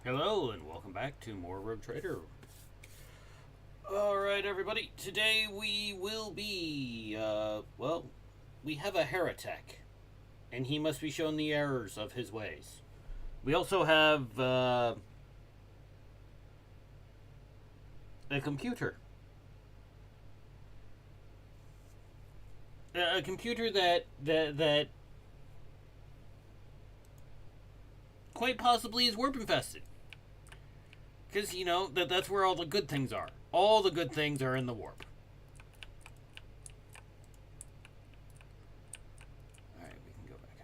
Hello and welcome back to more Rogue Trader. Alright everybody, today we will be, we have a Heretek, and he must be shown the errors of his ways. We also have, a computer. A computer that quite possibly is warp infested. Because, you know, that's where all the good things are. All the good things are in the warp. Alright, we can go back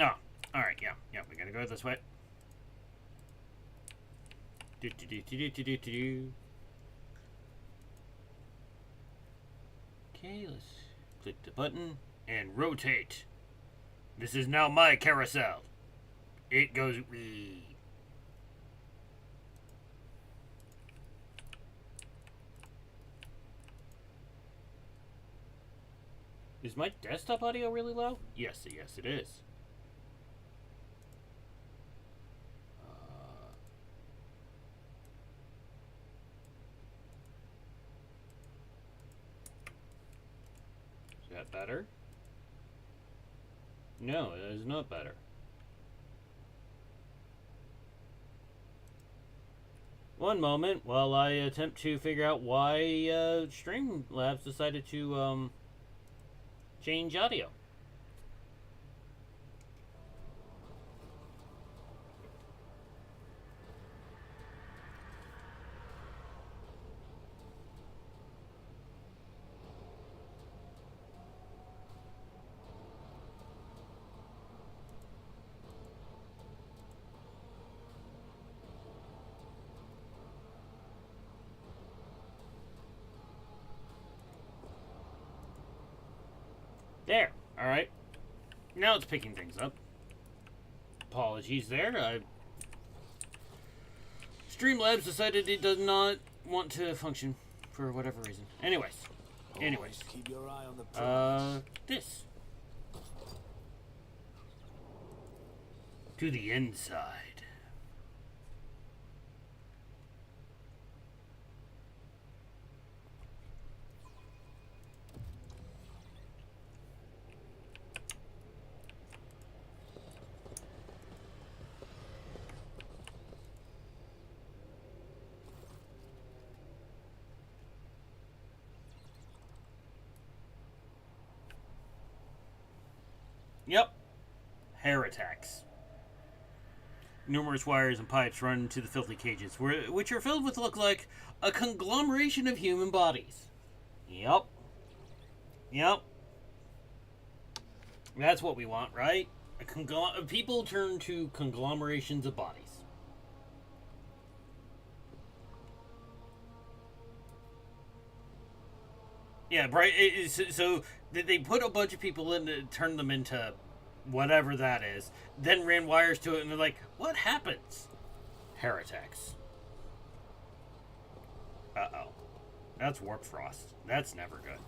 out. Oh, alright, yeah, we gotta go this way. Okay, let's click the button and rotate. This is now my carousel. It goes wee. Is my desktop audio really low? Yes, it is. Is that better? No, it is not better. One moment while I attempt to figure out why Streamlabs decided to change audio. There. Alright. Now it's picking things up. Apologies there. Streamlabs decided it does not want to function for whatever reason. Anyways. Keep your eye on the prize. This. To the inside. Yep. Hereteks. Numerous wires and pipes run to the filthy cages, which are filled with look like a conglomeration of human bodies. Yep. That's what we want, right? People turn to conglomerations of bodies. Yeah, right. So they put a bunch of people in to turn them into whatever that is, then ran wires to it, and they're like, what happens? Hereteks. Uh-oh. That's warp frost. That's never good.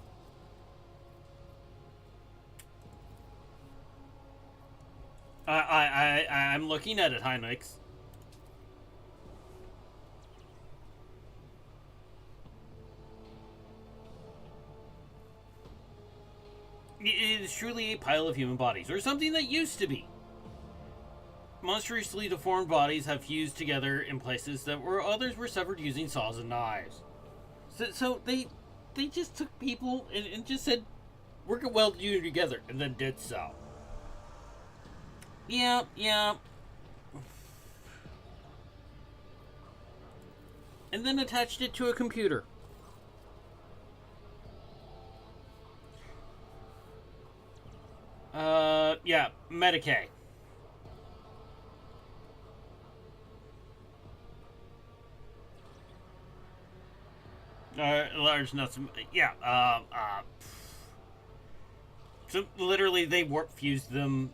I'm looking at it, Heinrichs. It is truly a pile of human bodies, or something that used to be. Monstrously deformed bodies have fused together in places that where others were severed using saws and knives. So they just took people and just said, "We're gonna weld you together," and then did so. Yeah. And then attached it to a computer. Yeah, Medicaid. Large nuts. Yeah, so literally they warp fused them.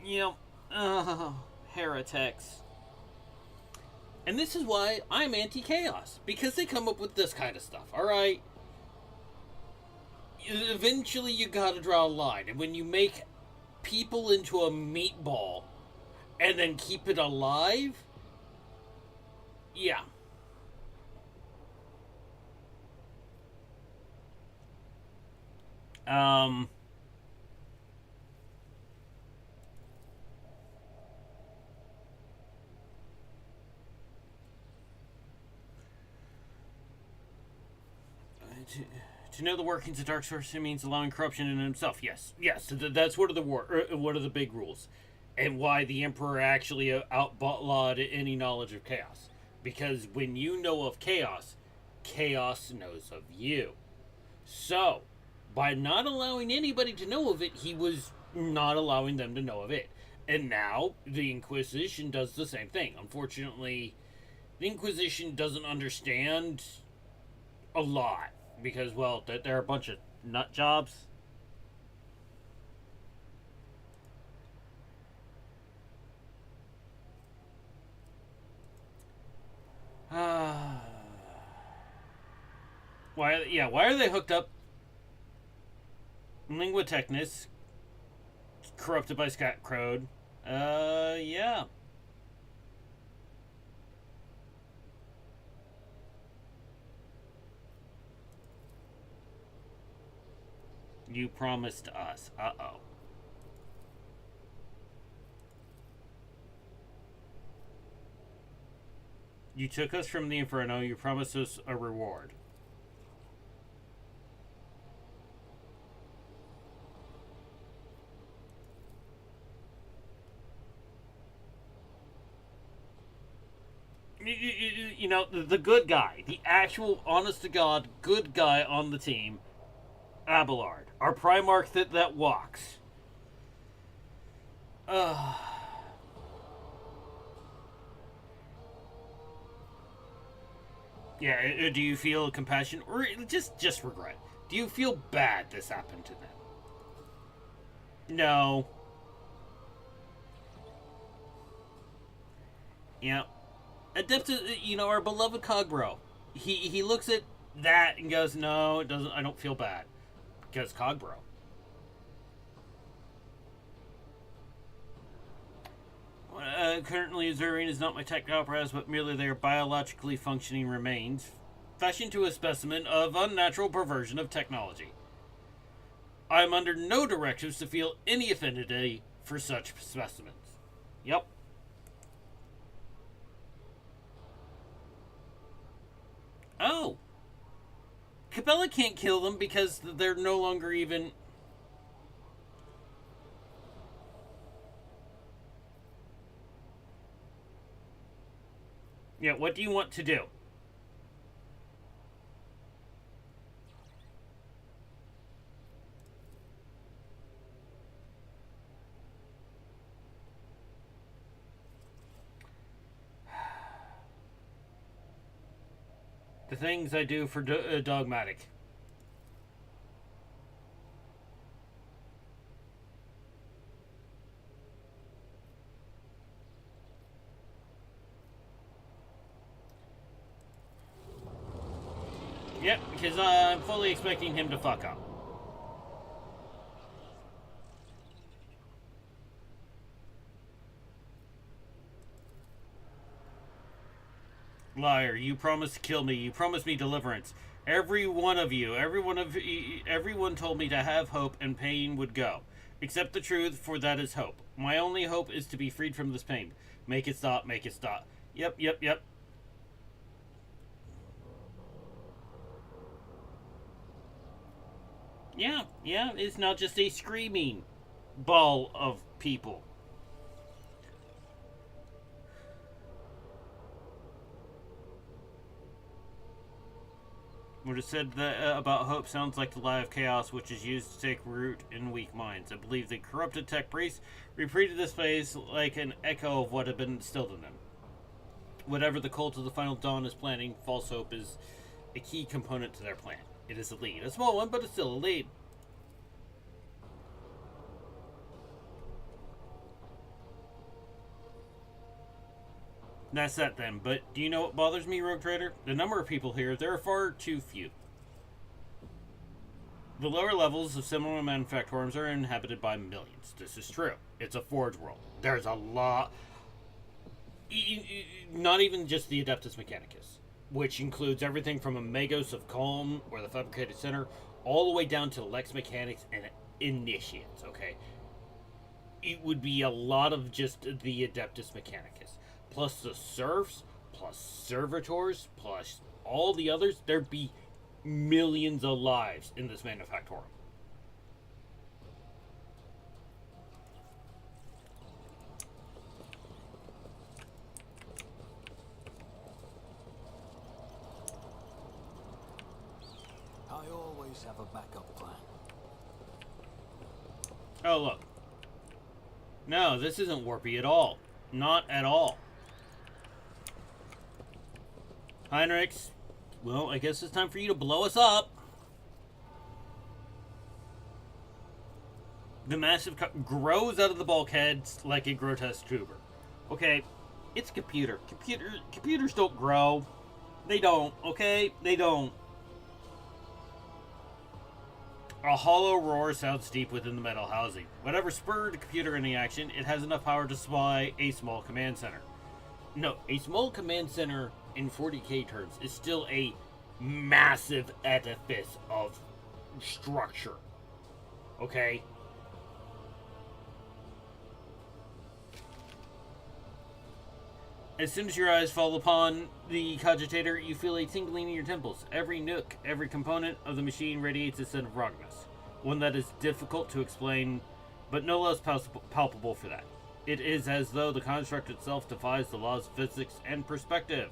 You know, Hereteks. And this is why I'm anti-chaos, because they come up with this kind of stuff, alright? eventually you gotta draw a line. And when you make people into a meatball and then keep it alive, yeah. Um, to know the workings of Dark Source means allowing corruption in himself. Yes, yes, that's one of the big rules, and why the Emperor actually outlawed any knowledge of chaos. Because when you know of chaos, chaos knows of you. So, by not allowing anybody to know of it, he was not allowing them to know of it. And now the Inquisition does the same thing. Unfortunately, the Inquisition doesn't understand a lot because, well, they're a bunch of nut jobs. Why are they hooked up? Lingua Technis, corrupted by Scott Crode. Yeah. You promised us. Uh-oh. You took us from the Inferno. You promised us a reward. You know, the good guy, the actual, honest-to-God, good guy on the team, Abelard, our Primarch that walks. Yeah, do you feel compassion or just regret? Do you feel bad this happened to them? No. Yeah. Adeptus, you know, our beloved Cogbro. He looks at that and goes, "No, it doesn't. I don't feel bad." Because Cogbro. Currently, Zurine is not my tech apparatus, but merely their biologically functioning remains, fashioned to a specimen of unnatural perversion of technology. I am under no directives to feel any affinity for such specimens. Yep. Oh. Capella can't kill them because they're no longer even... Yeah, what do you want to do? The things I do for Dogmatic. Yep, because I'm fully expecting him to fuck up. Liar, you promised to kill me. You promised me deliverance. Every one of you, everyone told me to have hope and pain would go. Accept the truth, for that is hope. My only hope is to be freed from this pain. Make it stop, make it stop. Yep. Yeah, it's not just a screaming ball of people. What is said about hope sounds like the lie of chaos, which is used to take root in weak minds. I believe the corrupted tech priests repeated this phase like an echo of what had been instilled in them. Whatever the cult of the Final Dawn is planning, false hope is a key component to their plan. It is a lead. A small one, but it's still a lead. That's that then, but do you know what bothers me, Rogue Trader? The number of people here, there are far too few. The lower levels of similar manufactorums are inhabited by millions. This is true. It's a forge world. There's a lot. Not even just the Adeptus Mechanicus, which includes everything from Amigos of Calm or the Fabricator Center, all the way down to Lex Mechanics and Initiates, okay? It would be a lot of just the Adeptus Mechanicus. Plus the Serfs, plus Servitors, plus all the others. There'd be millions of lives in this manufactorum. I always have a backup plan. Oh, look. No, this isn't warpy at all. Not at all. Hereteks, well, I guess it's time for you to blow us up. The massive grows out of the bulkheads like a grotesque tuber. Okay, it's a computer. Computers don't grow. They don't, okay? They don't. A hollow roar sounds deep within the metal housing. Whatever spurred the computer into action, it has enough power to supply a small command center. No, a small command center in 40k terms is still a massive edifice of structure. Okay? As soon as your eyes fall upon the cogitator, you feel a tingling in your temples. Every nook, every component of the machine radiates a sense of ruggedness. One that is difficult to explain, but no less palpable for that. It is as though the construct itself defies the laws of physics and perspective.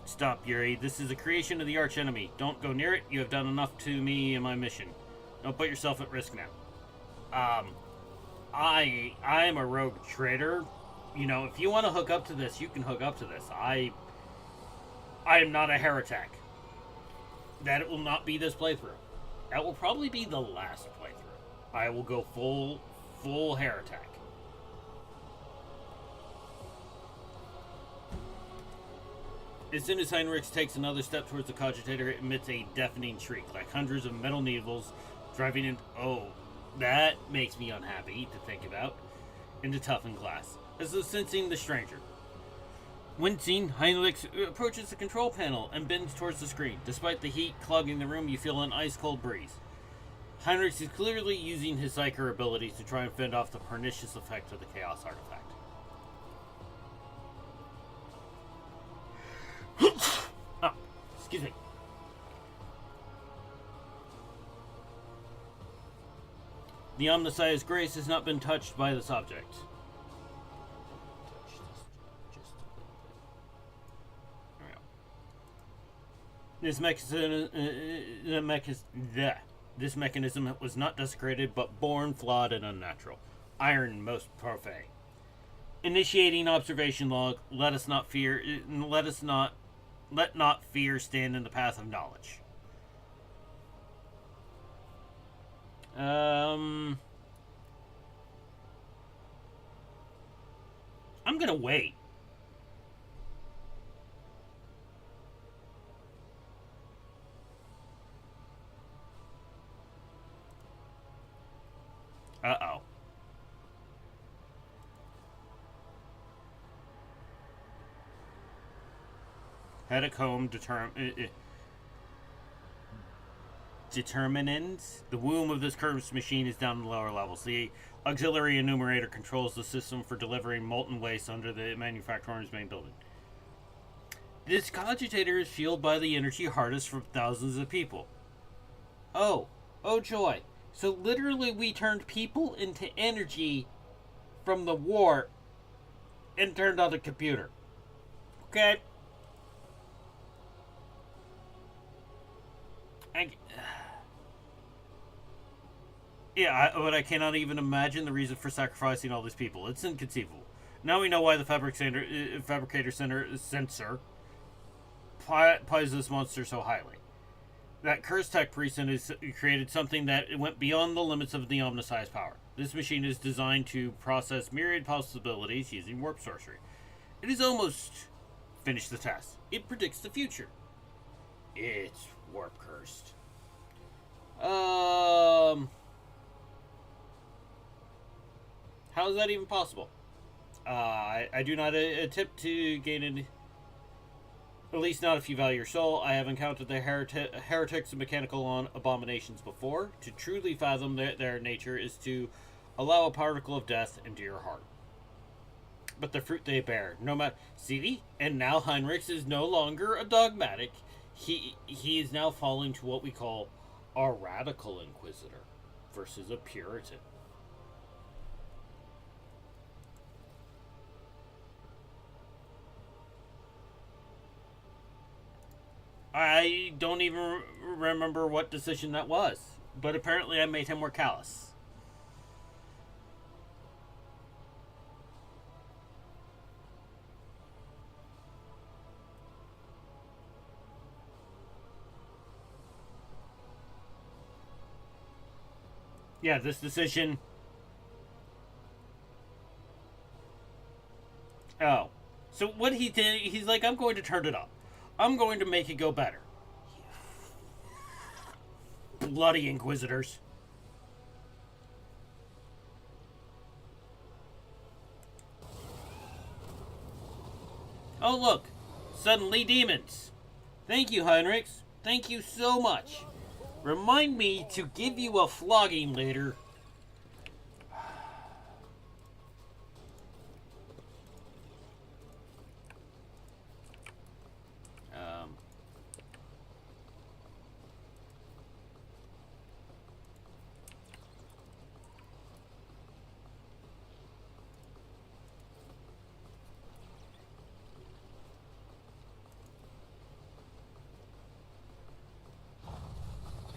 Stop, Yuri. This is a creation of the archenemy. Don't go near it. You have done enough to me and my mission. Don't put yourself at risk now. I am a rogue trader. You know, if you want to hook up to this, you can hook up to this. I am not a Heretek. That will not be this playthrough. That will probably be the last playthrough. I will go full Heretek. As soon as Hereteks takes another step towards the cogitator, it emits a deafening shriek, like hundreds of metal needles driving in. Oh, that makes me unhappy to think about. Into toughened glass, as though sensing the stranger. Wincing, Hereteks approaches the control panel and bends towards the screen. Despite the heat clogging the room, you feel an ice-cold breeze. Hereteks is clearly using his Psyker abilities to try and fend off the pernicious effect of the Chaos artifact. Oh, excuse me. The Omnissiah's grace has not been touched by this object. This mechanism was not desecrated, but born, flawed, and unnatural. Iron most profane. Initiating observation log. Let not fear stand in the path of knowledge. I'm gonna wait. Uh-oh. Hereteks determinants. The womb of this cursed machine is down in the lower levels. The auxiliary enumerator controls the system for delivering molten waste under the manufacturer's main building. This cogitator is fueled by the energy harnessed from thousands of people. Oh joy. So literally we turned people into energy from the war and turned on the computer. Okay? But I cannot even imagine the reason for sacrificing all these people. It's inconceivable. Now we know why the Fabricator Center Censor prizes this monster so highly. That Heretek priesthood has created something that went beyond the limits of the omniscience power. This machine is designed to process myriad possibilities using warp sorcery. It has almost finished the test. It predicts the future. It's warp cursed. How is that even possible? I do not attempt to gain any, at least not if you value your soul. I have encountered the heretics and mechanical abominations before. To truly fathom their nature is to allow a particle of death into your heart. But the fruit they bear, no matter. See? And now Heinrichs is no longer a dogmatic. He is now falling to what we call a radical inquisitor versus a Puritan. I don't even remember what decision that was, but apparently I made him more callous. Yeah, this decision. Oh. So what he did, he's like, I'm going to turn it up. I'm going to make it go better. Bloody Inquisitors. Oh, look. Suddenly demons. Thank you, Heinrichs. Thank you so much. Remind me to give you a flogging later.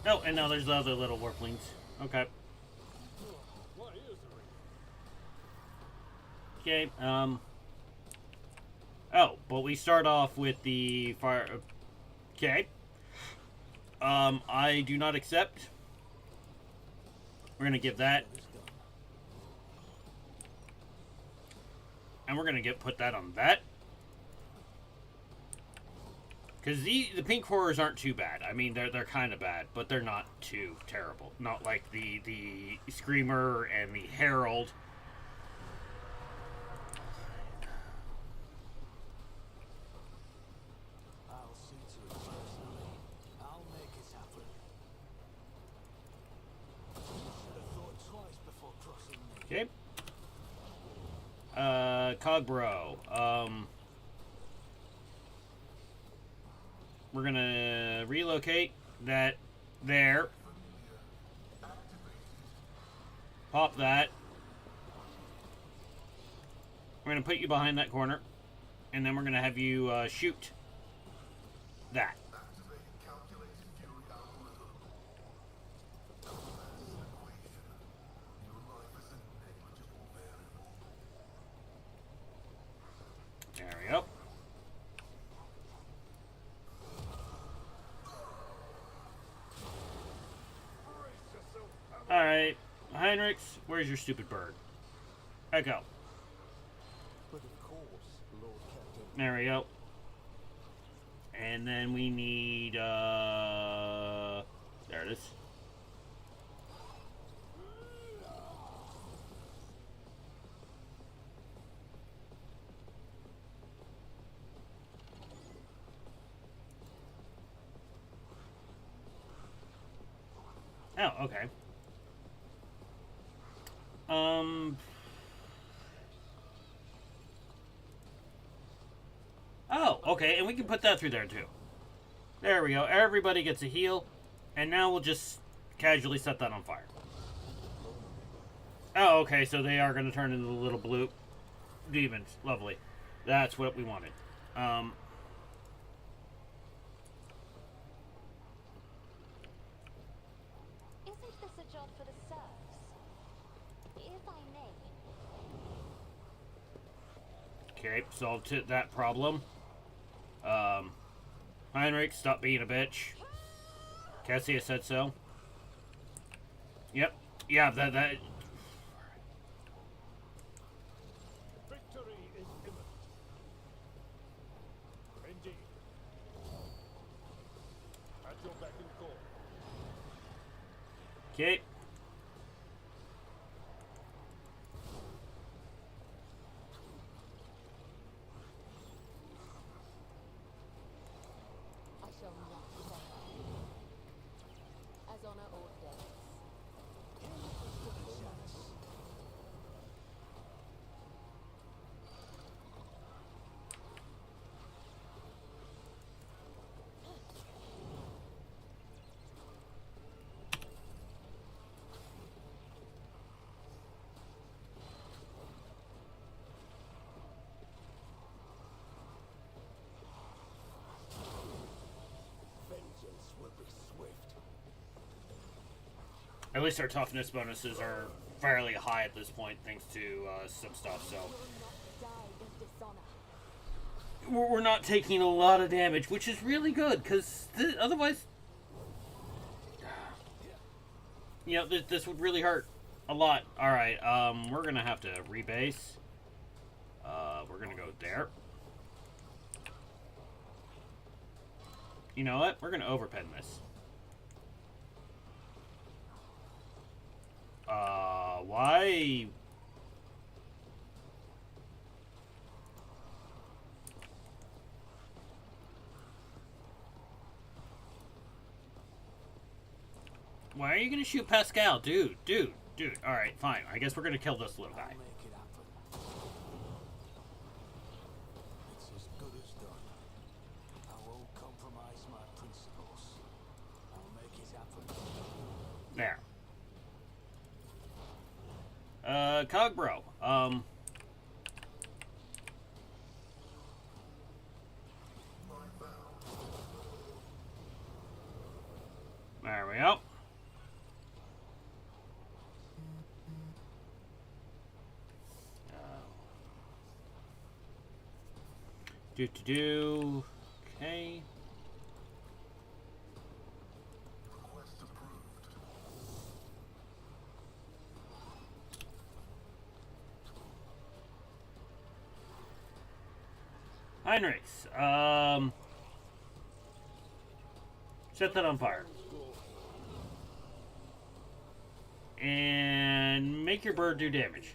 Oh, and now there's the other little warplings. Okay. Okay, oh, but we start off with the fire... Okay. I do not accept. We're gonna give that. And we're gonna put that on that. Because the pink horrors aren't too bad. I mean, they're kind of bad, but they're not too terrible. Not like the Screamer and the Herald. I'll see to it personally. I'll make it happen. You should have thought twice before crossing me. Okay. Cogbro. We're gonna relocate that there. Pop that. We're gonna put you behind that corner. And then we're gonna have you shoot that. There we go. Alright, Heinrichs, where's your stupid bird? Echo. But of course, Lord Captain. There we go. And then we need, there it is. Oh, okay. Oh, okay, and we can put that through there too. There we go. Everybody gets a heal. And now we'll just casually set that on fire. Oh, okay, so they are going to turn into the little blue demons. Lovely. That's what we wanted. Isn't this a job for the serfs? If I may. Okay, solved that problem. Heinrich, stop being a bitch. Cassia said so. Yep. Yeah, that... Victory is imminent. Indeed. At your beck and call. Okay. I shall not follow. As honor ordains. Vengeance will be swift. At least our toughness bonuses are fairly high at this point, thanks to some stuff, so... Will not die in dishonor. We're not taking a lot of damage, which is really good, because otherwise... You know, this would really hurt a lot. Alright, we're gonna have to rebase. We're gonna go there. You know what? We're gonna overpen this. Why? Why are you gonna shoot Pascal? Dude. Alright, fine. I guess we're gonna kill this little guy. Make it happen. It's as good as done. I won't compromise my principles. I'll make it happen. There. Cogbro. There we go. Okay. Heinrichs, set that on fire. And make your bird do damage.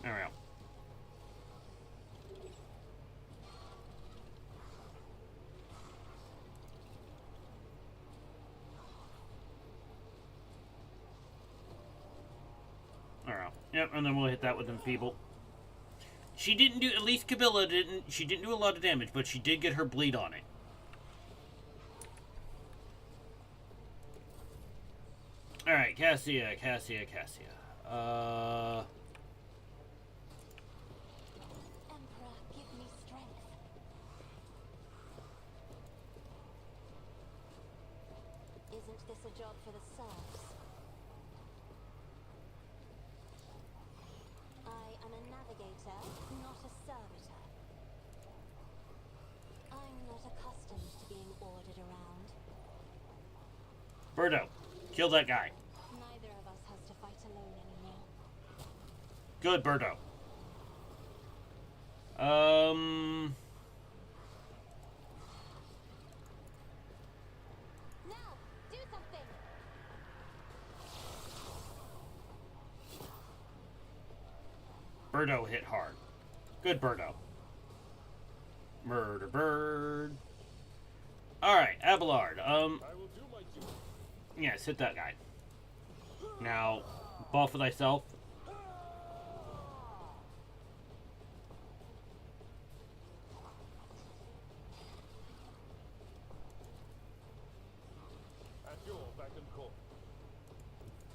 There we go. There we go. Yep, and then we'll hit that with Enfeeble. She didn't do, at least Kabila didn't, she didn't do a lot of damage, but she did get her bleed on it. Alright, Cassia. Emperor, give me strength. Isn't this a job for the serfs? I am a navigator, not a servitor. I'm not accustomed to being ordered around. Birdo, kill that guy. Neither of us has to fight alone anymore. Good, Birdo. Now, do something! Birdo hit hard. Good, Birdo. Murder bird. Alright, Abelard. I will do my duty. Yes, hit that guy. Now, ball for thyself. At your beck and call.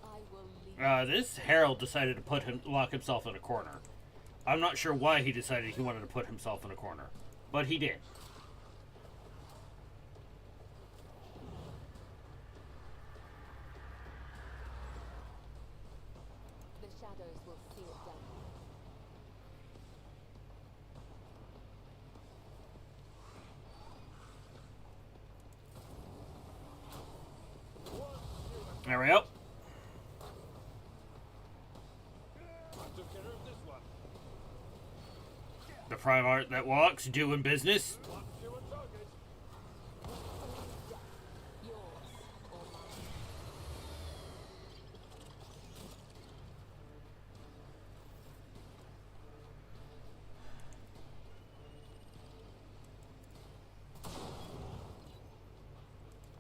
I will leave. This Herald decided to lock himself in a corner. I'm not sure why he decided he wanted to put himself in a corner, but he did. The shadows will see it done. There we go. The prime art that walks, doing business. Yours or mine.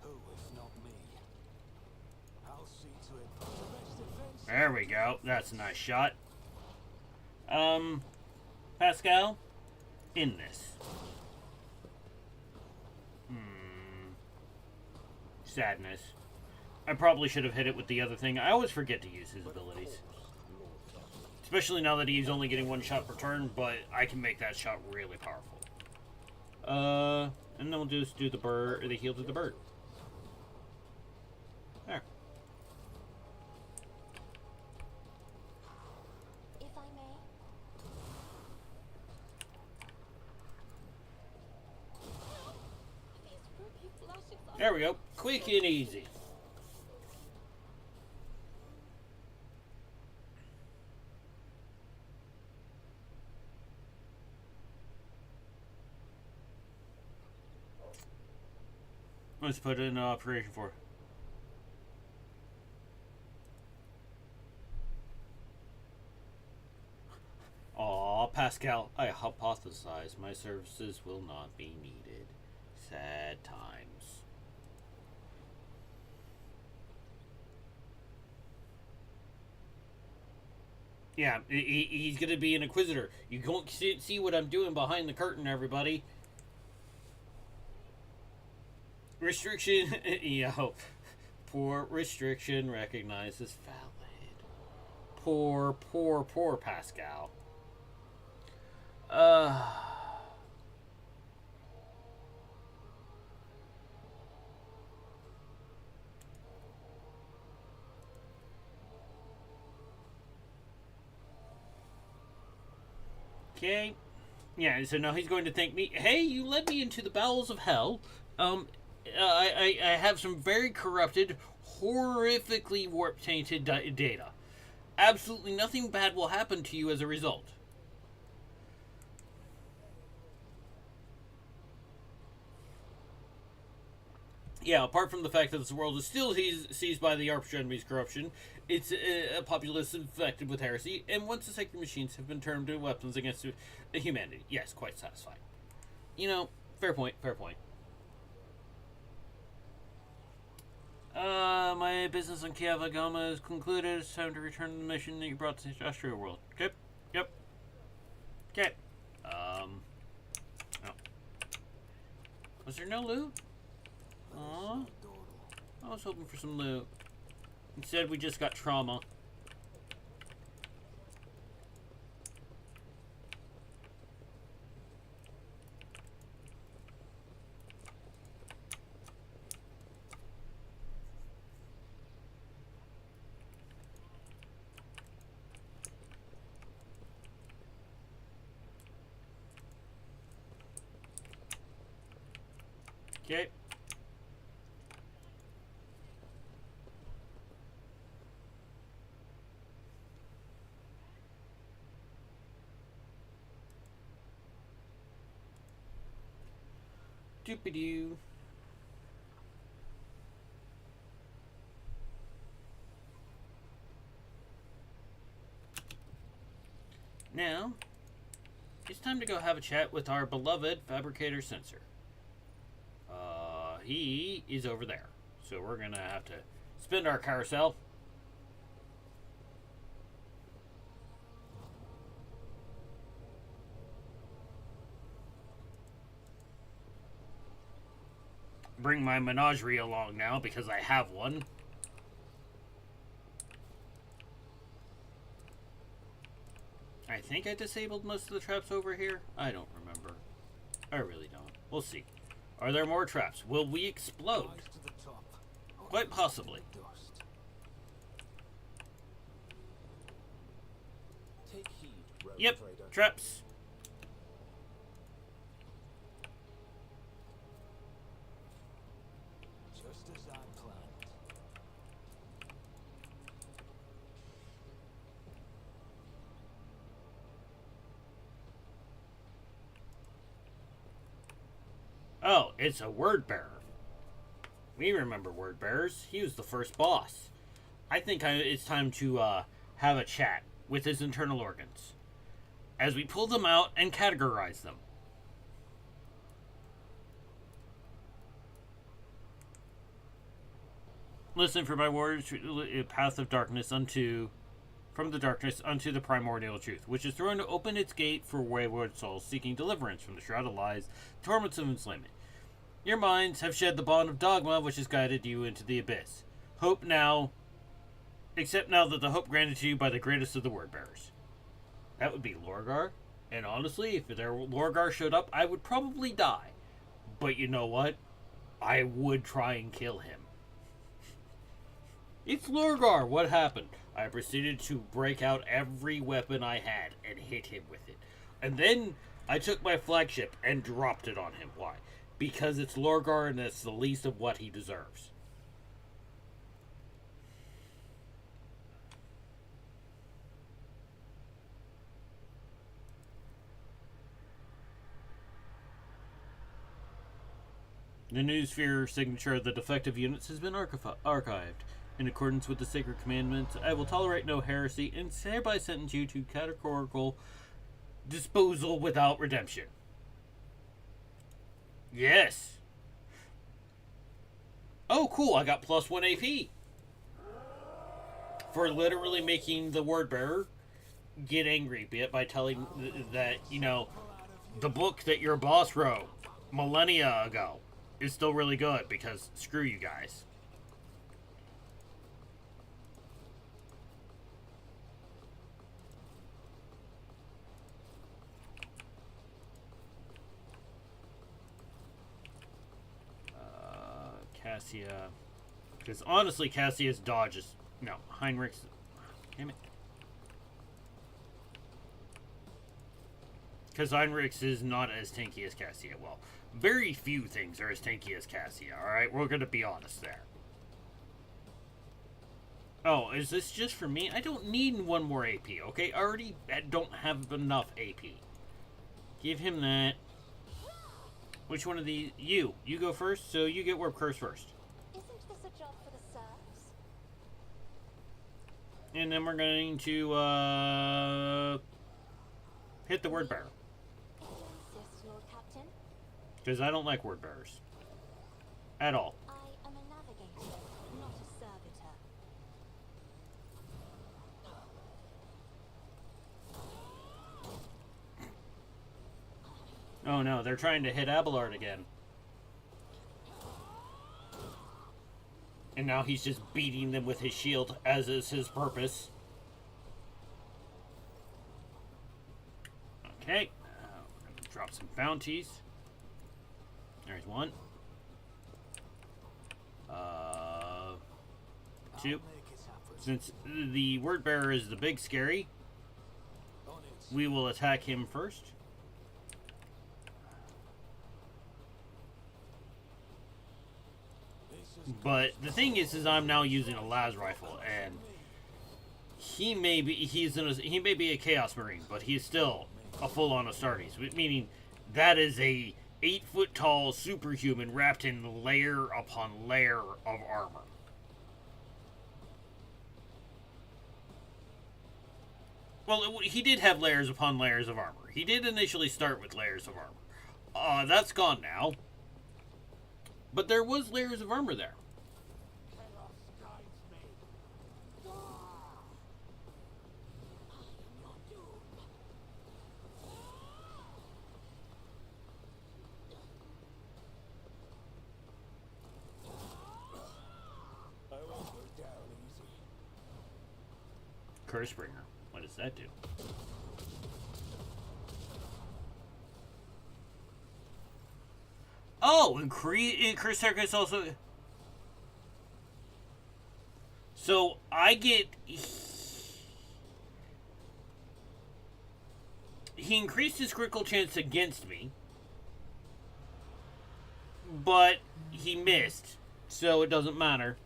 Who, if not me? I'll see to it. The best defense. There we go. That's a nice shot. Pascal, in this. Sadness. I probably should have hit it with the other thing. I always forget to use his abilities. Especially now that he's only getting one shot per turn, but I can make that shot really powerful. And then we'll just do the bird, or the heal to the bird. There. If I may. These ruby flashes are There we go. Quick and easy. Let's put it in operation for. Aw, Pascal, I hypothesize my services will not be needed. Sad times. Yeah, he's gonna be an Inquisitor. You don't see what I'm doing behind the curtain, everybody. Restriction, yo. Poor restriction recognizes valid. Poor Pascal. Okay. Yeah, so now he's going to thank me. Hey, you led me into the bowels of hell. I have some very corrupted, horrifically warp-tainted data. Absolutely nothing bad will happen to you as a result. Yeah, apart from the fact that this world is still seized by the Arch enemy's corruption, it's a populace infected with heresy, and once the sacred machines have been turned into weapons against humanity. Yes, quite satisfying. You know, fair point, fair point. My business on Kiava Gama is concluded. It's time to return to the mission that you brought to the Astro world. Okay? Yep. Okay. No. Was there no loot? Aww. I was hoping for some loot. Instead, we just got trauma. Okay. Doopy-doo. Now, it's time to go have a chat with our beloved Fabricator Censor. He is over there. So we're gonna have to spin our carousel. Bring my menagerie along now because I have one. I think I disabled most of the traps over here. I don't remember. I really don't. We'll see. Are there more traps? Will we explode? Rise to the top. Quite possibly. Dust. Take heed, road Yep. trader. Traps. Just as I planned. Oh, it's a word bearer. We remember word bearers. He was the first boss. I think it's time to have a chat with his internal organs as we pull them out and categorize them. Listen for my words, a path of darkness from the darkness unto the primordial truth, which is thrown to open its gate for wayward souls seeking deliverance from the shroud of lies, torments of enslavement. Your minds have shed the bond of dogma which has guided you into the abyss. Hope now, except now that the hope granted to you by the greatest of the word bearers. That would be Lorgar. And honestly, if their Lorgar showed up, I would probably die. But you know what? I would try and kill him. It's Lorgar! What happened? I proceeded to break out every weapon I had and hit him with it. And then I took my flagship and dropped it on him. Why? Because it's Lorgar and it's the least of what he deserves. The Newsphere signature of the defective units has been archived. In accordance with the sacred commandments, I will tolerate no heresy and hereby sentence you to categorical disposal without redemption. Yes. Oh, cool. I got +1 AP. For literally making the word bearer get angry by telling that, the book that your boss wrote millennia ago is still really good because screw you guys. Cassia. Because honestly, Cassia's dodge is... No, Heinrich's... Damn it. Because Heinrich's is not as tanky as Cassia. Well, very few things are as tanky as Cassia, alright? We're going to be honest there. Oh, is this just for me? I don't need one more AP, okay? I already don't have enough AP. Give him that. Which one of these? You go first, so you get Warp Curse first. Isn't this a job for the serfs? And then we're going to, hit the word bearer. You insist, Lord Captain? Because I don't like word bearers. At all. I am a navigator, not a servitor. Oh no, they're trying to hit Abelard again. And now he's just beating them with his shield, as is his purpose. Okay, we're going to drop some bounties. There's one. Two. Since the word bearer is the big scary, we will attack him first. But the thing is I'm now using a las rifle, and he may be a Chaos Marine, but he's still a full-on Astartes, meaning that is a 8-foot-tall superhuman wrapped in layer upon layer of armor. Well, he did have layers upon layers of armor. He did initially start with layers of armor. That's gone now. But there was layers of armor there. Cursebringer. What does that do? Oh, and Heretek is also... So, I get... He increased his critical chance against me. But he missed. So, it doesn't matter.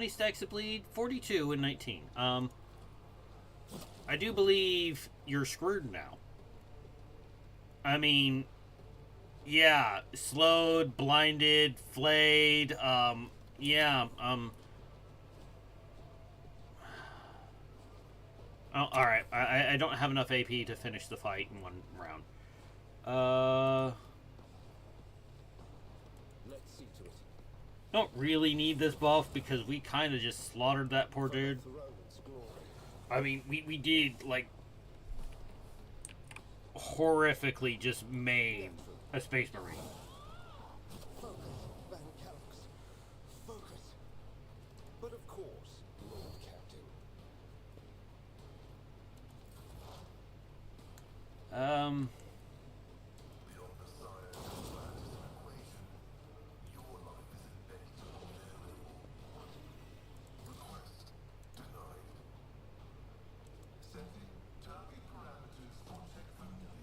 many stacks of bleed? 42 and 19. I do believe you're screwed now. I mean, yeah, slowed, blinded, flayed, yeah, oh, alright. I don't have enough AP to finish the fight in one round. Let's see to it. Don't really need this buff because we kind of just slaughtered that poor dude. I mean, we did, like, horrifically just maim a Space Marine. Focus, Fabicator. Focus. But of course, Lord Captain.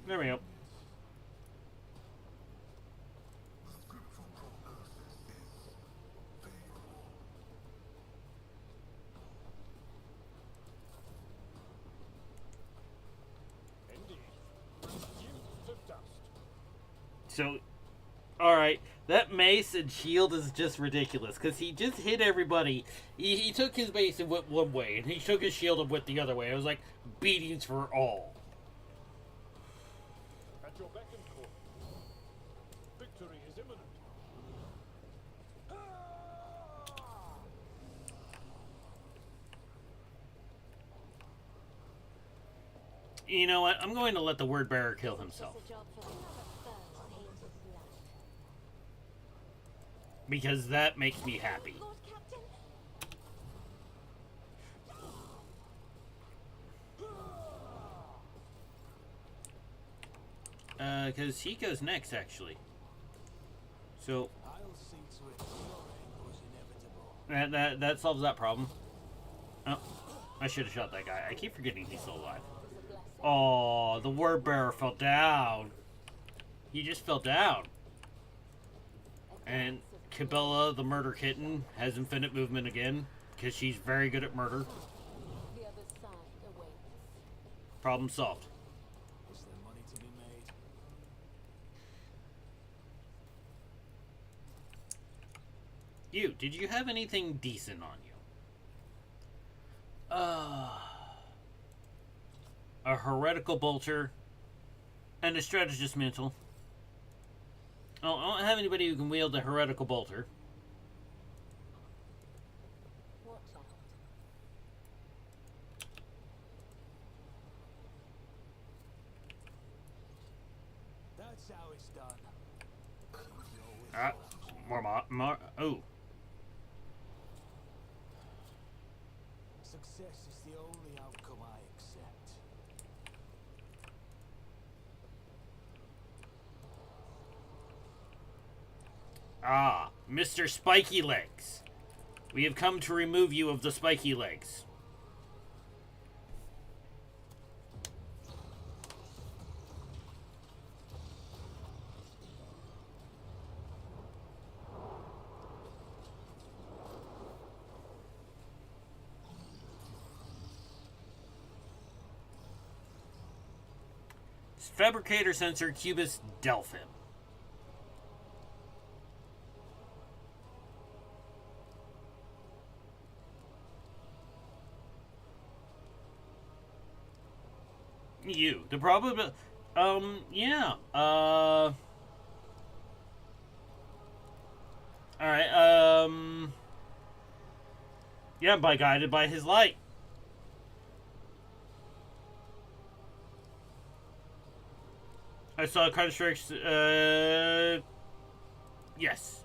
There we go. So, alright, that mace and shield is just ridiculous, because he just hit everybody. He took his mace and went one way, and he took his shield and went the other way. It was like beatings for all. At your beck and call. Victory is imminent. You know what? I'm going to let the word bearer kill himself. It's a job for the first hated blood. Because that makes me happy. Lord Captain? Because he goes next, actually. So, I'll see to it your end was inevitable. that solves that problem. Oh, I should have shot that guy. I keep forgetting he's still alive. Oh, the word bearer fell down. He just fell down. And Cabela, the murder kitten, has infinite movement again, because she's very good at murder. The other side awaits. Problem solved. Is there money to be made? You, did you have anything decent on you? A heretical bolter and a strategist mantle. Oh, I don't have anybody who can wield a heretical bolter. Watch out. That's how it's done. Oh. Success is the only outcome I accept. Ah, Mr. Spiky Legs. We have come to remove you of the spiky legs. Fabricator, Censor, Cubist, Delphin. You. The problem... yeah. Alright, yeah, guided by his light. I saw constructs, yes.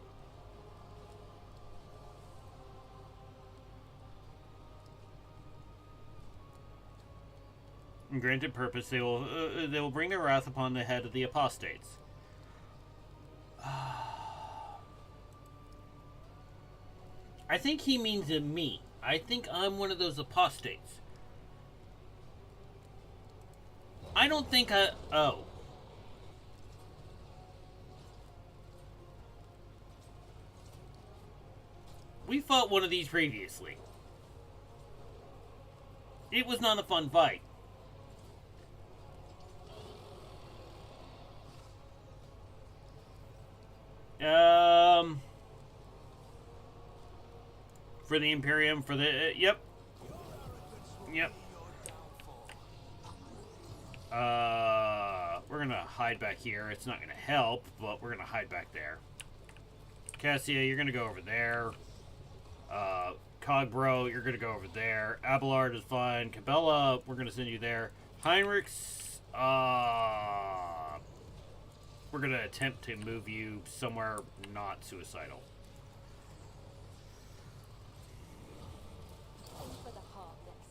In granted purpose, they will bring their wrath upon the head of the apostates. I think he means me. I think I'm one of those apostates. I don't think oh. We fought one of these previously. It was not a fun fight. For the Imperium, for the, yep. Yep. We're gonna hide back here. It's not gonna help, but we're gonna hide back there. Cassia, you're gonna go over there. Cogbro, you're gonna go over there. Abelard is fine. Cabela, we're gonna send you there. Heinrichs, we're gonna attempt to move you somewhere not suicidal. Aim for the heart next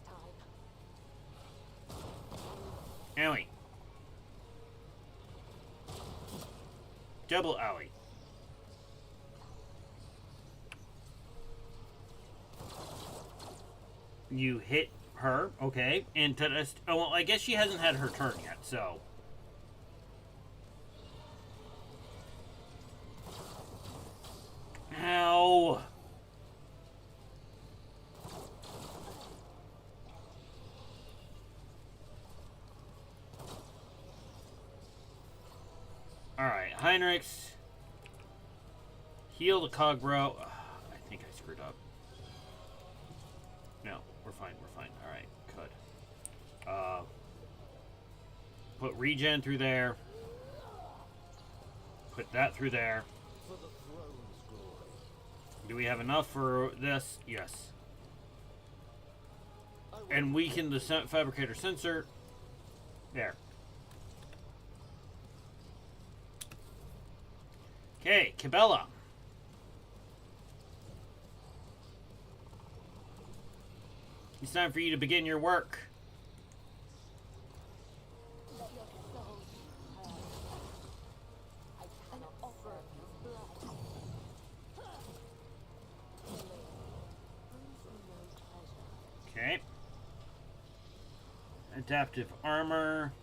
time. Owie. Double owie. You hit her, okay, and oh, well, I guess she hasn't had her turn yet, so. Ow. Alright, Heinrichs. Heal the Cogbro. I think I screwed up. No, we're fine, we're fine. Alright, good. Put regen through there. Put that through there. For the throne's glory. Do we have enough for this? Yes. And weaken the Fabricator Censor. There. Okay, Cabela. It's time for you to begin your work. Let your soul be heard. I cannot offer his blood. Killing brings me no pleasure. Okay. Adaptive armor.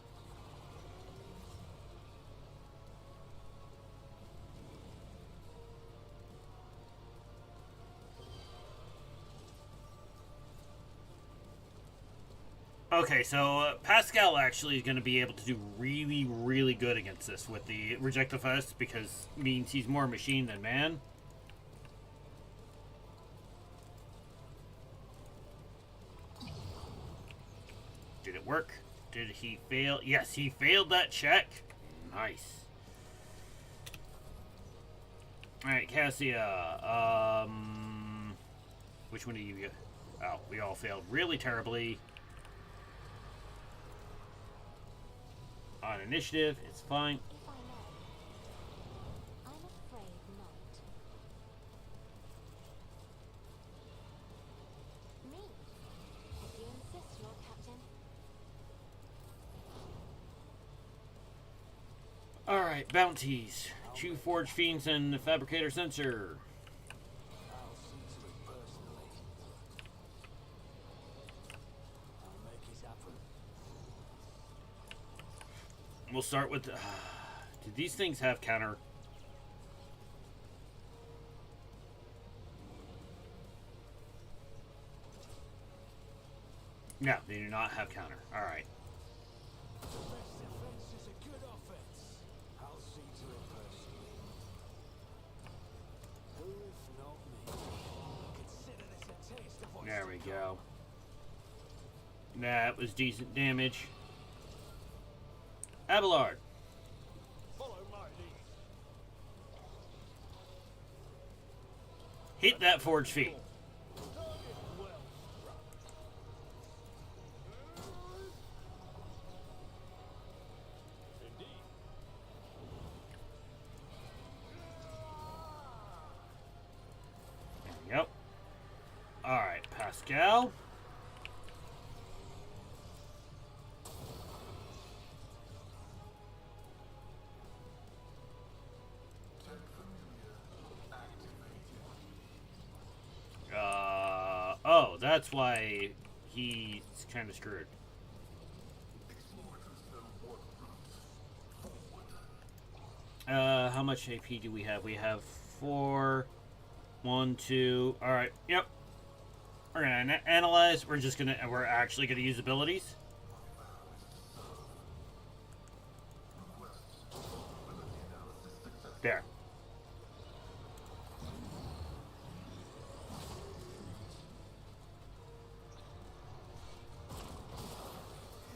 Okay, so Pascal actually is going to be able to do really, really good against this with the Rejectifest because it means he's more machine than man. Did it work? Did he fail? Yes, he failed that check. Nice. Alright, Cassia. Which one do you get? Oh, we all failed really terribly. On initiative, it's fine. If I may, I'm afraid not. Me? If you insist, Lord Captain. Alright, bounties. 2 Forged Fiends and the Fabricator Censor. I'll see to it personally. I'll make it happen. We'll start with... do these things have counter? No, they do not have counter. Alright. The best defense is a good offense. I'll see to it personally. Who if not me? Consider this a taste of what's There we to go. That was decent damage. Abelard. Follow my lead. Hit that Forged Fiend. Target well struck. Indeed. Yep. Alright, Pascal. Oh, that's why he's kind of screwed. How much AP do we have? We have 4. 1, 2. All right. Yep. We're gonna analyze. We're actually gonna use abilities. There.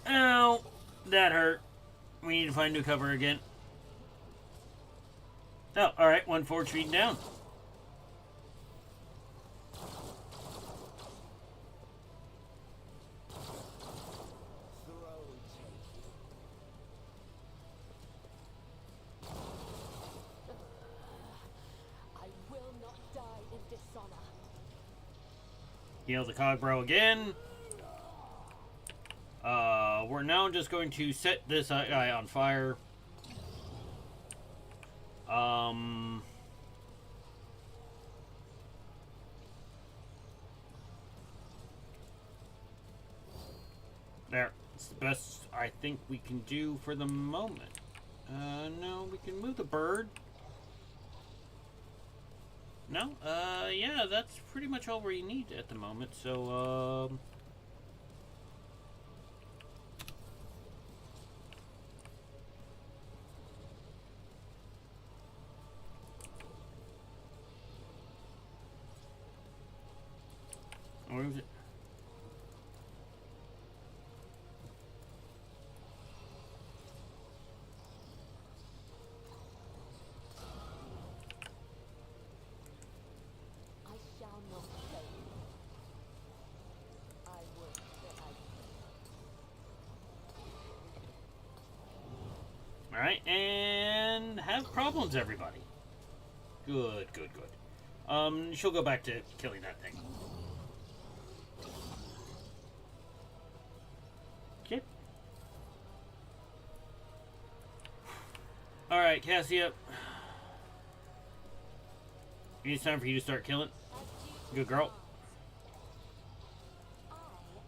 Ow! That hurt. We need to find new cover again. Oh, alright. 1 forward feet down. I will not die in dishonor. Heal the Cogbro again. We're now just going to set this guy on fire. There. It's the best I think we can do for the moment. No, we can move the bird. No? Yeah, that's pretty much all we need at the moment, so, where is it? I shall not fail. I would that I Alright, and have problems, everybody. Good, good, good. She'll go back to killing that thing. Okay. Alright, Cassia. It's time for you to start killing. Good girl. I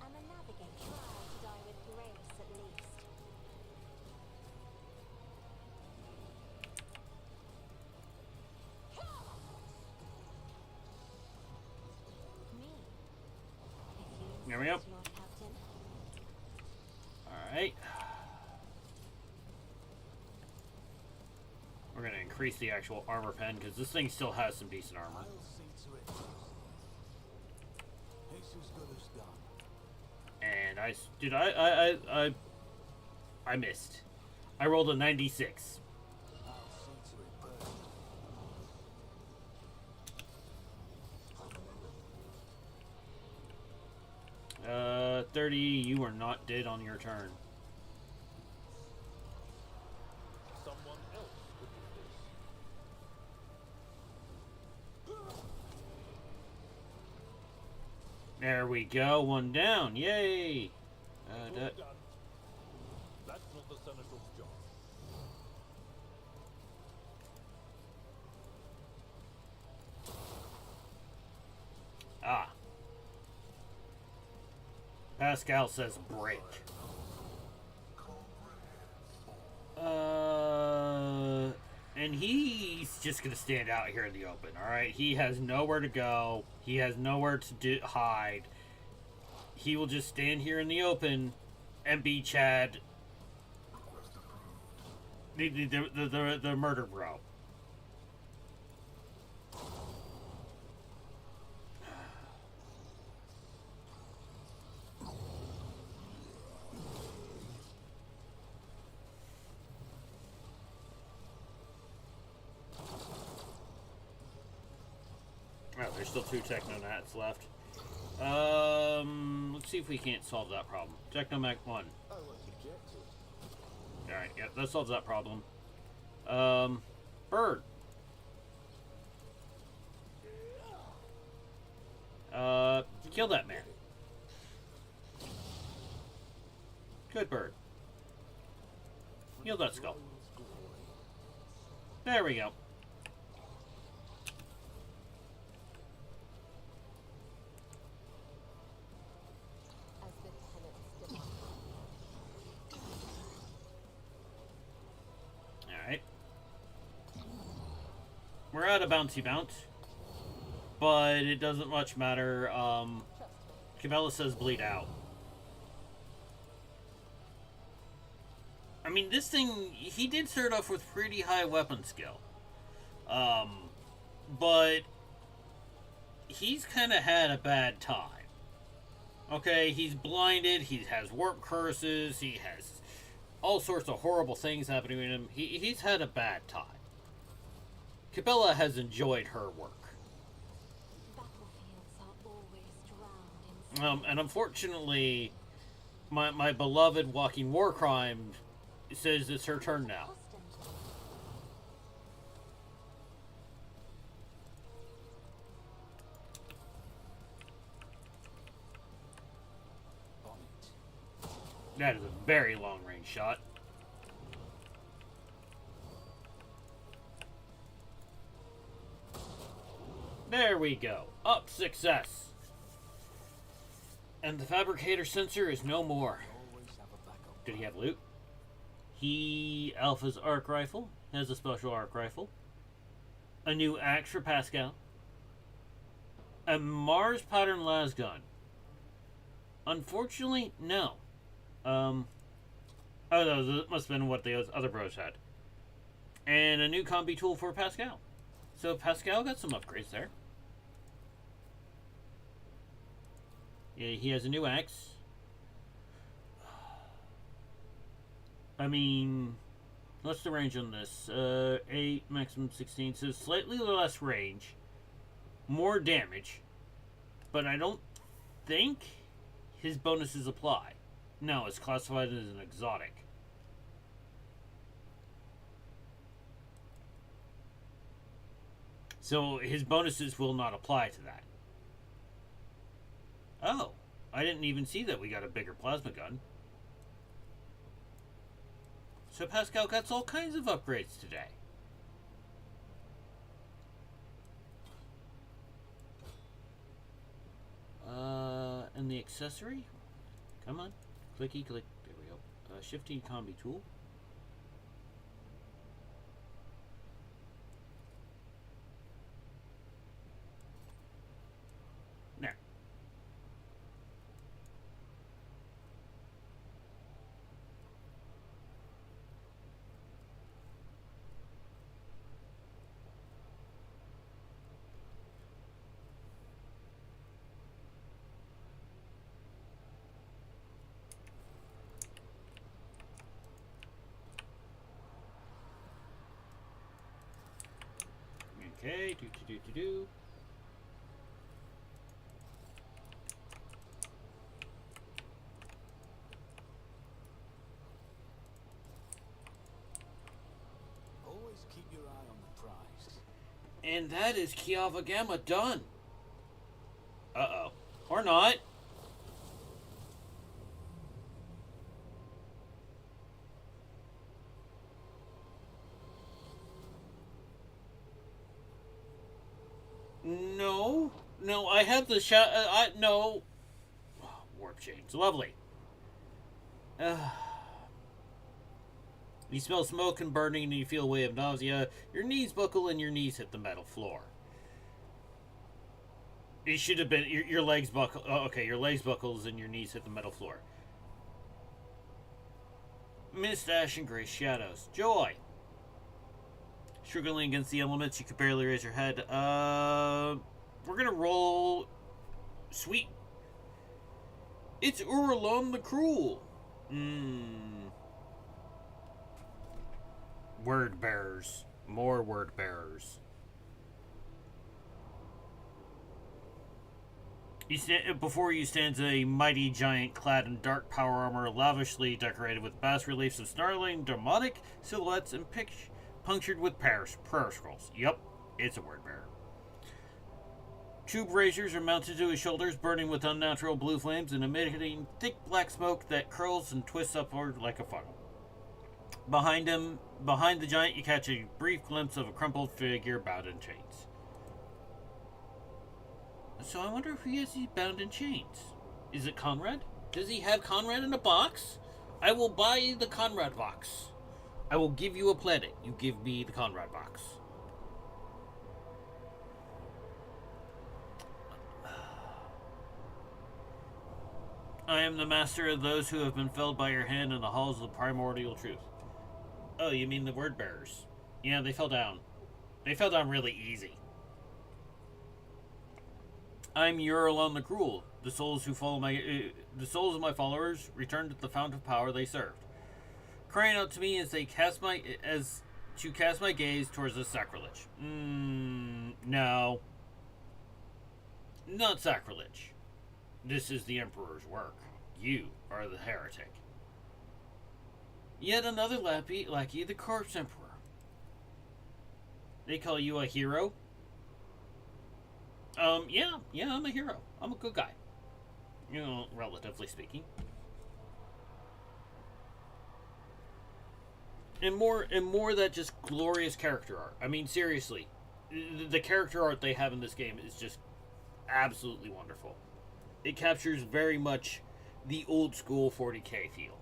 am a navigator. Try to die with grace, at least. Me. If you There we go. insist, Lord Captain. Alright. We're going to increase the actual armor pen because this thing still has some decent armor. I'll see to it. Jesus good as done. And I missed. I rolled a 96. I'll see to it first. 30, you are not dead on your turn. Someone else could do this. There we go, one down, yay! All That, done. That's not the Senator's job. ah. Pascal says break. And he's just gonna stand out here in the open, alright? He has nowhere to go. He has nowhere to hide. He will just stand here in the open and be Chad. The murder bro. Oh, there's still 2 Technonats left. Let's see if we can't solve that problem. Technomac 1. I won't object to it. Alright, yeah, that solves that problem. Bird. Kill that man. Good bird. Heal that skull. There we go. as the tenants demand. Alright. We're out of bouncy bounce. but it doesn't much matter. Kiava says bleed out. I mean, this thing, he did start off with pretty high weapon skill. But he's kind of had a bad time. Okay, he's blinded, he has warp curses, he has all sorts of horrible things happening to him. He's had a bad time. Kiava has enjoyed her work. Battlefields are always drowned in And unfortunately, my beloved Walking War Crime says it's her turn now. That is a very long-range shot. There we go. Up success. And the Fabricator Censor is no more. Did he have loot? He Alpha's arc rifle. Has a special arc rifle. A new axe for Pascal. A Mars pattern las gun. Unfortunately, no. Oh no, that must have been what the other bros had. And a new combi tool for Pascal. So Pascal got some upgrades there. Yeah, he has a new axe. I mean, what's the range on this? 8, maximum 16. So slightly less range. More damage. But I don't think his bonuses apply. No, it's classified as an exotic. So his bonuses will not apply to that. Oh, I didn't even see that we got a bigger plasma gun. So Pascal gets all kinds of upgrades today. And the accessory? Come on. Clicky click. There we go. Shifting combi tool. There. Okay, do. Always keep your eye on the prize. And that is Kiava Gamma done. Uh-oh. Or not. No, I have the shot. No. Warp chains, lovely. You smell smoke and burning, and you feel a wave of nausea. Your knees buckle, and your knees hit the metal floor. It should have been your legs buckle. Oh, okay, your legs buckles, and your knees hit the metal floor. Mist, ash, and gray shadows. Joy. Struggling against the elements, you could barely raise your head. We're gonna roll... Sweet. It's Uralon the Cruel. Word bearers. More word bearers. Before you stands a mighty giant clad in dark power armor, lavishly decorated with bas reliefs of snarling, demonic silhouettes and punctured with prayer scrolls. Yup, it's a word bearer. Tube razors are mounted to his shoulders, burning with unnatural blue flames and emitting thick black smoke that curls and twists upward like a funnel. Behind the giant, you catch a brief glimpse of a crumpled figure bound in chains. So I wonder if he has these bound in chains. Is it Conrad? Does he have Conrad in a box? I will buy the Conrad box. I will give you a planet. You give me the Conrad box. I am the master of those who have been felled by your hand in the halls of primordial truth. Oh, you mean the word bearers? Yeah, they fell down. They fell down really easy. I'm Uralon the Cruel. The souls who follow the souls of my followers returned to the fount of power they served, crying out to me as they cast my gaze towards the sacrilege. No, not sacrilege. This is the Emperor's work. You are the heretic. Yet another lackey, the Corpse Emperor. They call you a hero? Yeah, I'm a hero. I'm a good guy. You know, relatively speaking. And more that just glorious character art. I mean, seriously, the character art they have in this game is just absolutely wonderful. It captures very much the old school 40k feel.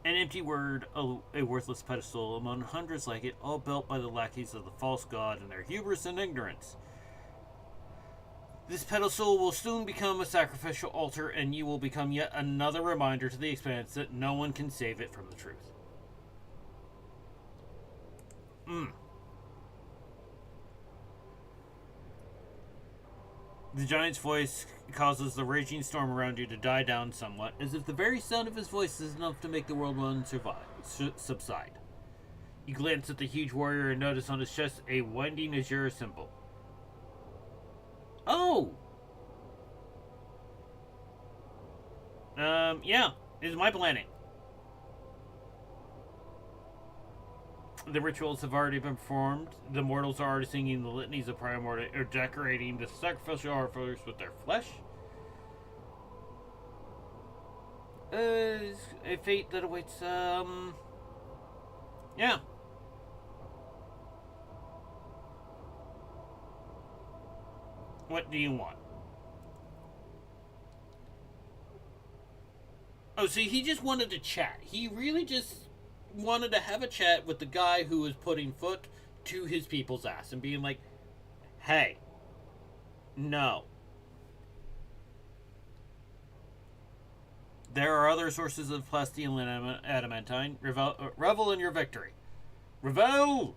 An empty word, a worthless pedestal among hundreds like it, all built by the lackeys of the false god and their hubris and ignorance. This pedestal will soon become a sacrificial altar, and you will become yet another reminder to the expanse that no one can save it from the truth. The giant's voice causes the raging storm around you to die down somewhat, as if the very sound of his voice is enough to make the world subside. You glance at the huge warrior and notice on his chest a winding azure symbol. Oh! Yeah, it's my planet. The rituals have already been performed. The mortals are already singing the litanies of primordial, or decorating the sacrificial offerings with their flesh. A fate that awaits, yeah. What do you want? Oh, see, he just wanted to chat. He really just wanted to have a chat with the guy who was putting foot to his people's ass and being like, hey, no. There are other sources of plasteel and adamantine. Revel in your victory. Revel!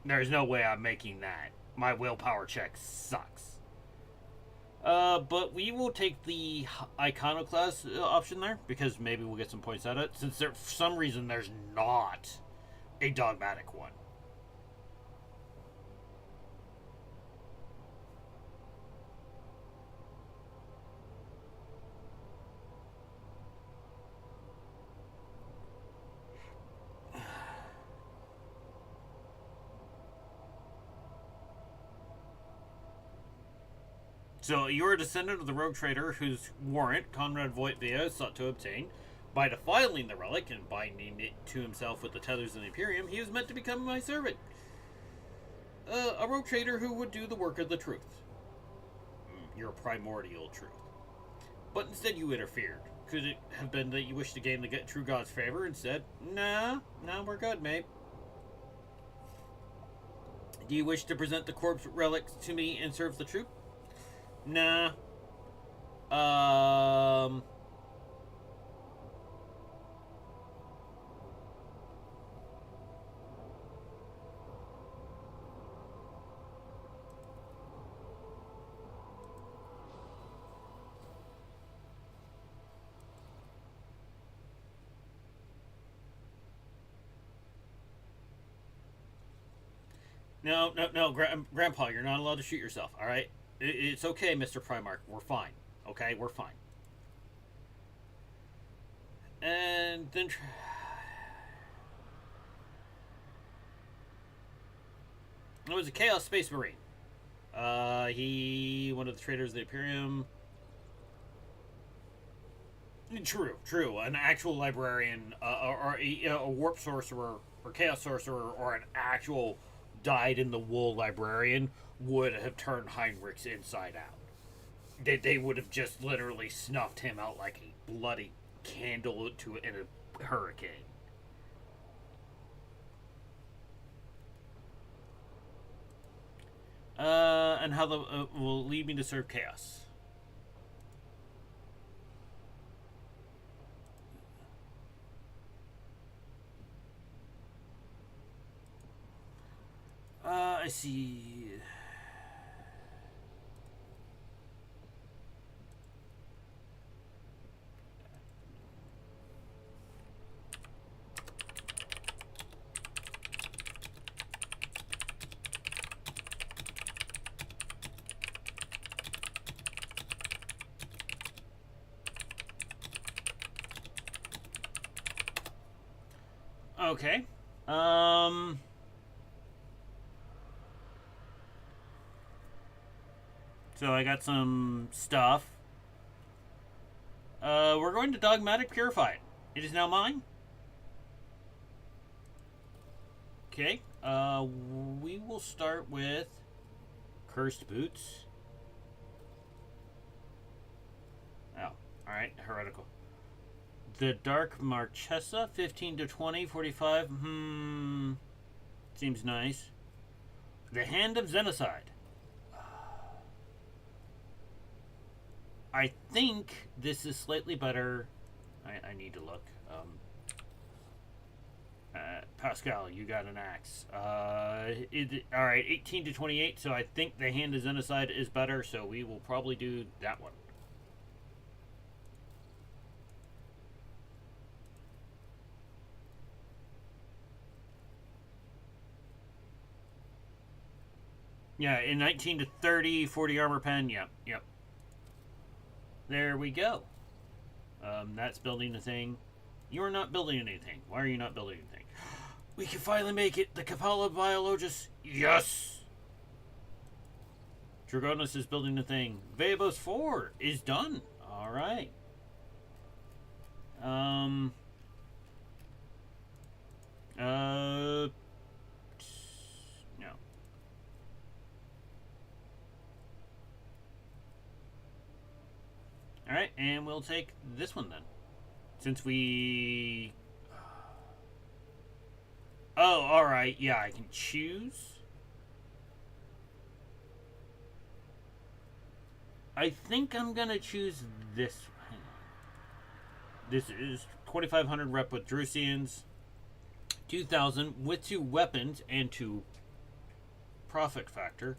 There's no way I'm making that. My willpower check sucks. But we will take the iconoclast option there, because maybe we'll get some points out of it, since for some reason there's not a dogmatic one. So, you're a descendant of the rogue trader whose warrant Conrad Voitvia sought to obtain. By defiling the relic and binding it to himself with the tethers of the Imperium, he was meant to become my servant. A rogue trader who would do the work of the truth. Your primordial truth. But instead you interfered. Could it have been that you wished to gain the true God's favor and said, nah, we're good, mate. Do you wish to present the corpse relics to me and serve the truth? Nah. No, Grandpa, you're not allowed to shoot yourself, alright? It's okay, Mr. Primarch. We're fine. Okay, we're fine. And then... it was a Chaos Space Marine. One of the traders of the Imperium. True. An actual librarian, or a warp sorcerer, or chaos sorcerer, or an actual dyed-in-the-wool librarian would have turned Heinrichs inside out. They would have just literally snuffed him out like a bloody candle to in a hurricane. And how the will lead me to serve chaos. I see. Okay. So I got some stuff. We're going to Dogmatic Purify it. It is now mine. Okay. We will start with Cursed Boots. Oh, alright. Heretical. The Dark Marchesa, 15 to 20, 45. Seems nice. The Hand of Xenocide. I think this is slightly better. I need to look. Pascal, you got an axe. Alright, 18 to 28, so I think the Hand of Xenocide is better, so we will probably do that one. Yeah, in 19 to 30, 40 armor pen. Yep. There we go. That's building the thing. You are not building anything. Why are you not building anything? We can finally make it. The Capella Biologist. Yes! Dragonus is building the thing. Vebos 4 is done. Alright. No. Alright, and we'll take this one then. Since we... Oh, alright. Yeah, I can choose. I think I'm gonna choose this. Hang on. This is 2,500 rep with Drusians. 2,000 with 2 weapons and 2 profit factor.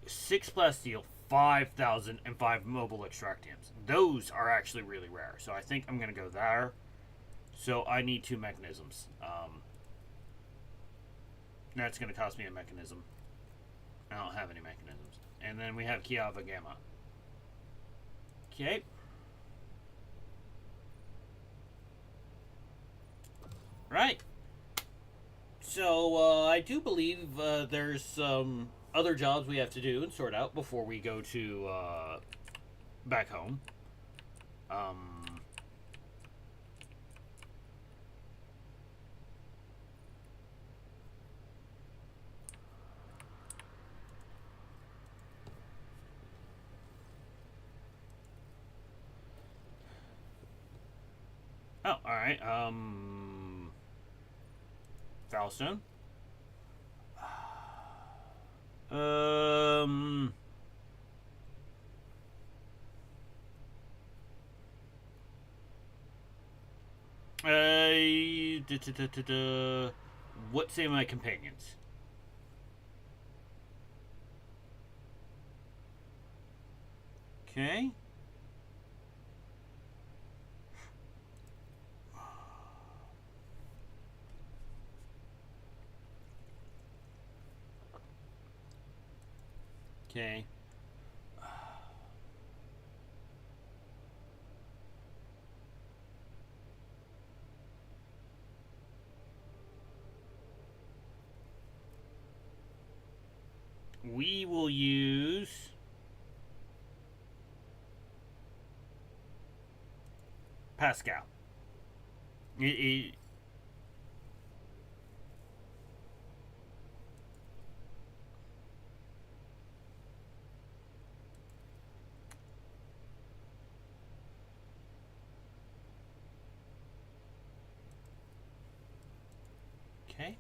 6 plasteel. 5,000 and 5 mobile extractiums. Those are actually really rare, so I think I'm going to go there. So I need 2 mechanisms. That's going to cost me a mechanism. I don't have any mechanisms. And then we have Kiava Gamma. Okay. Right. So I do believe there's some other jobs we have to do and sort out before we go to back home. Oh, alright. Foulstone. What say my companions? Okay. Okay. We will use Pascal. Okay.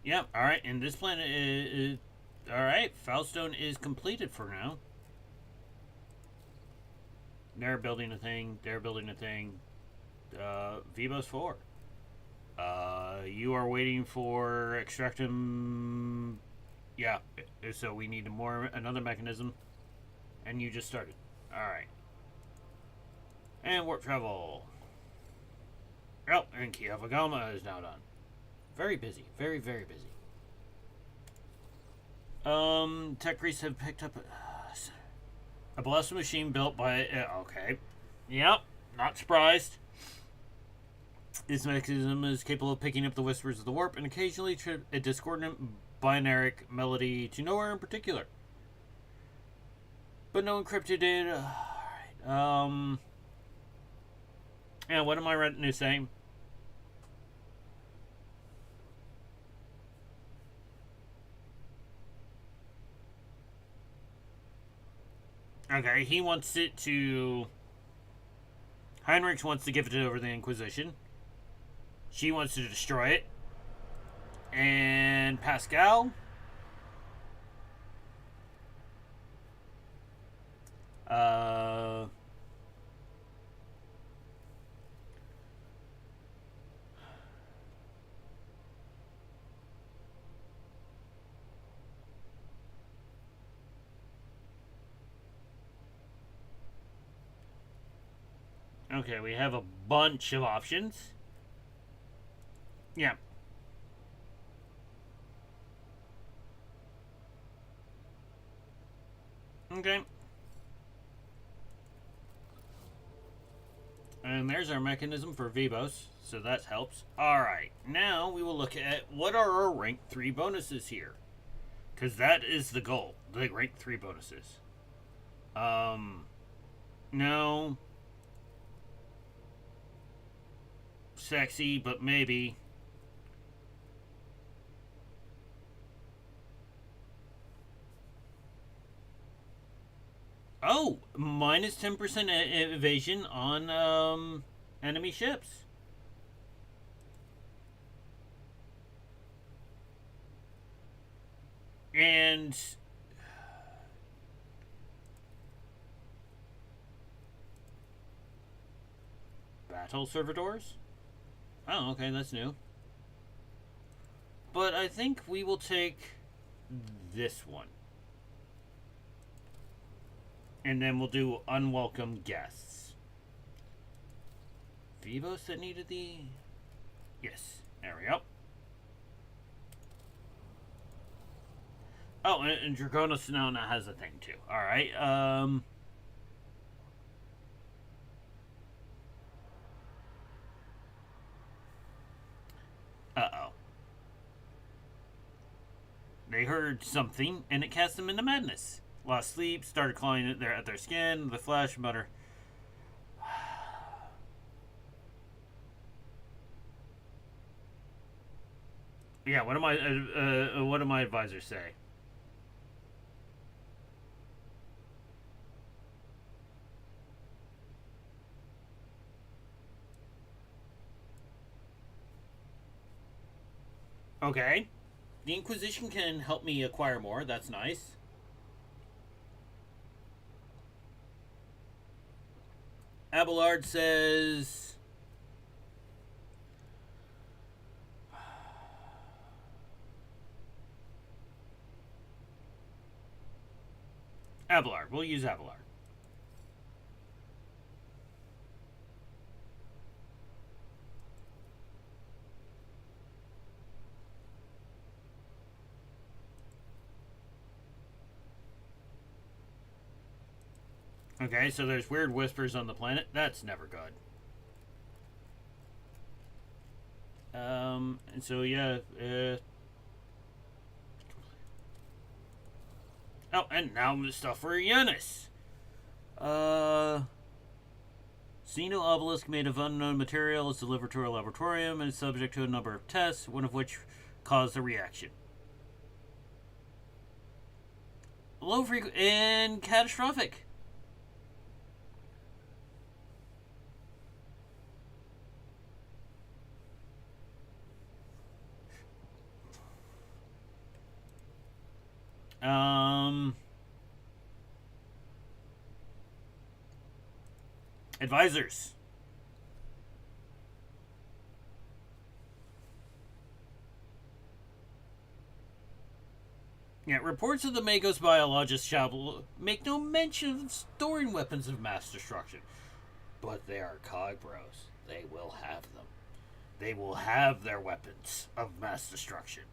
Yeah, alright, and this planet is alright, Foulstone is completed for now. They're building a thing, Vivos 4. You are waiting for extractum. Yeah, so we need another mechanism. And you just started. Alright. And warp travel. Oh, and Kiava is now done. Very busy. Very, very busy. Tech priests have picked up a blessed machine built by... okay. Yep, not surprised. This mechanism is capable of picking up the whispers of the warp and occasionally a discordant binary melody to nowhere in particular. But no encrypted data. Alright. Yeah, what am I retinue saying? Okay, he wants it to... Heinrich wants to give it over the Inquisition. She wants to destroy it. And Pascal... Okay, we have a bunch of options. Yeah. Okay. And there's our mechanism for Vivos, so that helps. Alright, now we will look at what are our rank 3 bonuses here. Because that is the goal, the rank 3 bonuses. No. Sexy, but maybe. Oh, minus 10% evasion on enemy ships. And battle servitors? Oh, okay, that's new. But I think we will take this one. And then we'll do unwelcome guests. Vivos that needed the... Yes, there we go. Oh, and Draconis now has a thing too. Alright, uh-oh. They heard something, and it cast them into madness. Lost sleep, started clawing at their skin, the flesh, mutter. Yeah, what do my advisors say? Okay. The Inquisition can help me acquire more, that's nice. Abelard says... Abelard. We'll use Abelard. Okay, so there's weird whispers on the planet. That's never good. And so, yeah, oh, and now stuff for Yanis. Xeno obelisk made of unknown material is delivered to our laboratorium and is subject to a number of tests, one of which caused a reaction. Low frequency and catastrophic. Advisors. Yeah, reports of the Magos biologists shall make no mention of storing weapons of mass destruction. But they are cog bros. They will have them. They will have their weapons of mass destruction.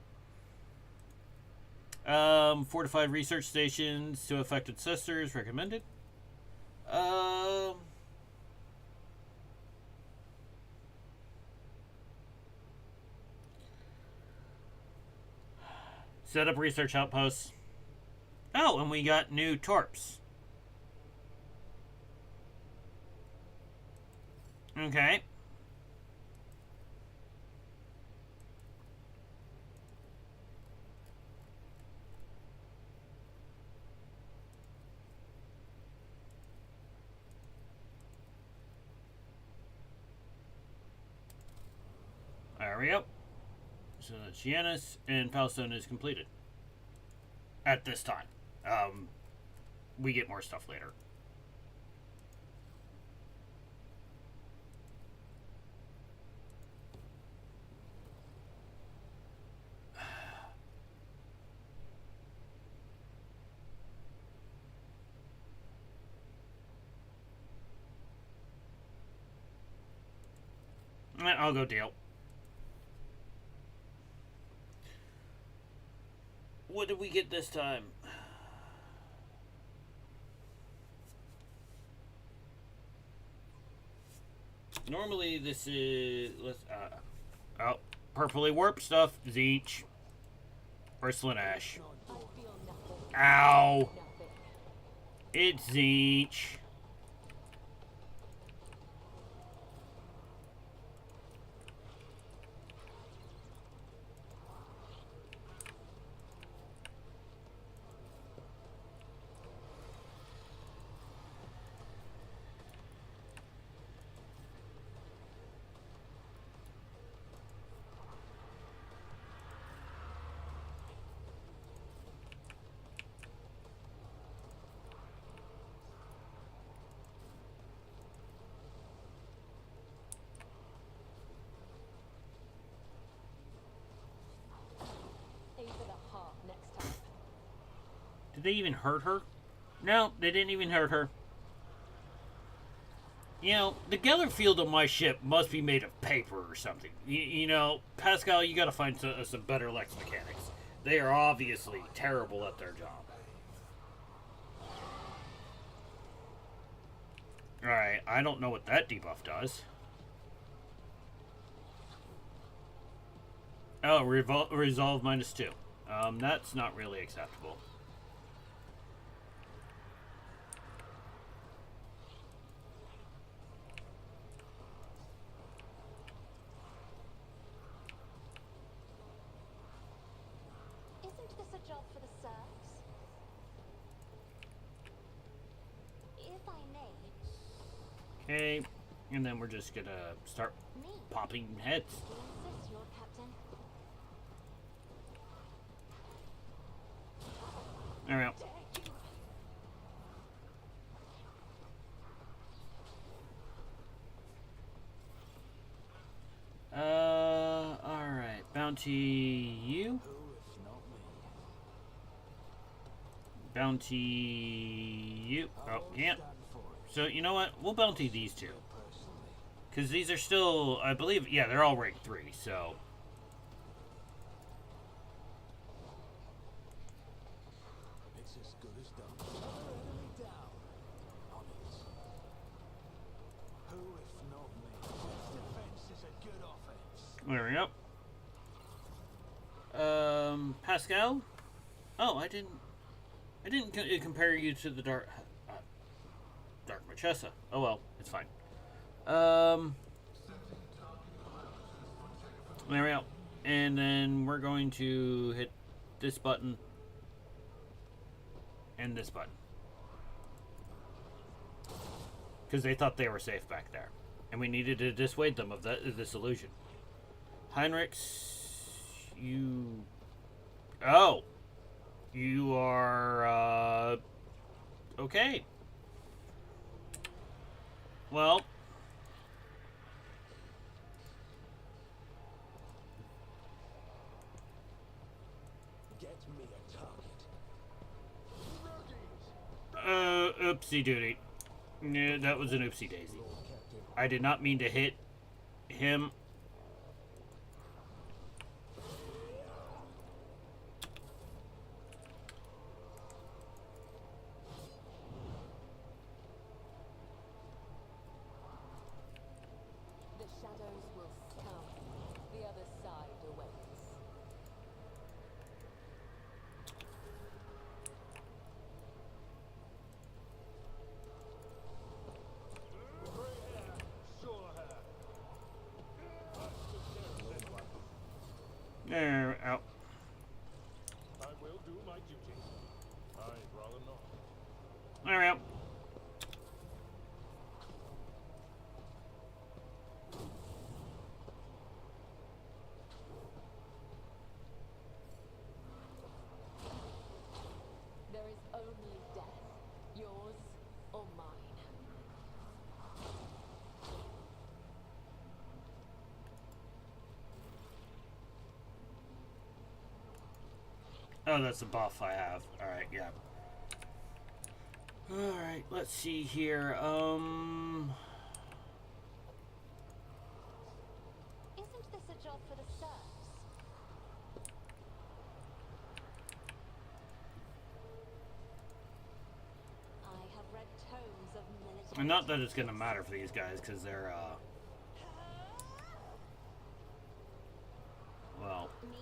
Fortified research stations to affected sisters recommended. Set up research outposts. Oh, and we got new torps. Okay. There we go. So that's Giannis, and Palestone is completed. At this time. We get more stuff later. I'll go deal. What did we get this time? Normally this is purpley warp stuff. Zeech. Ursuline Ash. I feel nothing. Ow! Nothing. It's Zeech. Aim for the heart next time. Did they even hurt her? No, they didn't even hurt her. You know, the Geller field on my ship must be made of paper or something. You know, Pascal, you gotta find some better Lex mechanics. They are obviously terrible at their job. Alright, I don't know what that debuff does. Oh, resolve -2. That's not really acceptable. Isn't this a job for the serfs? If I may. Okay, and then we're just gonna start Me. popping heads. Do you insist, Lord Captain? There we go. Alright. Bounty you. Who, if not me? Bounty you. I Oh, won't yeah. stand for it, So, you know what? We'll bounty these two. personally. Because these are still, I believe, yeah, they're all rank 3, so. It's as good as done. Another enemy down. On it. Who, if not me? Defense is a good offense. There we go. Pascal? Oh, I didn't compare you to the Dark Marchesa. Oh well, it's fine. There we go. And then we're going to hit this button and this button. Because they thought they were safe back there. And we needed to dissuade them of this illusion. Heinrichs, you... Oh! You are, okay. Well, Get me a target. oopsie doody. Yeah, that was an oopsie daisy. Lord Captain. I did not mean to hit him. The shadows will scour. The other side awaits. Grey hair, sure hair. That's the sheriff anyway. There, out. I will do my duty. I'd rather not. There, out. There is only death, yours or mine. Oh, that's a buff I have. Alright, yeah. Alright, let's see here. Isn't this a job for the serfs? I have read tomes of military. And not that it's gonna matter for these guys, because they're, well, Me?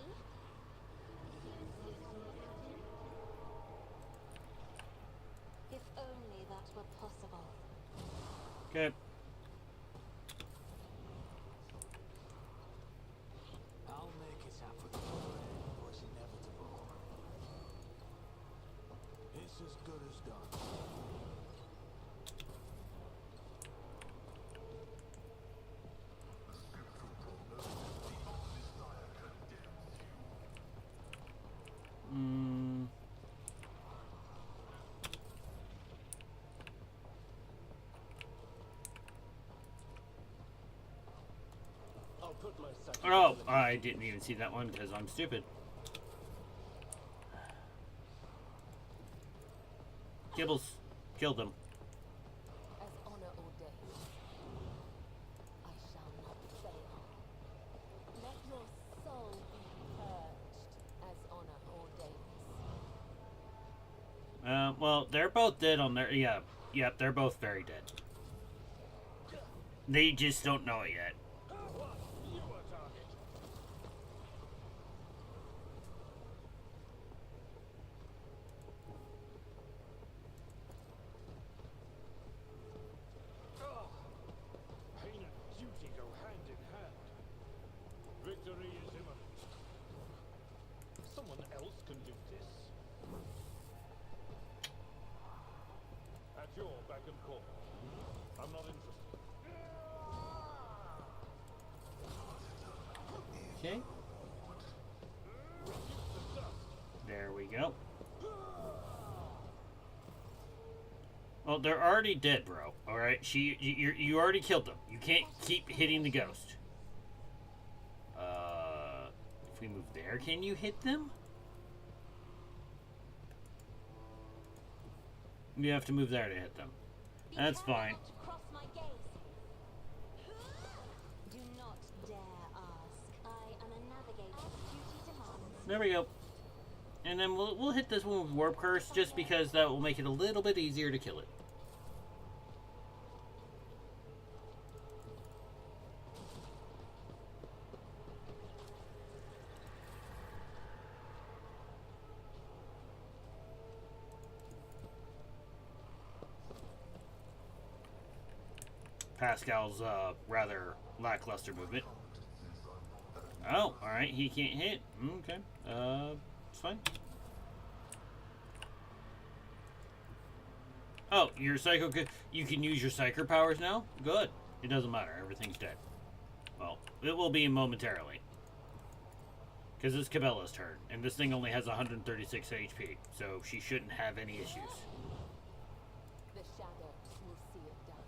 If only that were possible. okay. I'll make it happen. It was inevitable. It's as good as done. Mm, I'll put my oh, I didn't even see that one because I'm stupid. Gibbles killed him. As honor ordains, I shall not fail. Let your soul be purged as honor ordains. Well, they're both dead on their, yeah, yep, they're both very dead. They just don't know it yet. What? You a target. Oh. Pain and duty go hand in hand. Victory is imminent. Someone else can do this. At your beck and call. I'm not interested. Okay. There we go. Well, they're already dead, bro. All right, you already killed them. You can't keep hitting the ghost. If we move there, can you hit them? You have to move there to hit them. Be That's careful fine. not to cross my gaze. Do not dare ask. I am a navigator. As duty demands. There we go. And then we'll hit this one with Warp Curse just because that will make it a little bit easier to kill it. Pascal's rather lackluster movement. Oh, alright, he can't hit. Okay. It's fine. Oh, your psycho you can use your psyker powers now? Good. It doesn't matter, everything's dead. Well, it will be momentarily. Because it's Cabela's turn, and this thing only has 136 HP, so she shouldn't have any issues. The shadow will see it done.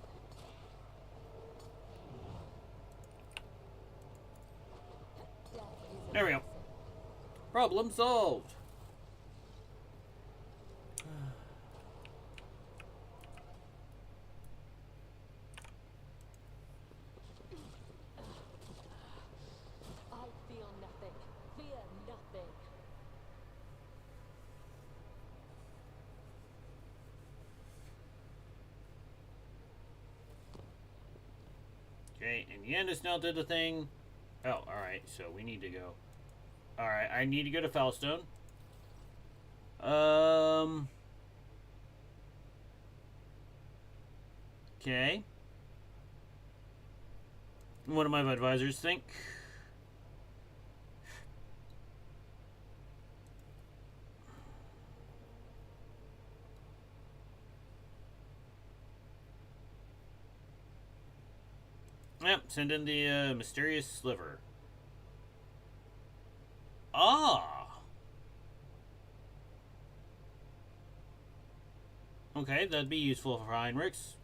Death is a There we go. blessing. Problem solved. I feel nothing. Fear nothing. Okay, and Yandis now did the thing. Oh, alright, so we need to go. Alright, I need to go to Foulstone. Okay. What do my advisors think? Yep, send in the mysterious sliver. Ah! Okay, that'd be useful for Heinrichs.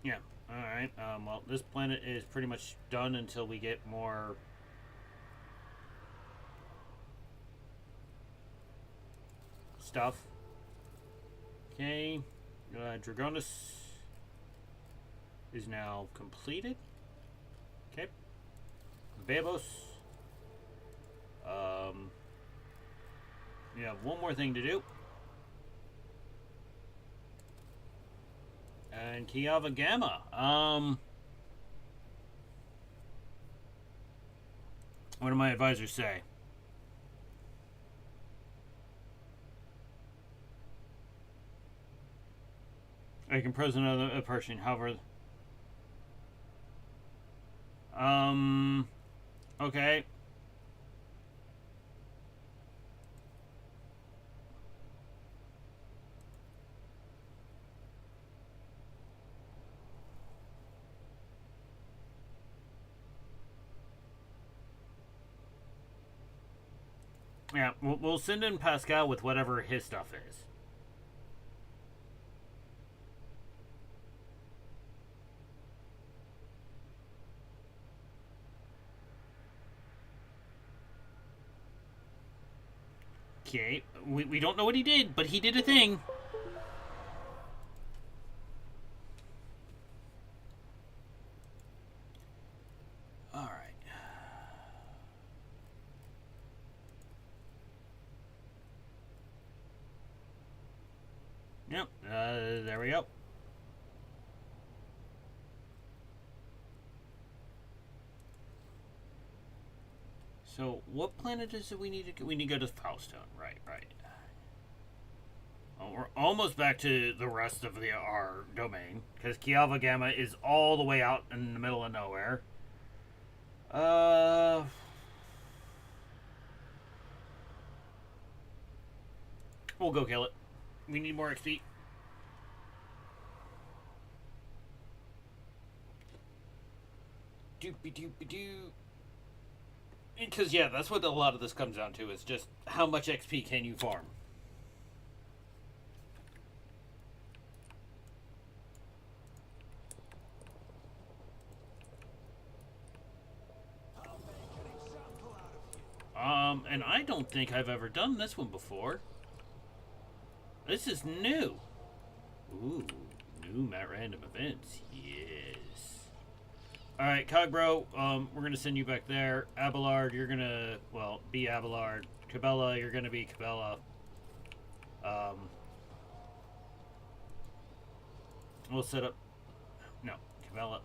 Yeah, alright. Well, this planet is pretty much done until we get more stuff. Okay, Dragonus is now completed. Okay, Babos. We have one more thing to do. And Kiava Gamma. What do my advisors say? I can present another person, however. Okay. Yeah, we'll send in Pascal with whatever his stuff is. Okay, we don't know what he did, but he did a thing. Alright. Yep, there we go. So, what planet is it we need to go? We need to go to Foulstone. Right. Well, we're almost back to the rest of our domain, because Kiava Gamma is all the way out in the middle of nowhere. We'll go kill it. We need more XP. Doopy-doopy-doo. Because, yeah, that's what a lot of this comes down to, is just how much XP can you farm. And I don't think I've ever done this one before. This is new. Ooh, new at random events. Yes. Alright, Cogbro, we're gonna send you back there. Abelard, you're gonna, well, be Abelard. Cabela, you're gonna be Cabela. We'll set up, no, Cabela.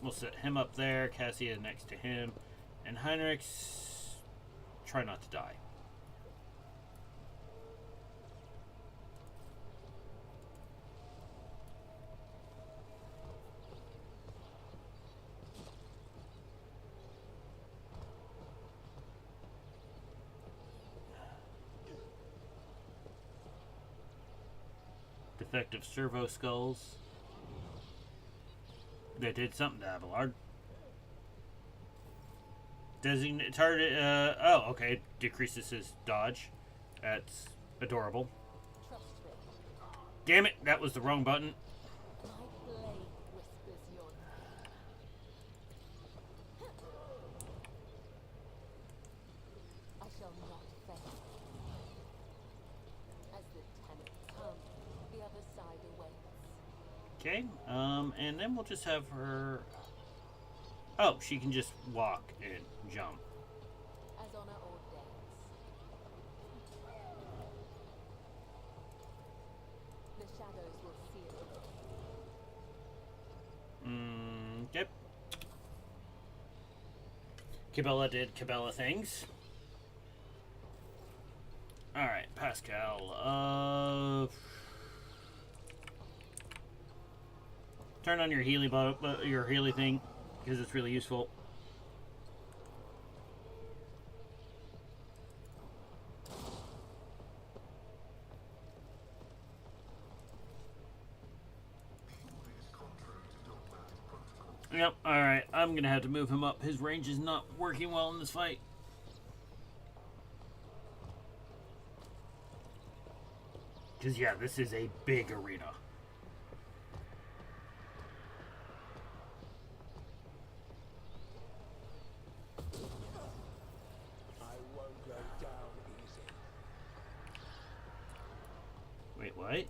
We'll set him up there, Cassia next to him. And Heinrichs, try not to die. Defective servo skulls. That did something to Abelard. Designate target. Oh, okay. Decreases his dodge. That's adorable. Trust me. Damn it! That was the wrong button. My blade whispers your name. I shall not fail. As the tenants come, the other side awaits. Okay. And then we'll just have her. Oh, she can just walk and jump. As honor ordains. The shadows will seal it. Yep. Cabela did Cabela things. Alright, Pascal. Turn on your Healy thing, because it's really useful. Yep, alright. I'm gonna have to move him up. His range is not working well in this fight. Because, yeah, this is a big arena. I won't go down easy. Wait, what?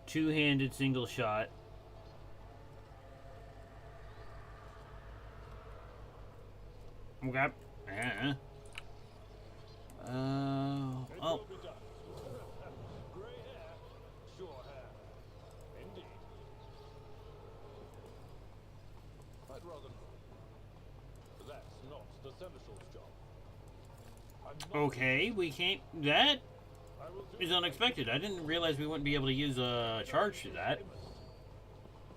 Two-handed single shot. Okay. Oh. Will be done. Grey hair, sure hair. Indeed. I'd rather not. That's not the seneschal's job. I'm not Okay, we can't. That I will do is unexpected. I didn't realize we wouldn't be able to use a charge to that.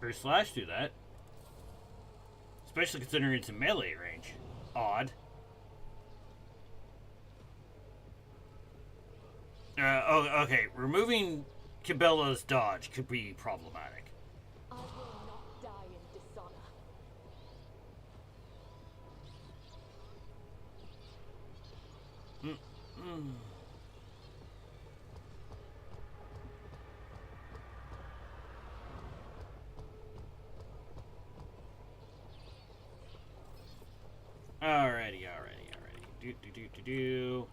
Or slash to that. Especially considering it's a melee range. Odd. Okay. Removing Cabela's dodge could be problematic. I will not die in dishonor. Alrighty. Do.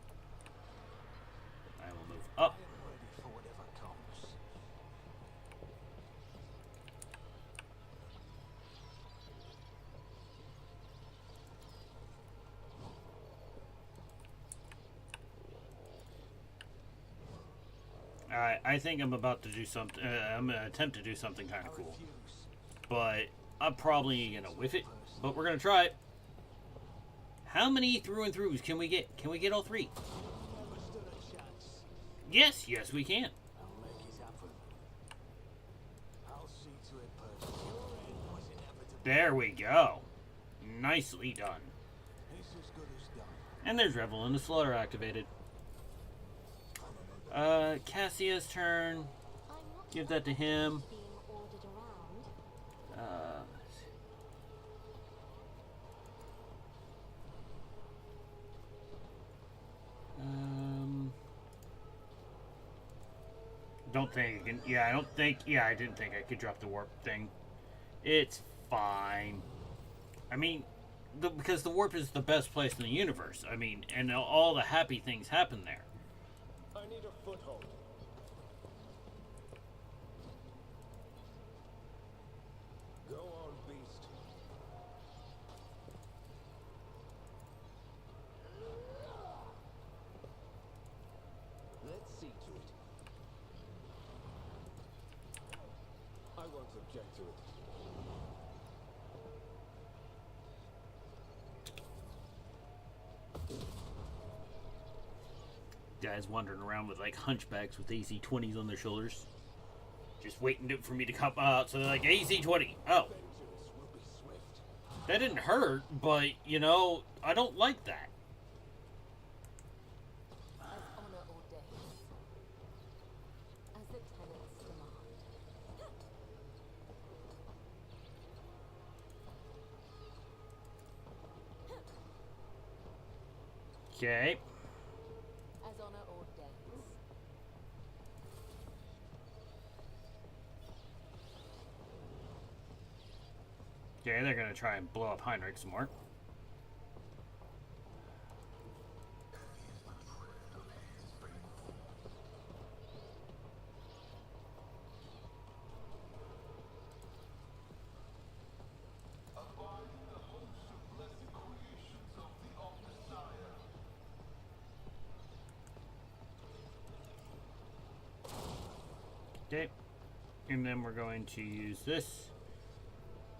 I will move up. I am ready for whatever comes. I think I'm about to do something. I'm gonna attempt to do something kind of cool, Refuse. but I'm probably gonna whiff it. But we're gonna try it. How many through and throughs can we get? Can we get all three? Never stood a chance. Yes, we can. I'll make it happen. I'll see to it personally. Your end was inevitable. There we go. Nicely done. It's as good as done. And there's Revel and the Slaughter activated. Cassia's turn. I'm not Give that to him. being ordered around. Let's see. Don't think I can. Yeah, I don't think. Yeah, I didn't think I could drop the warp thing. It's fine. I mean, because the warp is the best place in the universe. I mean, and all the happy things happen there. I need a foothold. Go on, beast. Let's see to it. I won't object to it. Guys wandering around with like hunchbacks with AC-20s on their shoulders, just waiting for me to come out. So they're like AC-20. Oh, Vengeance will be swift. That didn't hurt, but, you know, I don't like that. As honor ordains. As the tenets demand. Okay. As honor ordains. Okay, they're gonna try and blow up Heinrich some more. Okay, and then we're going to use this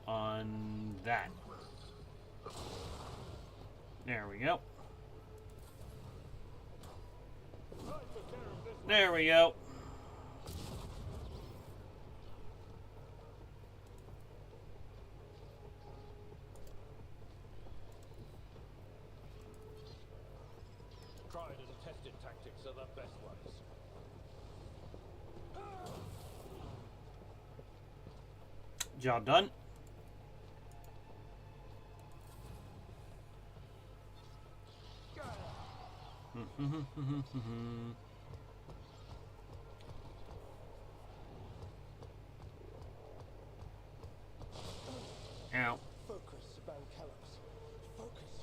on that. There we go. There we go. Tried and tested tactics are the best ones. Job done. Ow. Focus, Bancalos. Focus.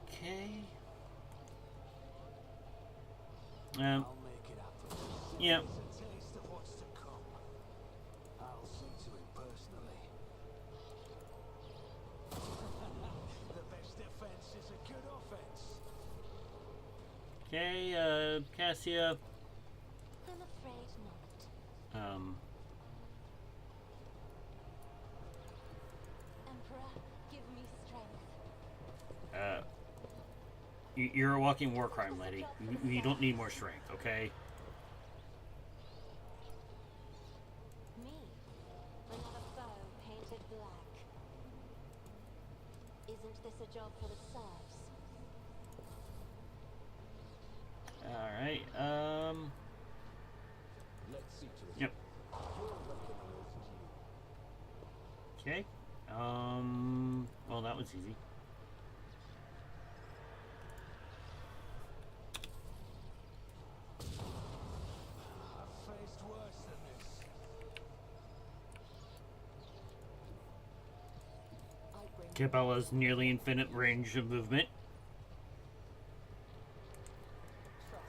Okay. I'll make it happen. Yeah. It's a taste of what's to come. I'll see to it personally. The best defense is a good offense. Okay, Cassia. I'm afraid not. Emperor, give me strength. You're a walking war crime, lady. You don't need more strength, okay? Me, another foe painted black. Isn't this a job for the serfs? Alright, Let's see to it. yep. Your reckoning is due. Okay. Well, that was easy. I've faced worse than this. I bring Capella's nearly infinite range of movement. trust.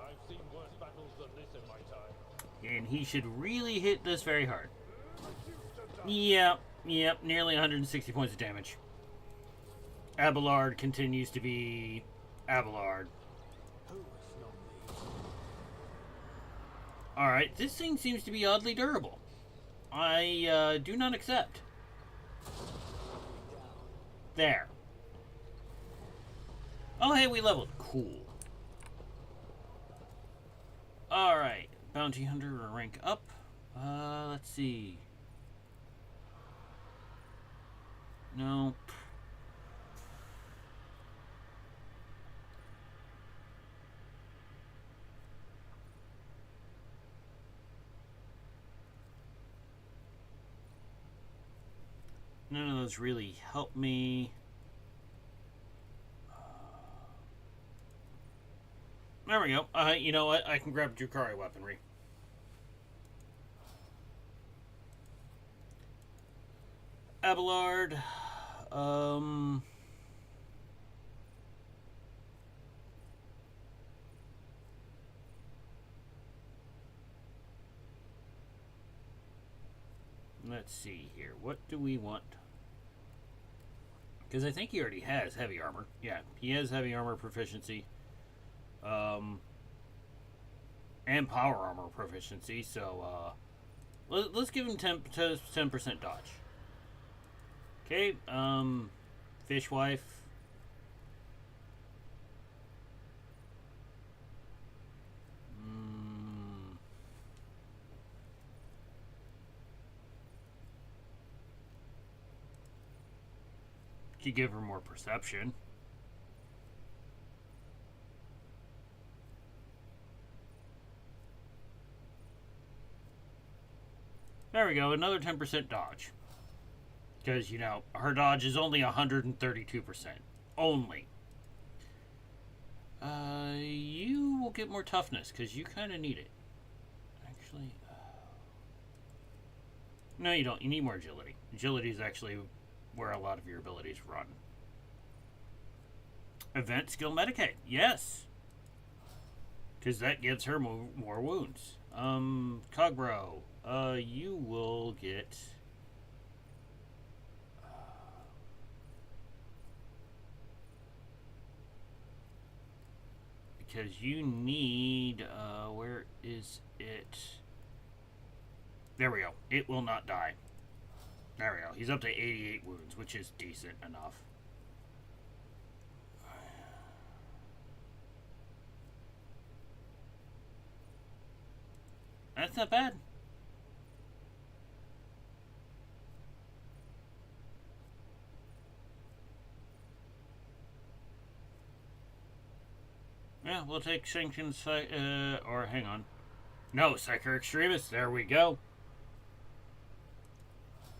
I've seen worse battles than this in my time. And he should really hit this very hard. Reduce to Yep, nearly 160 points of damage. Abelard continues to be Abelard. Who, if not me? Alright, this thing seems to be oddly durable. I do not accept. There. Oh, hey, we leveled. Cool. Alright, Bounty Hunter rank up. Let's see. Nope. None of those really help me. There we go. You know what? I can grab Drukari weaponry. Abelard. Let's see here. What do we want? Because I think he already has heavy armor. Yeah, he has heavy armor proficiency. And power armor proficiency. So, let's give him 10% dodge. Okay, Fishwife. Could give her more perception. There we go, another 10% dodge. Because, you know, her dodge is only 132%. Only. You will get more toughness, because you kind of need it. Actually, no, you don't. You need more agility. Agility is actually where a lot of your abilities run. Event skill Medicaid. Yes. Because that gives her more wounds. Cogbro. You will get... because you need... where is it? There we go. It will not die. There we go. He's up to 88 wounds, which is decent enough. That's not bad. Yeah, we'll take Sanctioned or hang on. No, Psyker Extremist. There we go.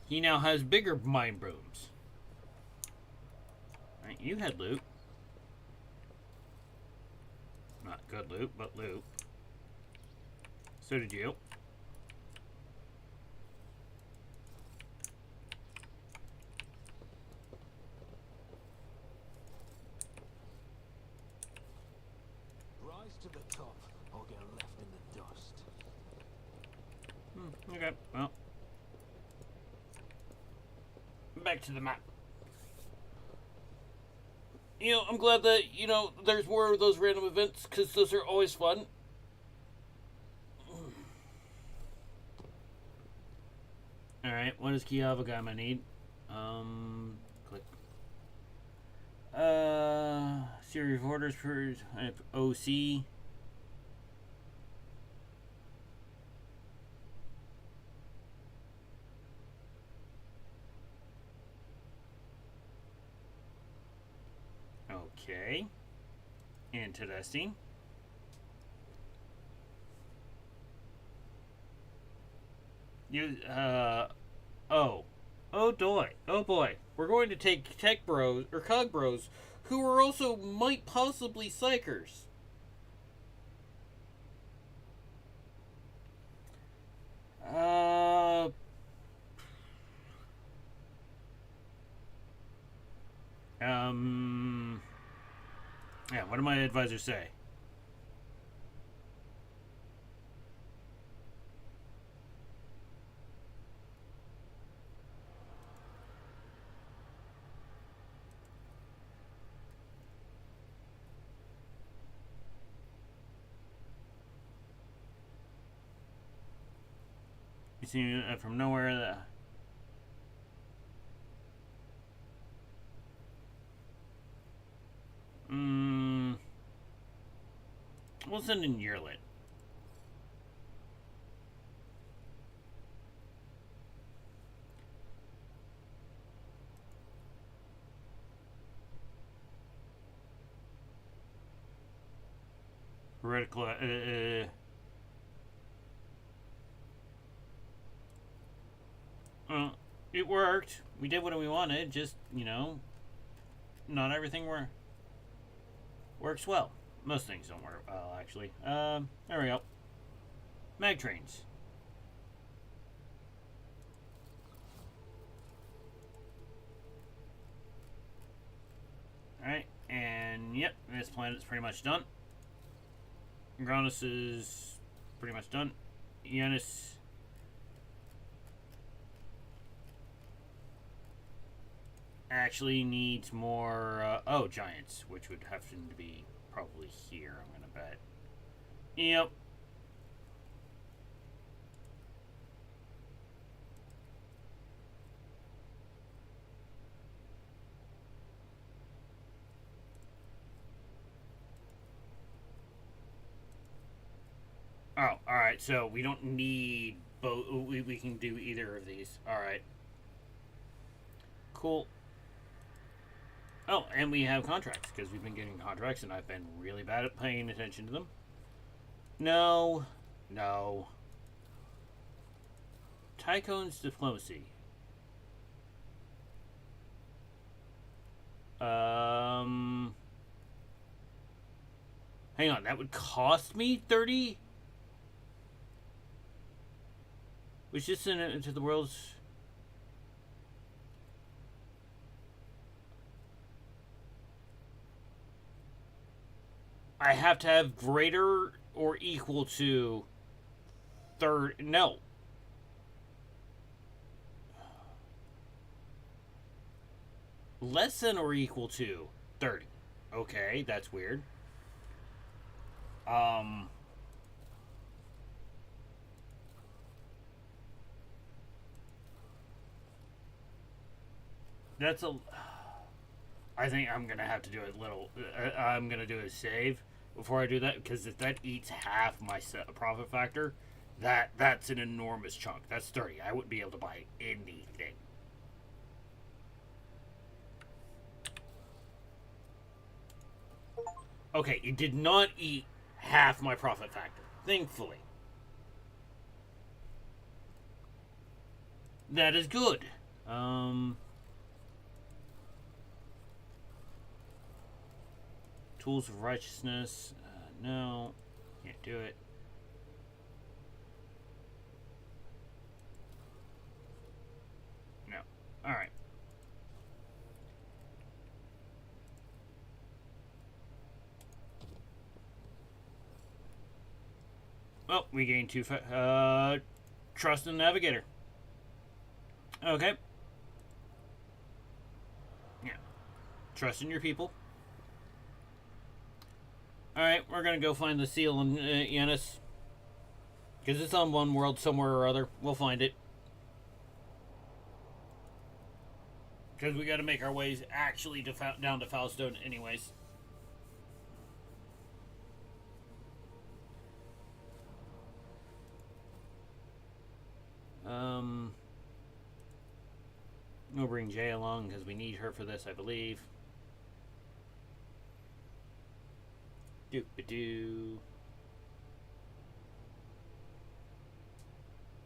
He now has bigger mind brooms. Right, you had loot. Not good loot, but loot. So did you. Rise to the top or get left in the dust. Okay, well. Back to the map. You know, I'm glad that, you know, there's more of those random events, because those are always fun. Alright, what does Kiava Gama need? Click. Series of orders for OC. Okay. Interesting. You, oh boy. We're going to take tech bros, or cog bros, who are also might possibly psychers. Yeah, what do my advisors say? You see from nowhere we'll send in Yearlit. Heretical, it worked. We did what we wanted. Just, you know, not everything works well. Most things don't work well, actually. There we go. Mag trains. planet's pretty much done. Granus is pretty much done. Yanis. Actually needs more, oh, giants, which would have to be probably here, I'm gonna bet. Yep. Oh, alright, so we don't need both, we can do either of these. Alright. Cool. Oh, and we have contracts, because we've been getting contracts, and I've been really bad at paying attention to them. No. No. Tycoon's diplomacy. Hang on, that would cost me 30? Which is into the world's... I have to have greater or equal to no. Less than or equal to 30. Okay, that's weird. That's a... I think I'm gonna have to do a little... I'm gonna do a save before I do that, because if that eats half my profit factor, that's an enormous chunk. That's 30. I wouldn't be able to buy anything. Okay, it did not eat half my profit factor, thankfully. That is good. Tools of righteousness. No. Can't do it. No. Alright. Well, we gained 2 trust in the Navigator. Okay. Yeah. Trust in your people. Alright, we're gonna go find the seal in Yanis. Because it's on one world somewhere or other. We'll find it. Because we gotta make our ways actually to down to Foulstone anyways. We'll bring Jay along because we need her for this, I believe. Doop-a-doo.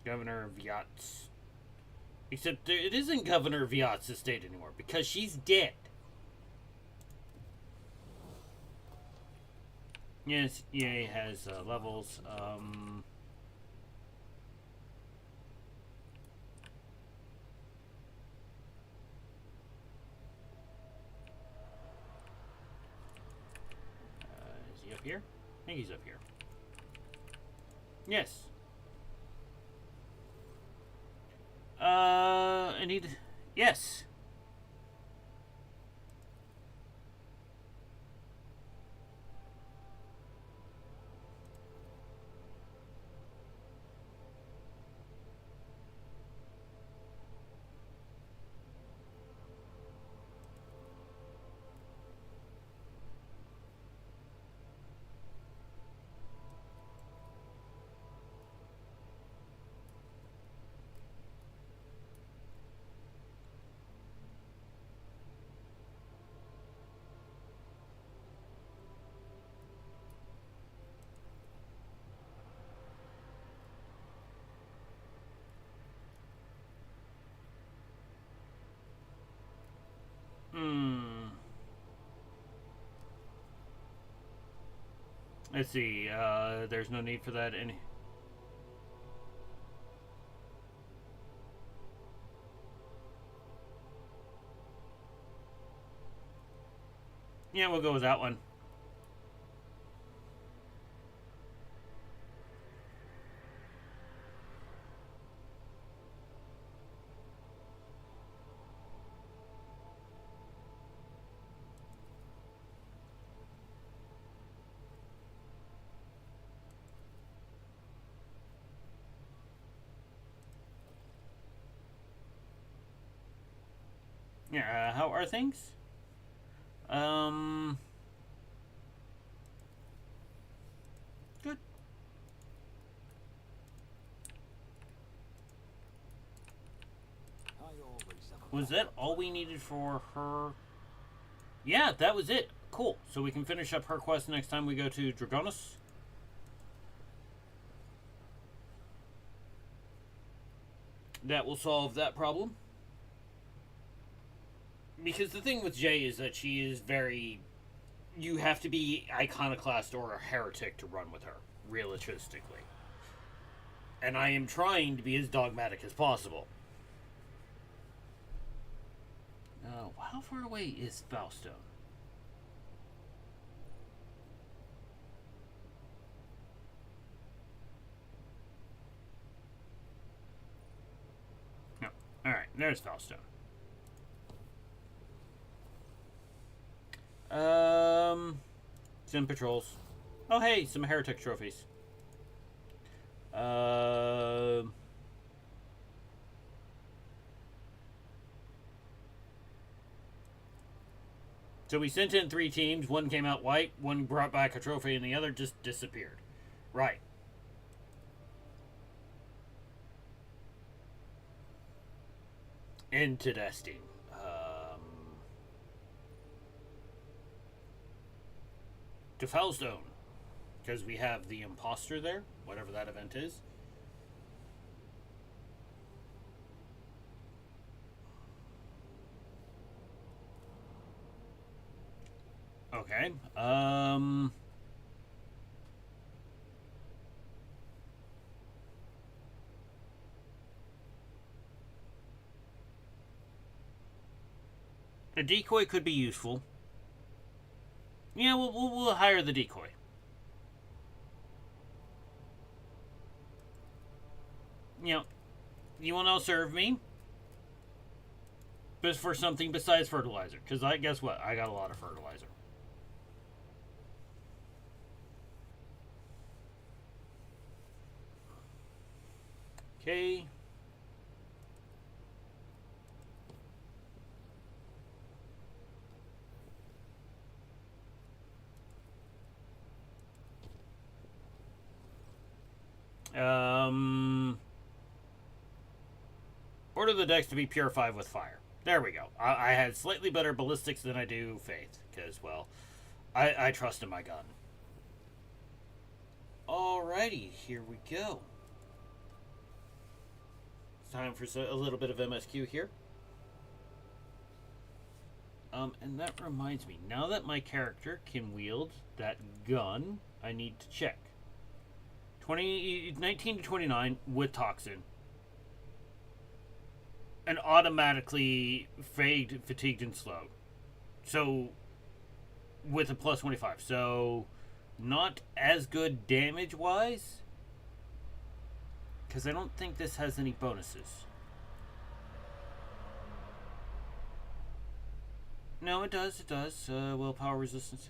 Governor of Yachts. Except it isn't Governor of Yachts' estate anymore because she's dead. Yes, EA has levels. Is he up here? I think he's up here. Yes. I need... Yes. Let's see, there's no need for that any... Yeah, we'll go with that one. Yeah, how are things? Good. I always have a Was that all we needed for her? Yeah, that was it. Cool. So we can finish up her quest next time we go to Dragonus. That will solve that problem. Because the thing with Jay is that she is very... You have to be iconoclast or a heretic to run with her, realistically. And I am trying to be as dogmatic as possible. How far away is Falstone? No. Alright, there's Falstone. Sim patrols. Oh, hey, some Heretek trophies. So we sent in 3 teams. One came out white, one brought back a trophy, and the other just disappeared. Right. Interesting. To Fellstone. Because we have the imposter there, whatever that event is. Okay. A decoy could be useful. Yeah, we'll hire the decoy. You know, you will now serve me, but for something besides fertilizer. Because guess what? I got a lot of fertilizer. Okay. Order the decks to be purified with fire. There we go. I had slightly better ballistics than I do faith. Because, well, I trust in my gun. Alrighty, here we go. It's time for a little bit of MSQ here. And that reminds me, now that my character can wield that gun, I need to check. 19 to 29 with Toxin. And automatically fatigued and slowed. So, with a plus 25. So, not as good damage-wise. Because I don't think this has any bonuses. No, it does. It does. Willpower resistance.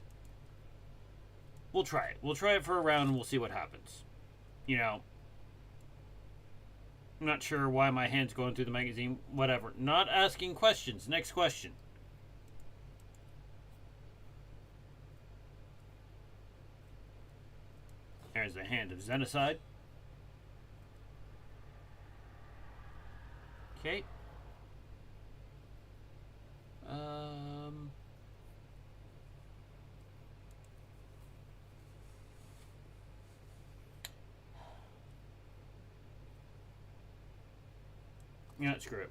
We'll try it. We'll try it for a round and we'll see what happens. You know. I'm not sure why my hand's going through the magazine. Whatever. Not asking questions. Next question. There's the Hand of Xenocide. Okay. Yeah, screw it.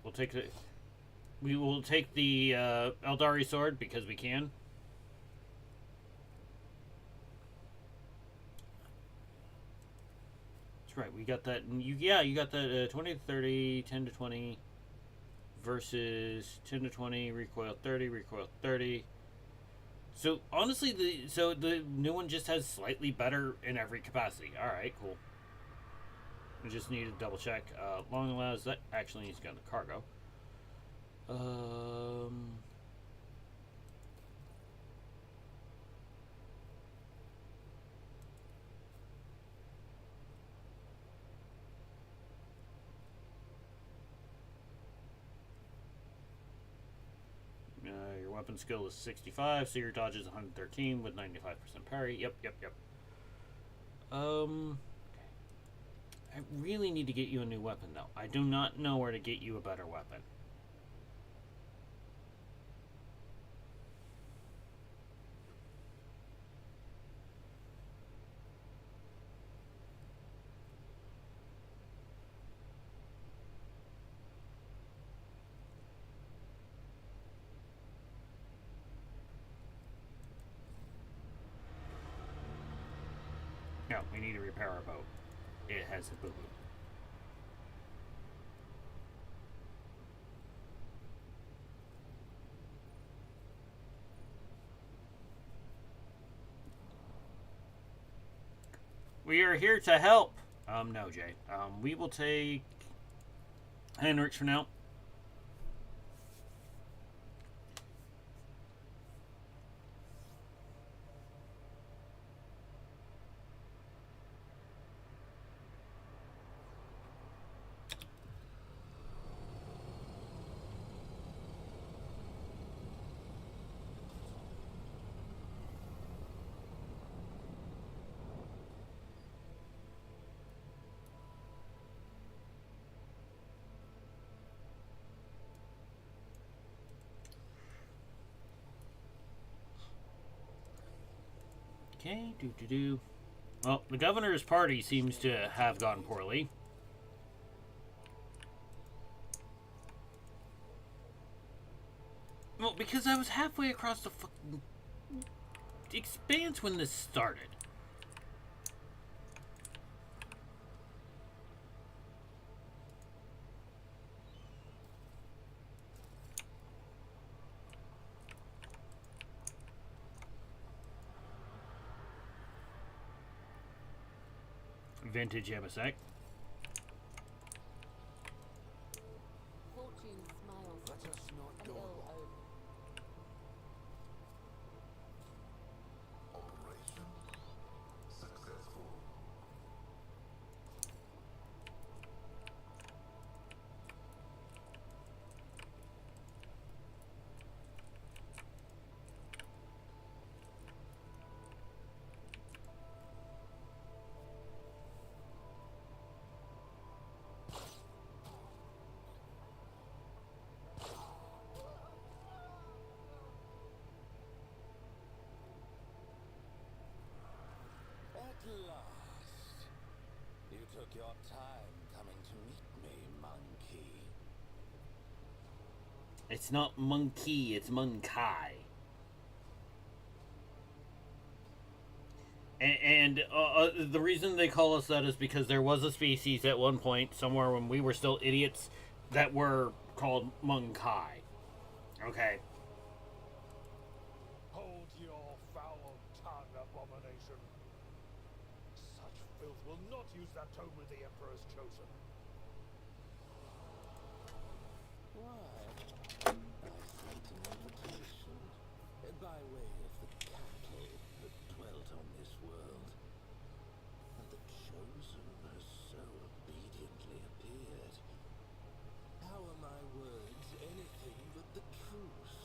We will take the Eldari sword because we can. That's right. We got that. You got that 20 to 30, 10 to 20 versus 10 to 20, recoil 30, recoil 30. So honestly, the new one just has slightly better in every capacity. All right, cool. We just need to double check. Long allows that actually needs to go in the cargo. weapon skill is 65, so your dodge is 113 with 95% parry. Yep. I really need to get you a new weapon, though. I do not know where to get you a better weapon. No, we need to repair our boat. It has a boo-boo. We are here to help. No, Jay. We will take Henrich for now. Okay, Well, the governor's party seems to have gone poorly. Well, because I was halfway across the fucking expanse when this started. Vintage Emisec. Fortune smiles Let us not an go ill wrong. omen. Operation successful. At last. You took your time coming to meet me, monkey. It's not monkey, it's Munkai. And the reason they call us that is because there was a species at one point, somewhere when we were still idiots, that were called Munkai. Okay. Hold your foul tongue, abomination. Such filth will not use that tone with the Emperor's chosen. Why? I sent an invitation by way of the cattle that dwelt on this world. And the chosen has so obediently appeared. How are my words anything but the truth?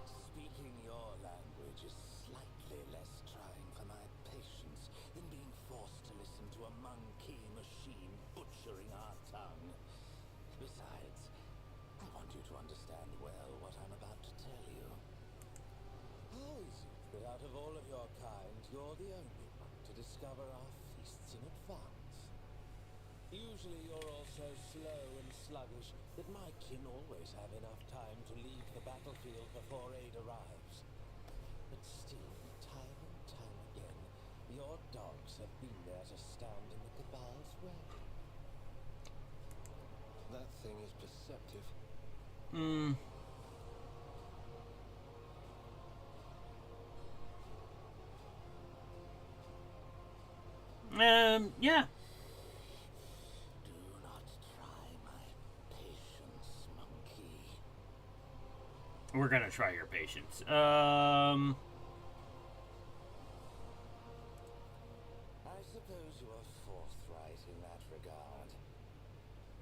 Speaking your language is slightly less trying for my patience than being forced to listen to a monkey machine butchering our tongue. Besides, I want you to understand well what I'm about to tell you. How is it that out of all of your kind, you're the only one to discover our feasts in advance? Usually you're all so slow and sluggish that my kin always have enough time to leave the battlefield before aid arrives. But still, time and time again, your dogs have been there to stand in the Cabal's way. That thing is perceptive. Yeah. Do not try my patience, monkey. We're gonna try your patience. I suppose you are forthright in that regard.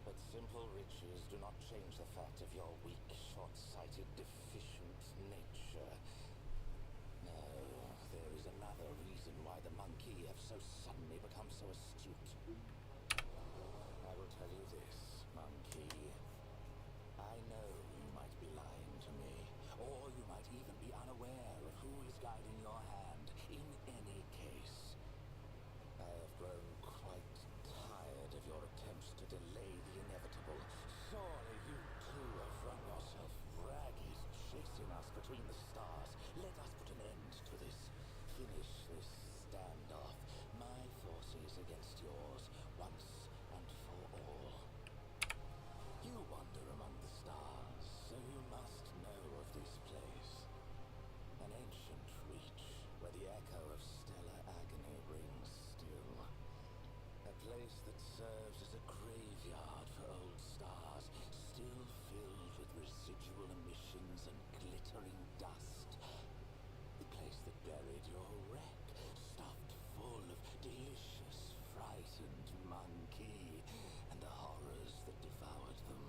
But simple riches do not change the fact of your weak, short-sighted, deficient nature. No, there is another reason why the monkey have so suddenly become so astute. I will tell you this, monkey. I know you might be lying to me, or you might even be unaware of who is guiding your hand. In any case, I have grown quite tired of your attempts to delay the inevitable. Surely you too have run yourself ragged, chasing us between the stars. Let us put an end to this. Finish this standoff. My forces against yours, once and for all. You wander among the stars, so you must know of this place. An ancient reach, where the echo of stellar agony rings still. A place that serves as a graveyard for old stars, still filled with residual emissions and glittering dust. The place that buried your wreck, stuffed full of delicious, frightened monkey, and the horrors that devoured them.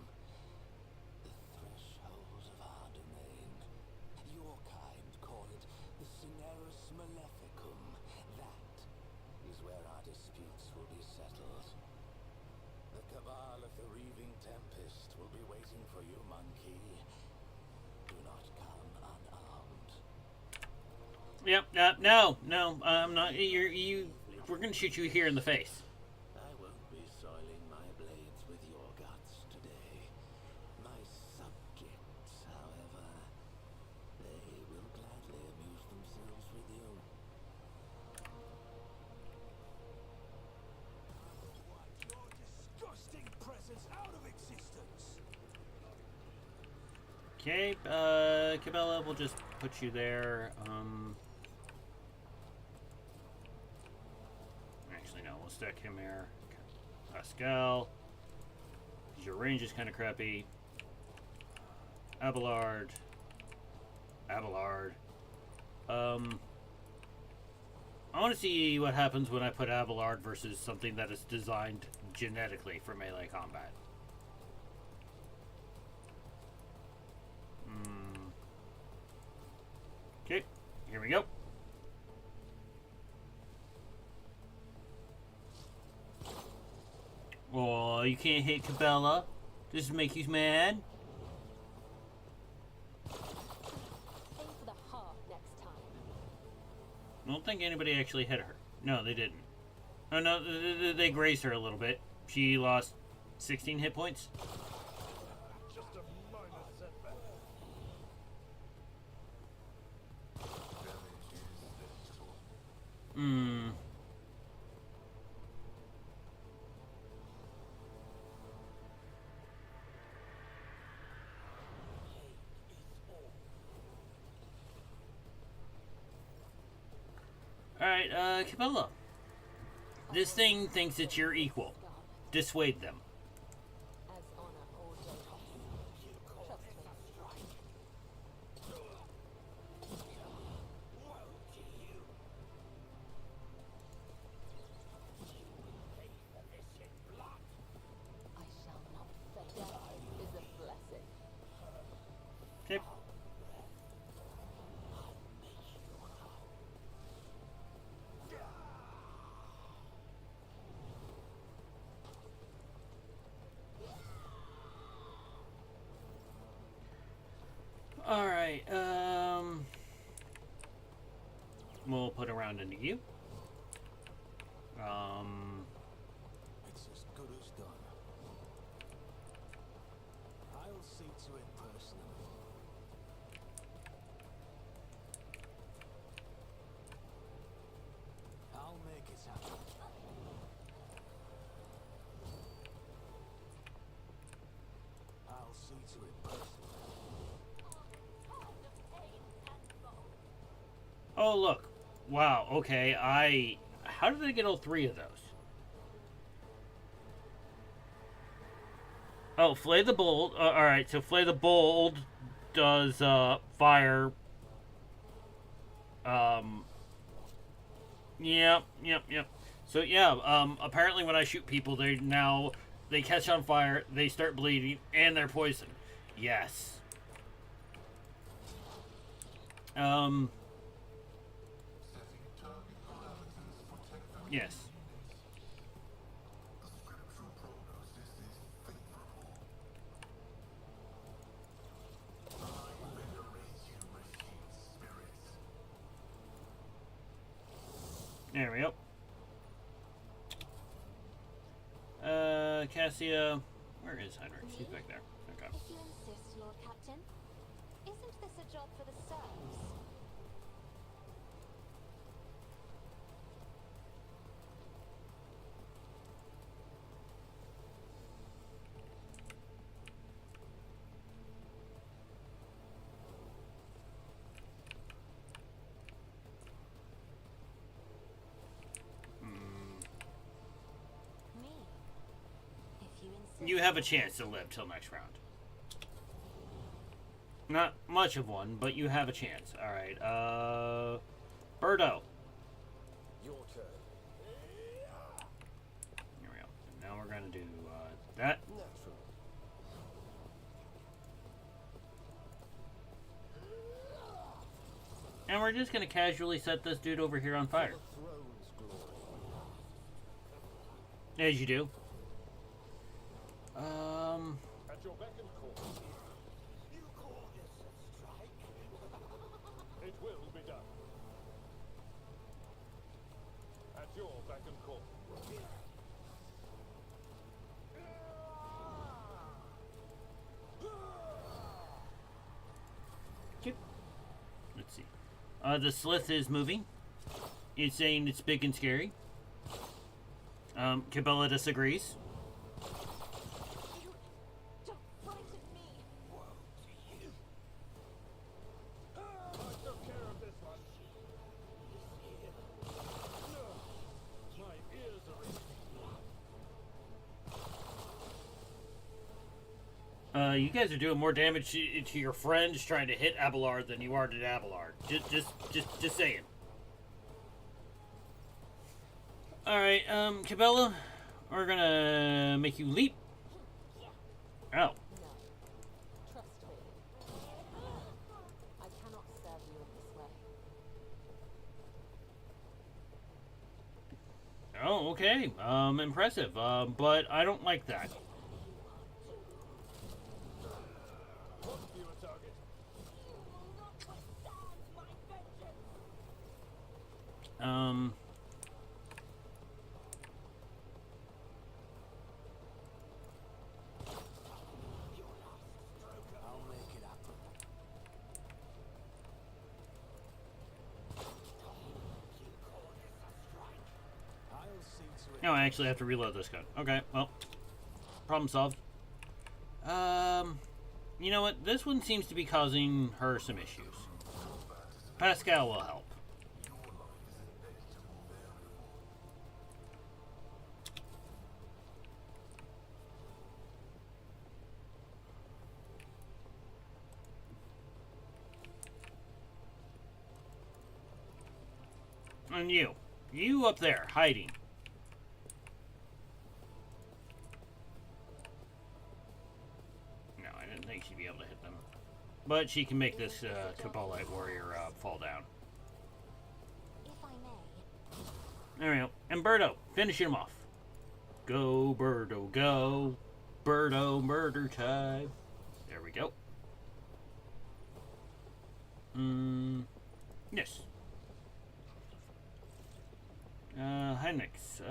The threshold of our domain. Your kind call it the Cinerus Maleficum. That is where our disputes will be settled. The cabal of the Reaving Tempest will be waiting for you, monkey. Do not come unarmed. Yep. No. I'm not. We're gonna shoot you here in the face. I won't be soiling my blades with your guts today. My subjects, however, they will gladly amuse themselves with you. Want your disgusting presence out of existence! Okay, Cabela, we'll just put you there. Actually, no, we'll stick him here. Pascal. Your range is kind of crappy. Abelard. I want to see what happens when I put Abelard versus something that is designed genetically for melee combat. Okay, here we go. Oh, you can't hit Cabela. This will make you mad. Aim for the heart next time. I don't think anybody actually hit her. No, they didn't. Oh no, they grazed her a little bit. She lost 16 hit points. Just a minor setback. Damage is little. Alright, Cabela. This thing thinks it's your equal. Dissuade them. As honor all day. Trust me. I shall not fail. Death is a blessing. Okay. Alright, we'll put a round into you. It's as good as done. I'll see to it personally. I'll make it happen. I'll see to it personally. Oh, look. Wow, okay, how did I get all three of those? Oh, Flay the Bold. Alright, so Flay the Bold does, fire. Yep. So, yeah, apparently when I shoot people, they now they catch on fire, they start bleeding, and they're poisoned. Yes. Setting target parameters for tech Yes. The scriptural prognosis is favorable. I venerate you, machine spirits. There we go. Cassia, where is Heinrich? She's back there. Okay. If you insist, Lord Captain. Isn't this a job for the serfs? Me. If you insist. You have a chance to live till next round. Not much of one, but you have a chance. Alright, Birdo. Your turn. Here we go. Now we're gonna do, that. Natural. And we're just gonna casually set this dude over here on fire. The throne's glory. As you do. At your beck and call. You call this a strike? It will be done. At your beck and call. Let's see. The Slith is moving. It's saying it's big and scary. Cabela disagrees. You don't frighten me. I took care of this one. My ears are itching. You guys are doing more damage to your friends trying to hit Abelard than you are to Abelard. Just saying. Alright, Cabela, we're gonna make you leap. Oh. No. Trust me. I cannot serve you in this way. Oh, okay. Impressive. But I don't like that. What's your target? You will not withstand my vengeance. I'll make it happen. I'll see to it. No, I actually have to reload this gun. Okay, well. Problem solved. You know what? This one seems to be causing her some issues. Pascal will help. And you. You up there, hiding. No, I didn't think she'd be able to hit them. But she can make this Kabbalite warrior fall down. If I may. There we go. And Birdo, finishing him off. Go, Birdo, go. Birdo, murder time. There we go. Yes. Hereteks.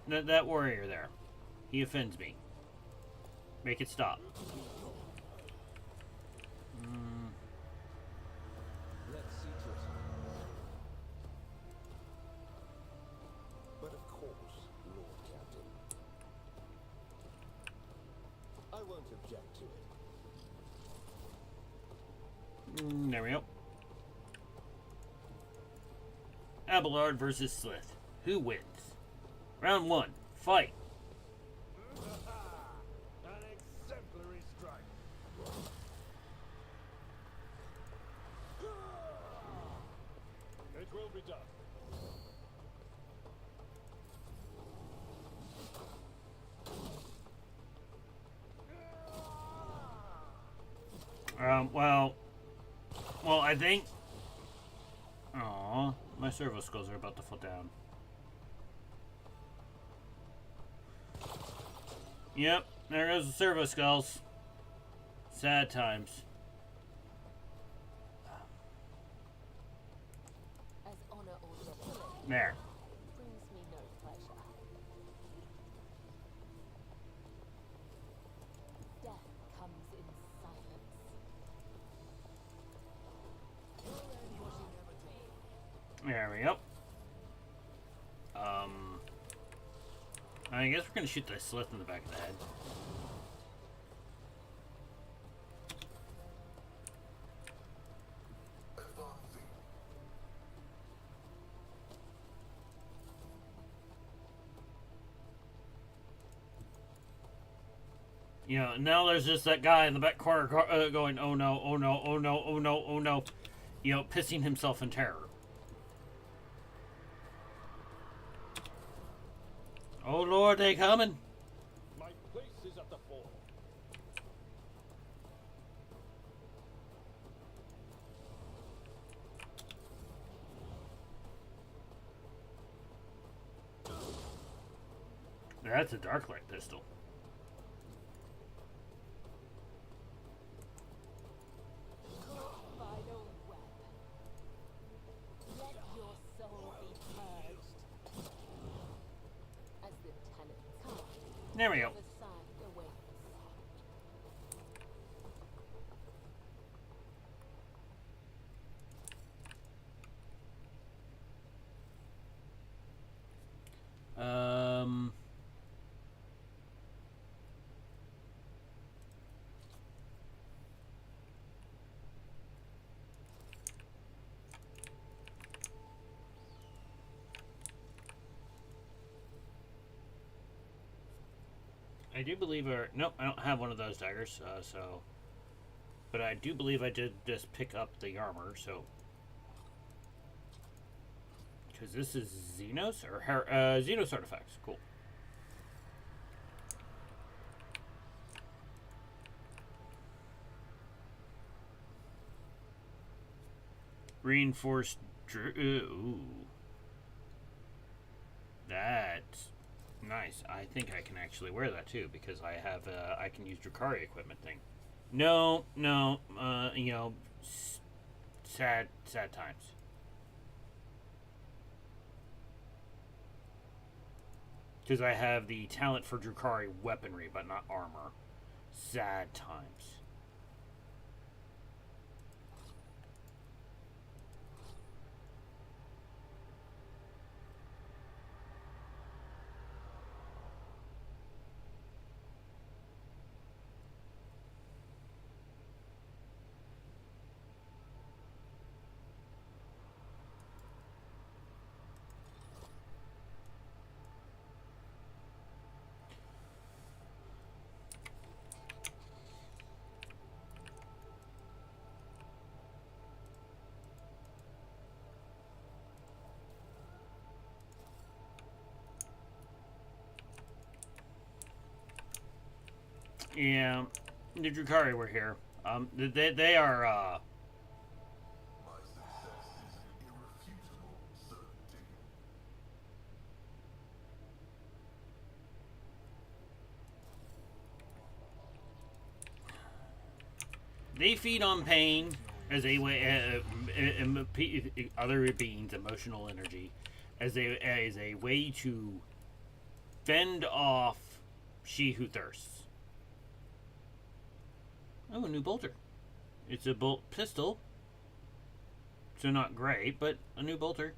That warrior there. He offends me. Make it stop. Let's see to it. But of course, Lord Captain. I won't object to it. There we go. Abelard versus Slith. Who wins? Round 1. Fight. An exemplary strike. It will be done. Well, I think. Aw, my servo skulls are about to fall down. Yep, there goes the servo skulls. Sad times. As honor or killing There. brings me no pleasure. Death comes in silence. There we go. I guess we're gonna shoot the slit in the back of the head. Advancing. You know, now there's just that guy in the back corner going, oh no, oh no, oh no, oh no, oh no. You know, pissing himself in terror. Oh Lord, they coming. My place is at the fore. That's a darklight pistol. Final web. Let your soul be purged. As the tenants come, There we go. the side awaits. Um. I do believe, nope, I don't have one of those daggers, but I do believe I did just pick up the armor, so. Because this is Xenos, or Xenos artifacts, cool. Reinforced, ooh. That's nice. I think I can actually wear that too because I have I can use Drukhari equipment thing. No, you know, sad times. Because I have the talent for Drukhari weaponry, but not armor. Sad times. Yeah, the Drukhari were here. They are, My success is an irrefutable certainty. they feed on pain as a way, other beings' emotional energy, as a way to fend off she who thirsts. Oh, a new bolter. It's a bolt pistol. So not great, but a new bolter.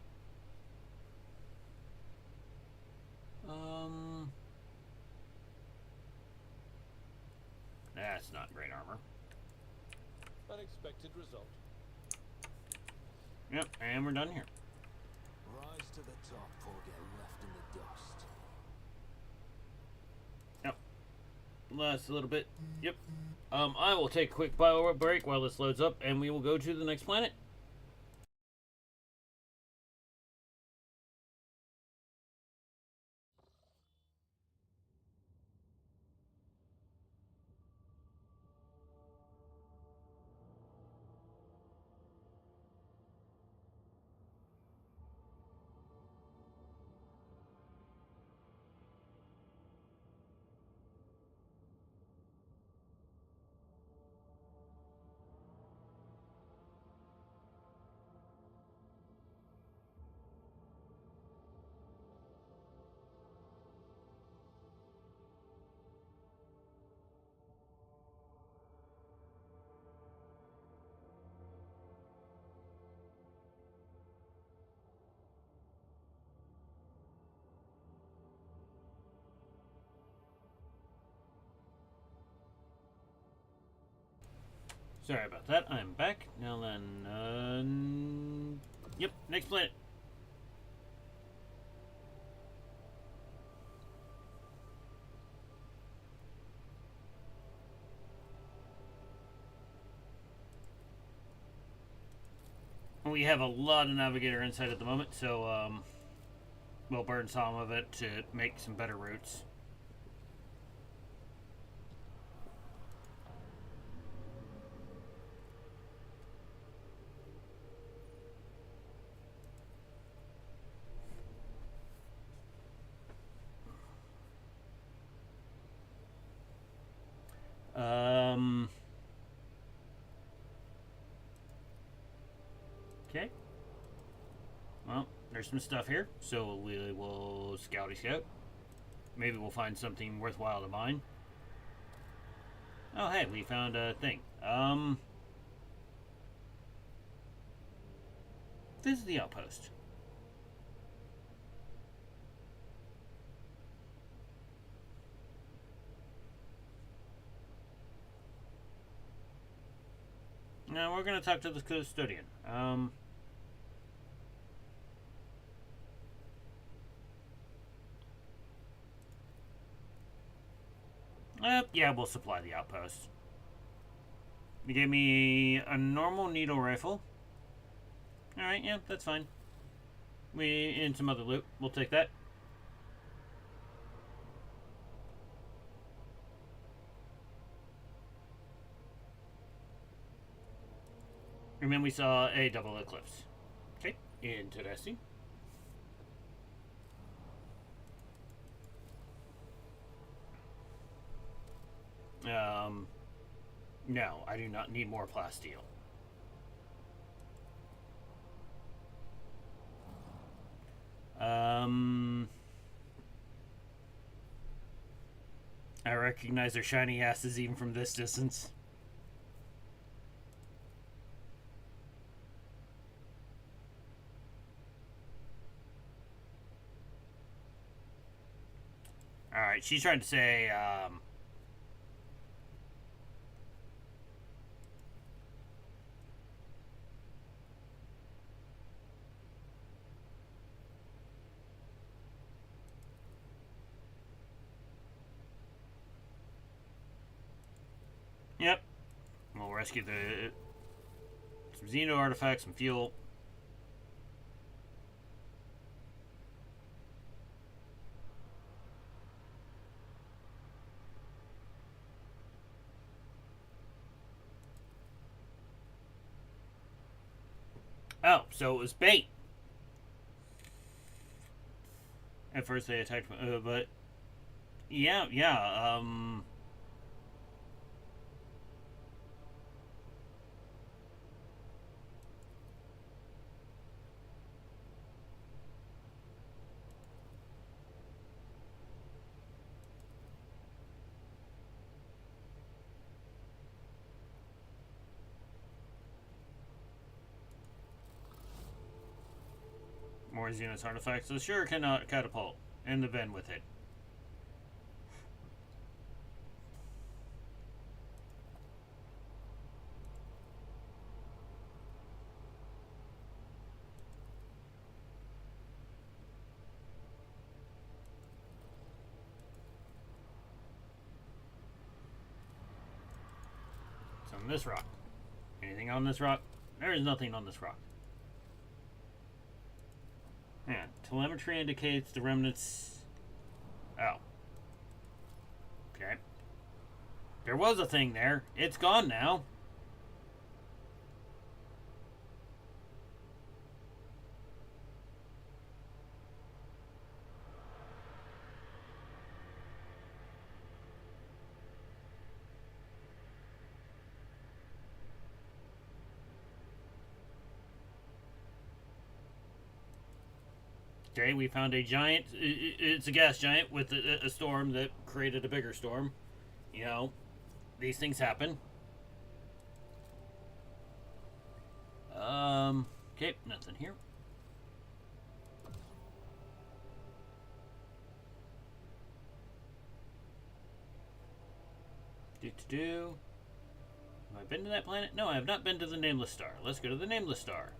That's not great armor. Unexpected result. Yep, and we're done here. Rise to the top or get left in the dust. Yep. Last a little bit. Yep. I will take a quick bio break while this loads up, and we will go to the next planet. Sorry about that. I'm back. Now then, yep, next planet. We have a lot of Navigator insight at the moment, so we'll burn some of it to make some better routes. Okay. Well, there's some stuff here, so we will scouty scout. Maybe we'll find something worthwhile to mine. Oh, hey, we found a thing. This is the outpost. Now we're gonna talk to the custodian. Yeah, we'll supply the outpost. You gave me a normal needle rifle. Alright, yeah, that's fine. And some other loot. We'll take that. And then we saw a double eclipse. Okay, interesting. No, I do not need more plasteel. I recognize their shiny asses even from this distance. Alright, she's trying to say, yep. We'll rescue some Xeno artifacts, some fuel. Oh, so it was bait. At first they attacked, but yeah, more Xenos artifacts. So sure cannot catapult and the Ven with it. It's on this rock. Anything on this rock? There is nothing on this rock. Yeah, telemetry indicates the remnants. Oh. Okay. There was a thing there. It's gone now. Okay, we found a giant. It's a gas giant with a storm that created a bigger storm. You know, these things happen. Okay, nothing here. I been to that planet? No, I have not been to the Nameless Star. Let's go to the Nameless Star.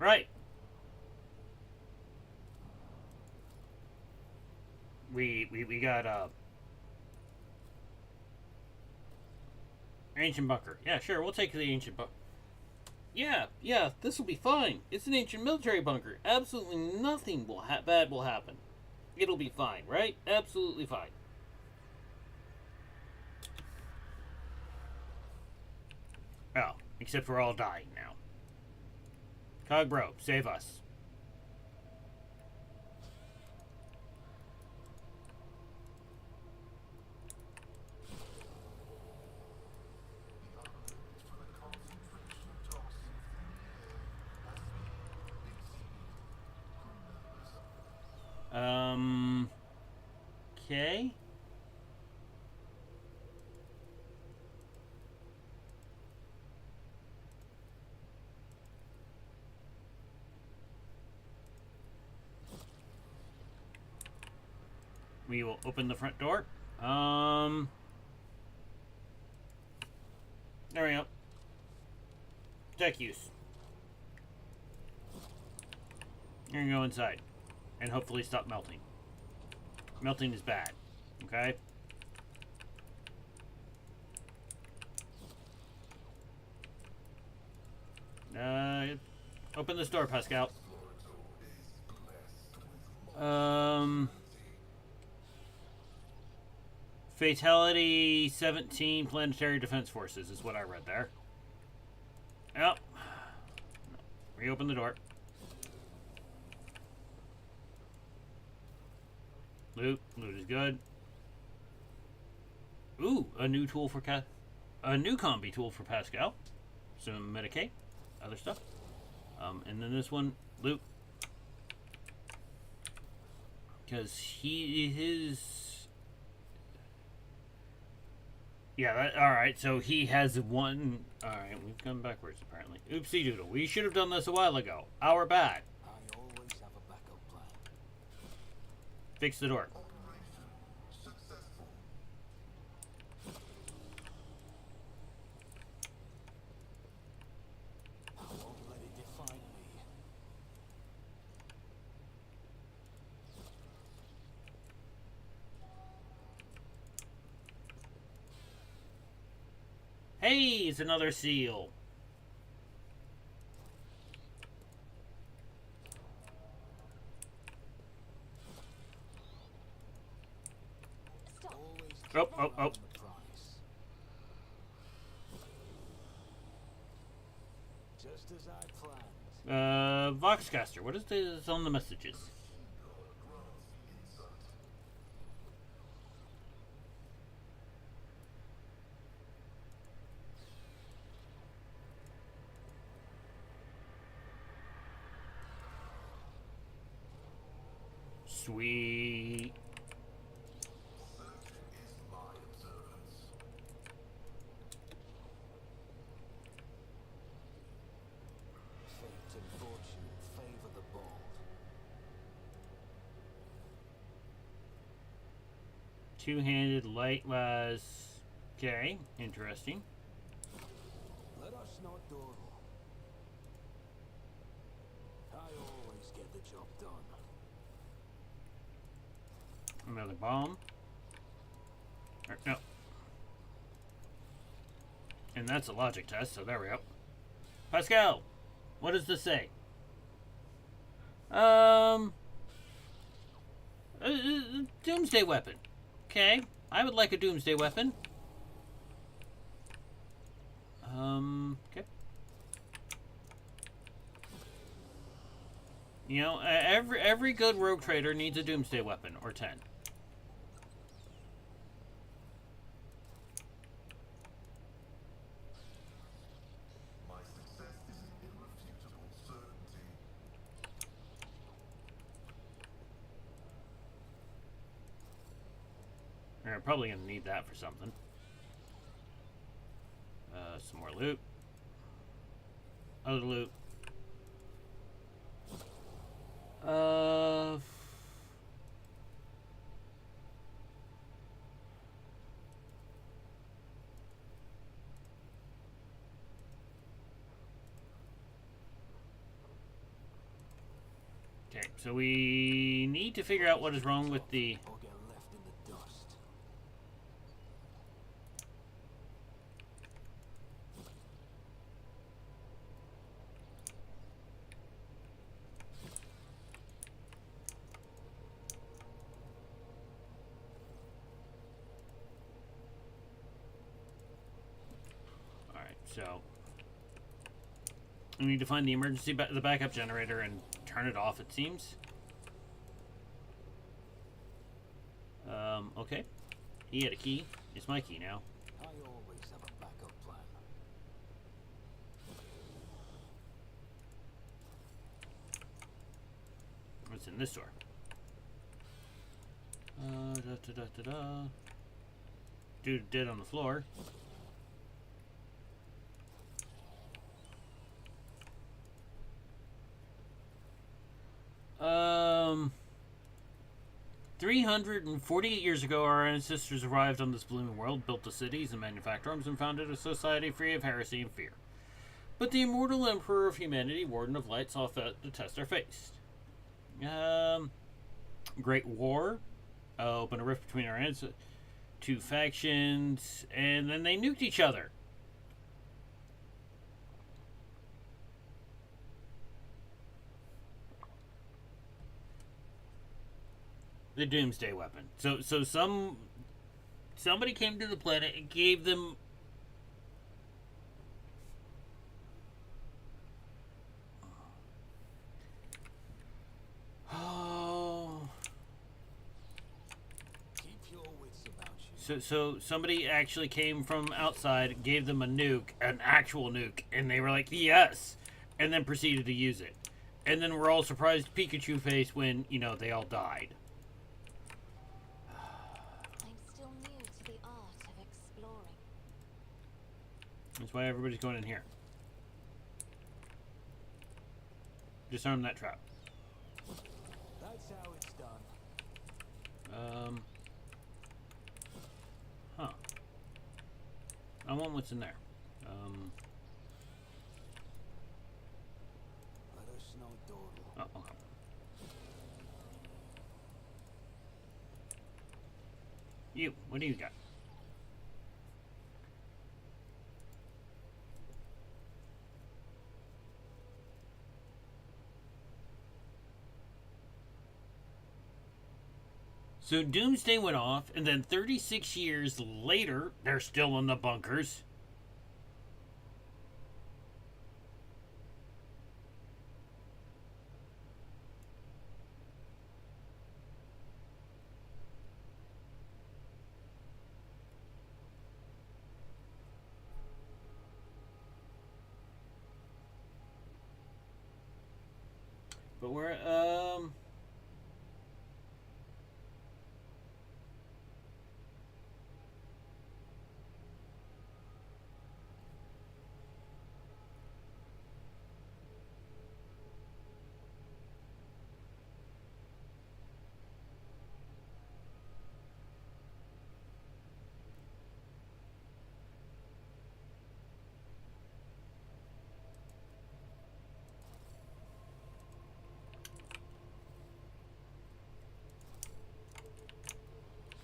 Right. We got ancient bunker. Yeah, sure, we'll take the ancient bunker. Yeah, this will be fine. It's an ancient military bunker. Absolutely nothing bad will happen. It'll be fine, right? Absolutely fine. Oh, except we're all dying now. Cogbro, save us. Okay. We will open the front door. There we go. Tech use. You're gonna go inside. And hopefully stop melting. Melting is bad. Okay? Open this door, Pascal. Fatality 17 Planetary Defense Forces is what I read there. Yep. Reopen the door. Loot is good. Ooh, a new tool for a new combi tool for Pascal. Some Medicaid, other stuff. And then this one, loot. Because yeah, alright, so he has one. Alright, we've gone backwards apparently. Oopsie doodle. We should have done this a while ago. Our bad. I always have a backup plan. Fix the door. I won't let it define me. Hey, it's another seal. Stop. Oh. Just as I planned. Voxcaster, what is this on the messages? Sweet. Fate and fortune favor the bold. Two-handed light las. Okay, interesting. Let us not dawdle. I always get the job done. Another bomb. No. And that's a logic test, so there we go. Pascal, what does this say? Doomsday weapon. Okay, I would like a doomsday weapon. Okay. You know, every good rogue trader needs a doomsday weapon, or 10. My success is an irrefutable certainty. We're probably gonna need that for something. Some more loot. Other loot. Okay, so we need to figure out what is wrong with the... Or get left in the dust. Alright, so... we need to find the the backup generator and turn it off, it seems. Okay. He had a key. It's my key now. I always have a backup plan. What's in this door? Dude dead on the floor. 348 years ago, our ancestors arrived on this blooming world, built the cities and manufactured arms, and founded a society free of heresy and fear. But the immortal Emperor of Humanity, Warden of Light, saw fit to test our faith. Great War opened a rift between our two factions, and then they nuked each other. The Doomsday Weapon. So somebody came to the planet and gave them Keep your wits about you. So somebody actually came from outside, gave them a nuke, an actual nuke, and they were like, yes, and then proceeded to use it. And then we're all surprised Pikachu face when, you know, they all died. I'm still new to the art of exploring. That's why everybody's going in here. Disarm that trap. That's how it's done. Huh. I want what's in there. Let us know, Dodo. Oh, okay. You, what do you got? So Doomsday went off, and then 36 years later, they're still in the bunkers. But we're,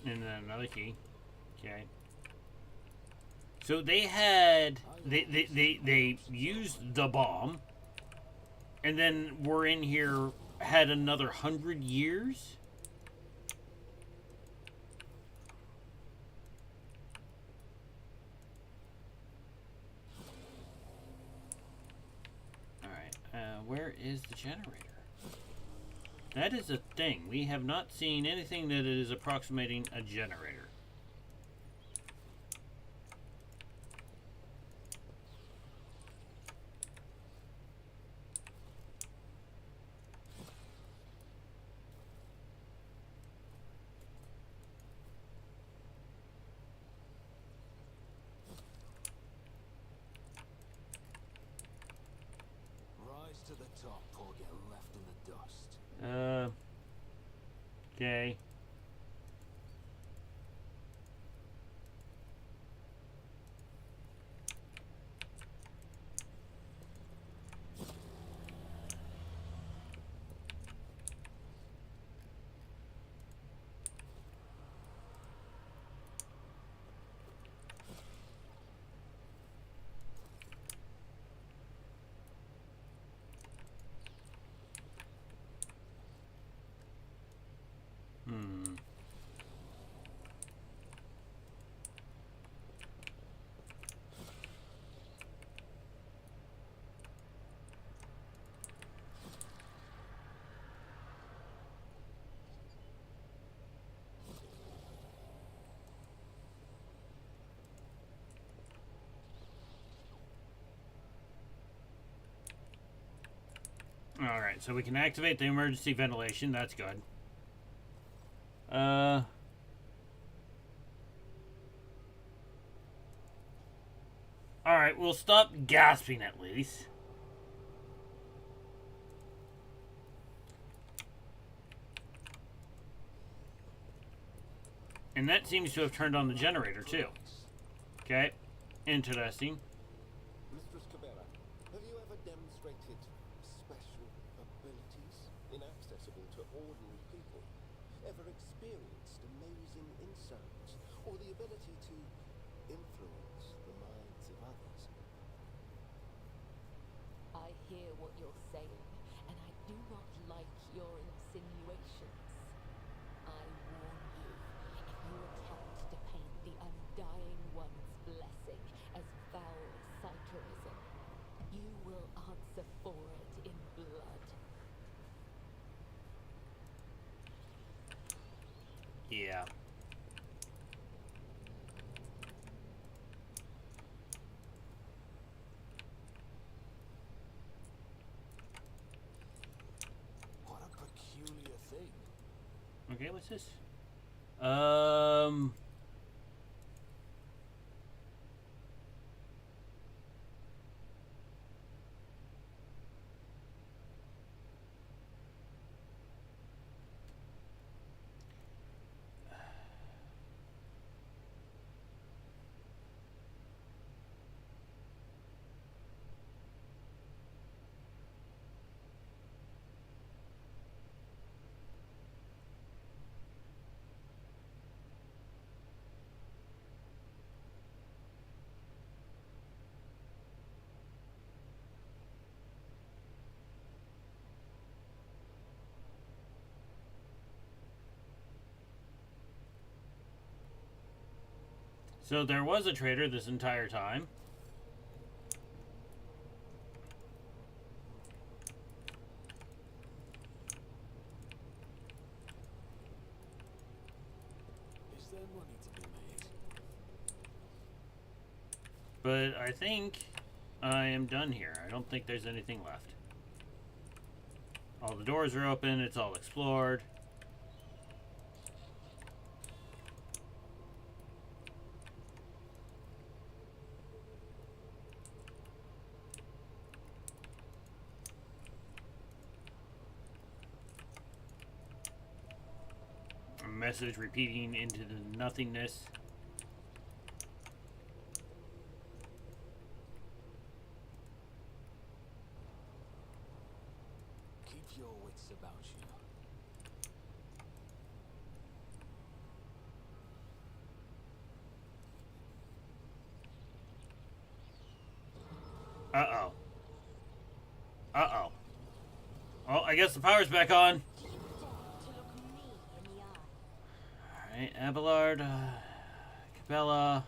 and then another key. Okay. So they had they used the bomb, and then we're in here had another 100 years. All right. Where is the generator? That is a thing. We have not seen anything that is approximating a generator. talk, poor get left in the dust. Okay. Alright, so we can activate the emergency ventilation. That's good. Alright, we'll stop gasping at least. And that seems to have turned on the generator too. Okay, interesting. Mistress Cabela, have you ever demonstrated special abilities inaccessible to ordinary people? Ever experienced amazing insights or the ability to influence the minds of others? I hear what you're saying, and I do not like your insinuations. I warn you, if you attempt to paint the Undying One's blessing as foul Citorism, you will answer for it in blood. Yeah. What a peculiar thing. Okay, what's this? So there was a traitor this entire time. Is there money to be made? But I think I am done here. I don't think there's anything left. All the doors are open. It's all explored. A message repeating into the nothingness. Keep your wits about you. Uh-oh. Uh-oh. Oh, I guess the power's back on. Do you dare to look me in the eye? Alright, Abelard, Cabela.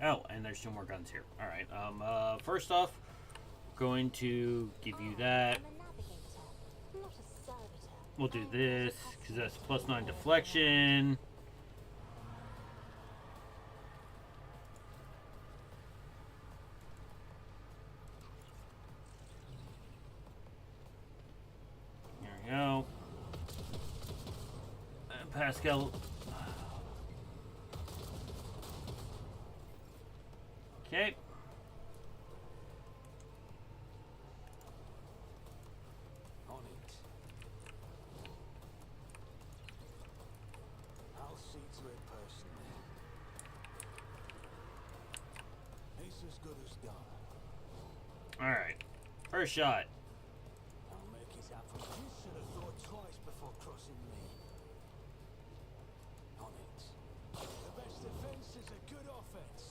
Oh, and there's two more guns here. Alright, first off, going to give you that. I'm a navigator, not a servitor. We'll do this, because that's +9 deflection. There we go. And Pascal. Okay. On it. I'll see to it personally. It's as good as done. Alright. First shot. I'll make it happen. You should have thought twice before crossing me. On it. The best defense is a good offense.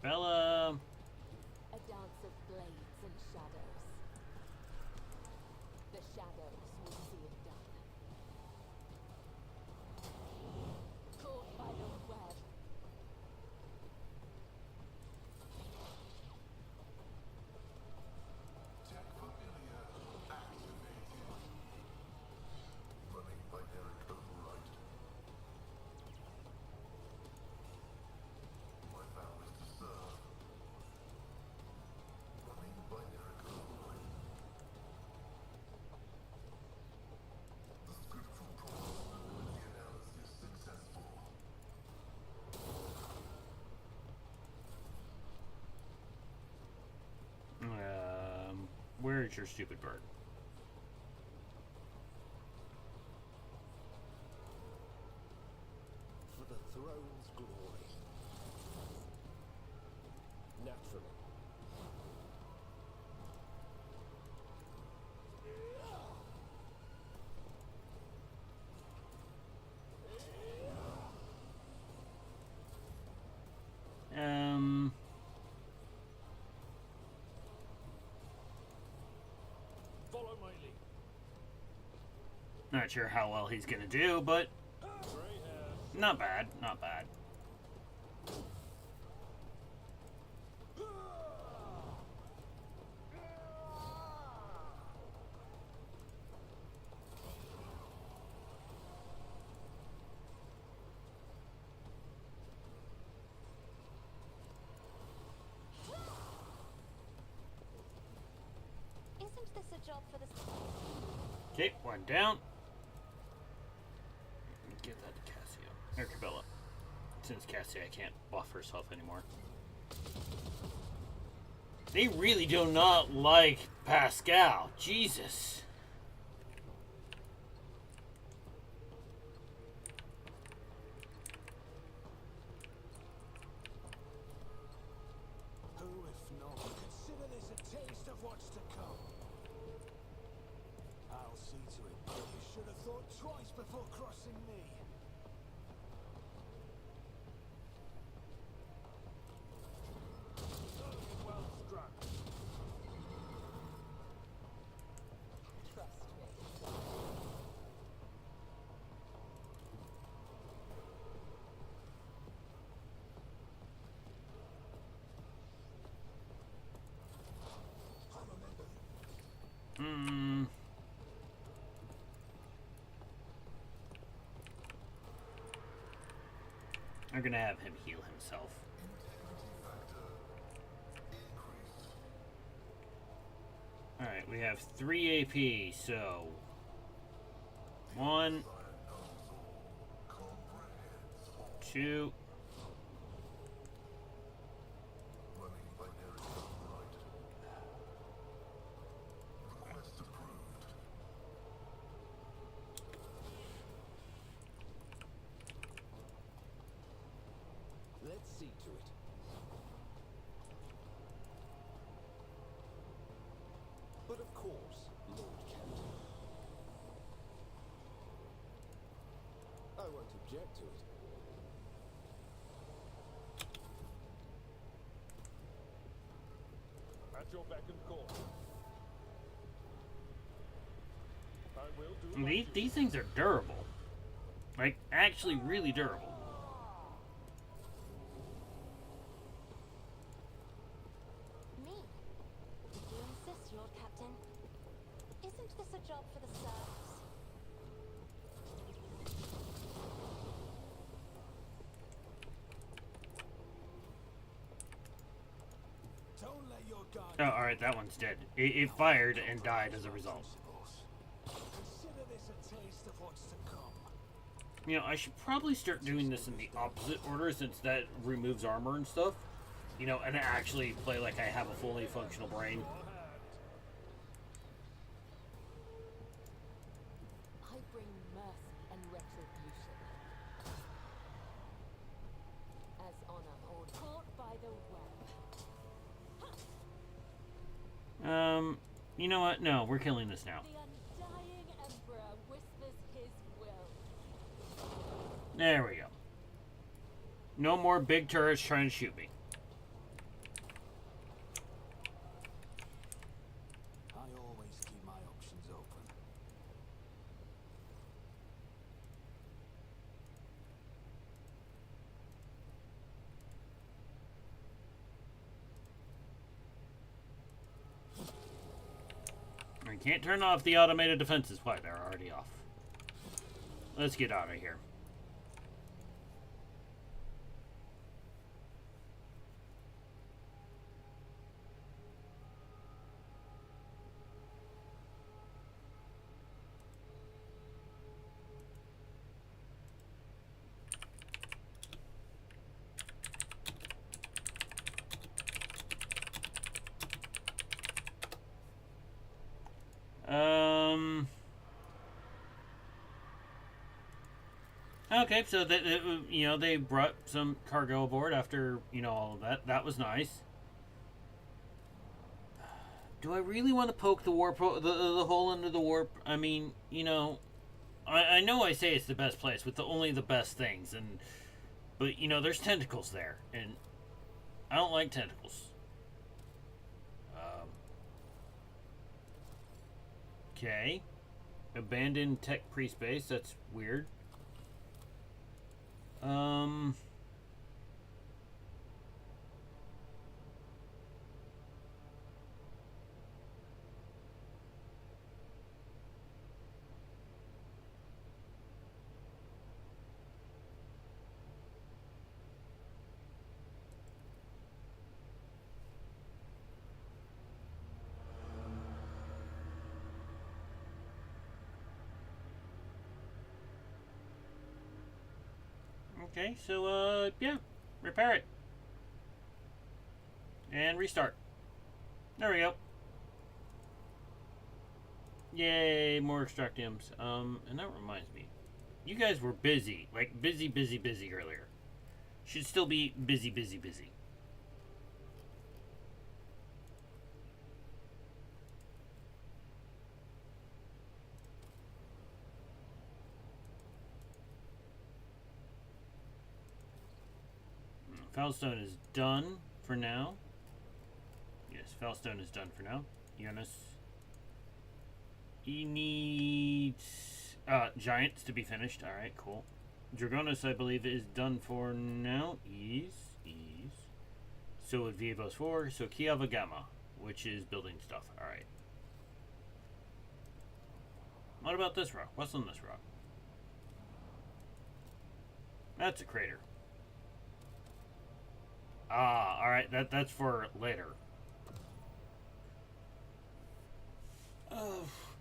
Bella. A dance of blades and shadows. The shadows will see it done. Caught by the web. Tech familiar activated. Running binary override. My vow is to serve. Running binary override. The scriptural probability analysis successful. Where's your stupid bird? For the throne's glory. Naturally. Follow my lead. Not sure how well he's gonna do, but Grey hairs. not bad, not bad. Isn't this a job for the... Okay, one down. Give that to Cassio. Or Cabela. Since Cassia can't buff herself anymore. They really do not like Pascal. Jesus. Who, if not, consider this a taste of what's to come. I'll see to it. You should have thought twice before crossing me. Well struck. Trust me. Hmm. I'm gonna have him heal himself. Integrity factor increased. Alright, we have 3 AP, so 1, Knows all, comprehends all. 2, Running binary override. Request approved. Let's see to it. But of course, Lord Captain. I won't object to it. At your beck and call. I will do my duty. these things are durable. Like, actually really durable. Isn't this a job for the serfs? Don't let your guard Oh, alright, that one's dead. It fired and died as a result. consider this a taste of what's to come. You know, I should probably start doing this in the opposite order since that removes armor and stuff. You know, and actually play like I have a fully functional brain. I bring mercy and retribution. As honor or caught by the web. You know what? No, we're killing this now. The undying emperor whispers his will. There we go. No more big turrets trying to shoot me. I always keep my options open. I can't turn off the automated defenses. Why? They're already off. Let's get out of here. Okay, so you know, they brought some cargo aboard after, you know, all of that. That was nice. Do I really want to poke the warp, the hole into the warp? I mean, you know, I know I say it's the best place with only the best things, but you know, there's tentacles there, and I don't like tentacles. Okay. Abandoned tech pre-space, that's weird. Okay, so, yeah, repair it. And restart. There we go. Yay, more extractiums. And that reminds me. You guys were busy. Like, busy earlier. Should still be busy. Foulstone is done for now. Yes, Foulstone is done for now. Jonas. He needs Giants to be finished. Alright, cool. Dragonis, I believe, is done for now. Ease. So would Vivos 4. So Kiava Gamma, which is building stuff. Alright. What about this rock? What's on this rock? That's a crater. Ah, alright, that's for later.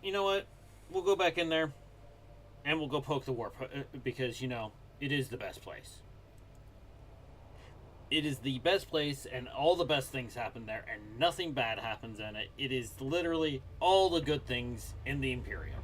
You know what? We'll go back in there and we'll go poke the warp because, you know, it is the best place. It is the best place and all the best things happen there and nothing bad happens in it. It is literally all the good things in the Imperium.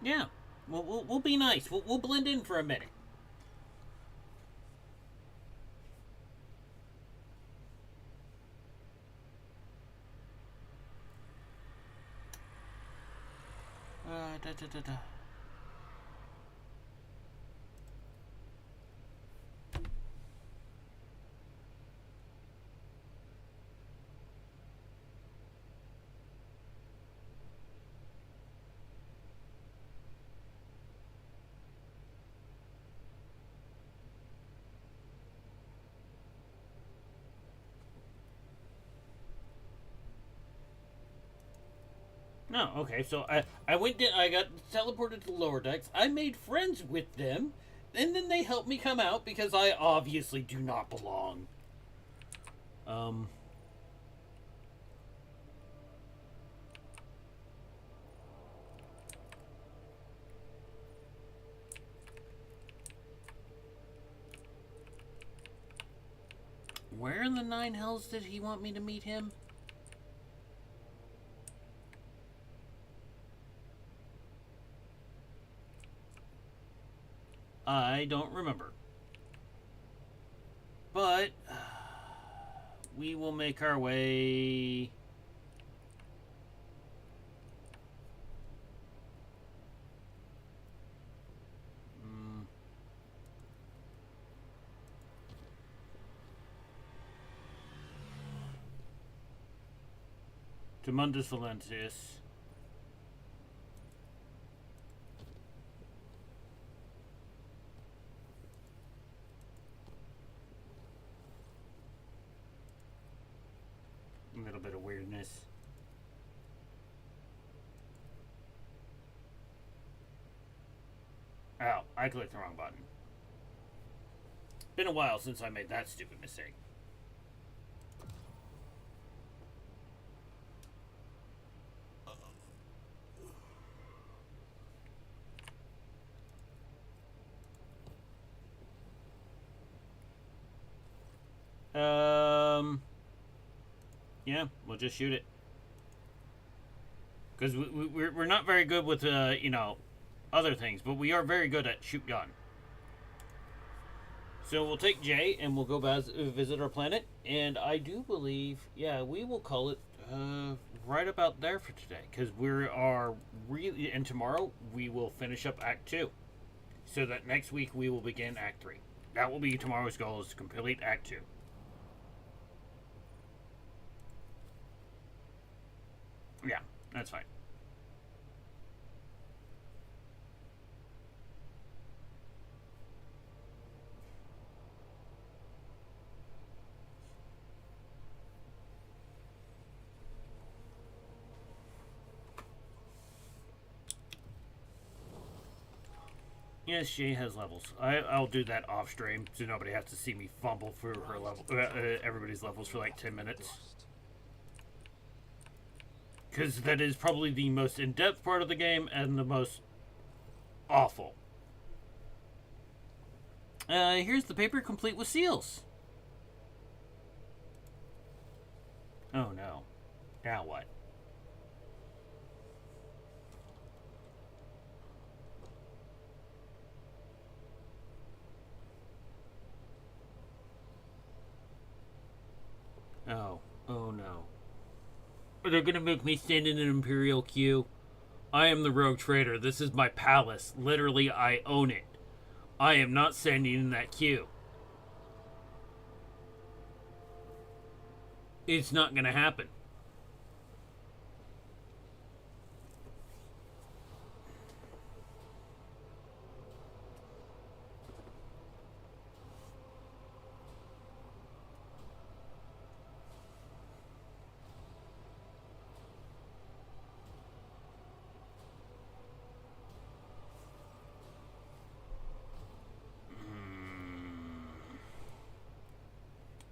Yeah, we'll be nice. We'll blend in for a minute. No, okay, so I went I got teleported to the lower decks. I made friends with them, and then they helped me come out because I obviously do not belong. Where in the nine hells did he want me to meet him? I don't remember. But we will make our way. To Mundus Valentius. A little bit of weirdness. Oh, I clicked the wrong button. Been a while since I made that stupid mistake. Yeah, we'll just shoot it. Because we're not very good with, you know, other things, but we are very good at shoot gun. So we'll take Jay and we'll go visit our planet. And I do believe, yeah, we will call it right about there for today. Because we are really, and tomorrow we will finish up Act 2. So that next week we will begin Act 3. That will be tomorrow's goal, is to complete Act 2. Yeah, that's fine. Yes, she has levels. I'll do that off stream so nobody has to see me fumble through her level, everybody's levels for like 10 minutes. Because that is probably the most in-depth part of the game and the most awful. Here's the paper complete with seals. Oh no. Now what? Oh no. They're gonna make me stand in an Imperial queue. I am the rogue trader. This is my palace. Literally, I own it. I am not standing in that queue. It's not gonna happen.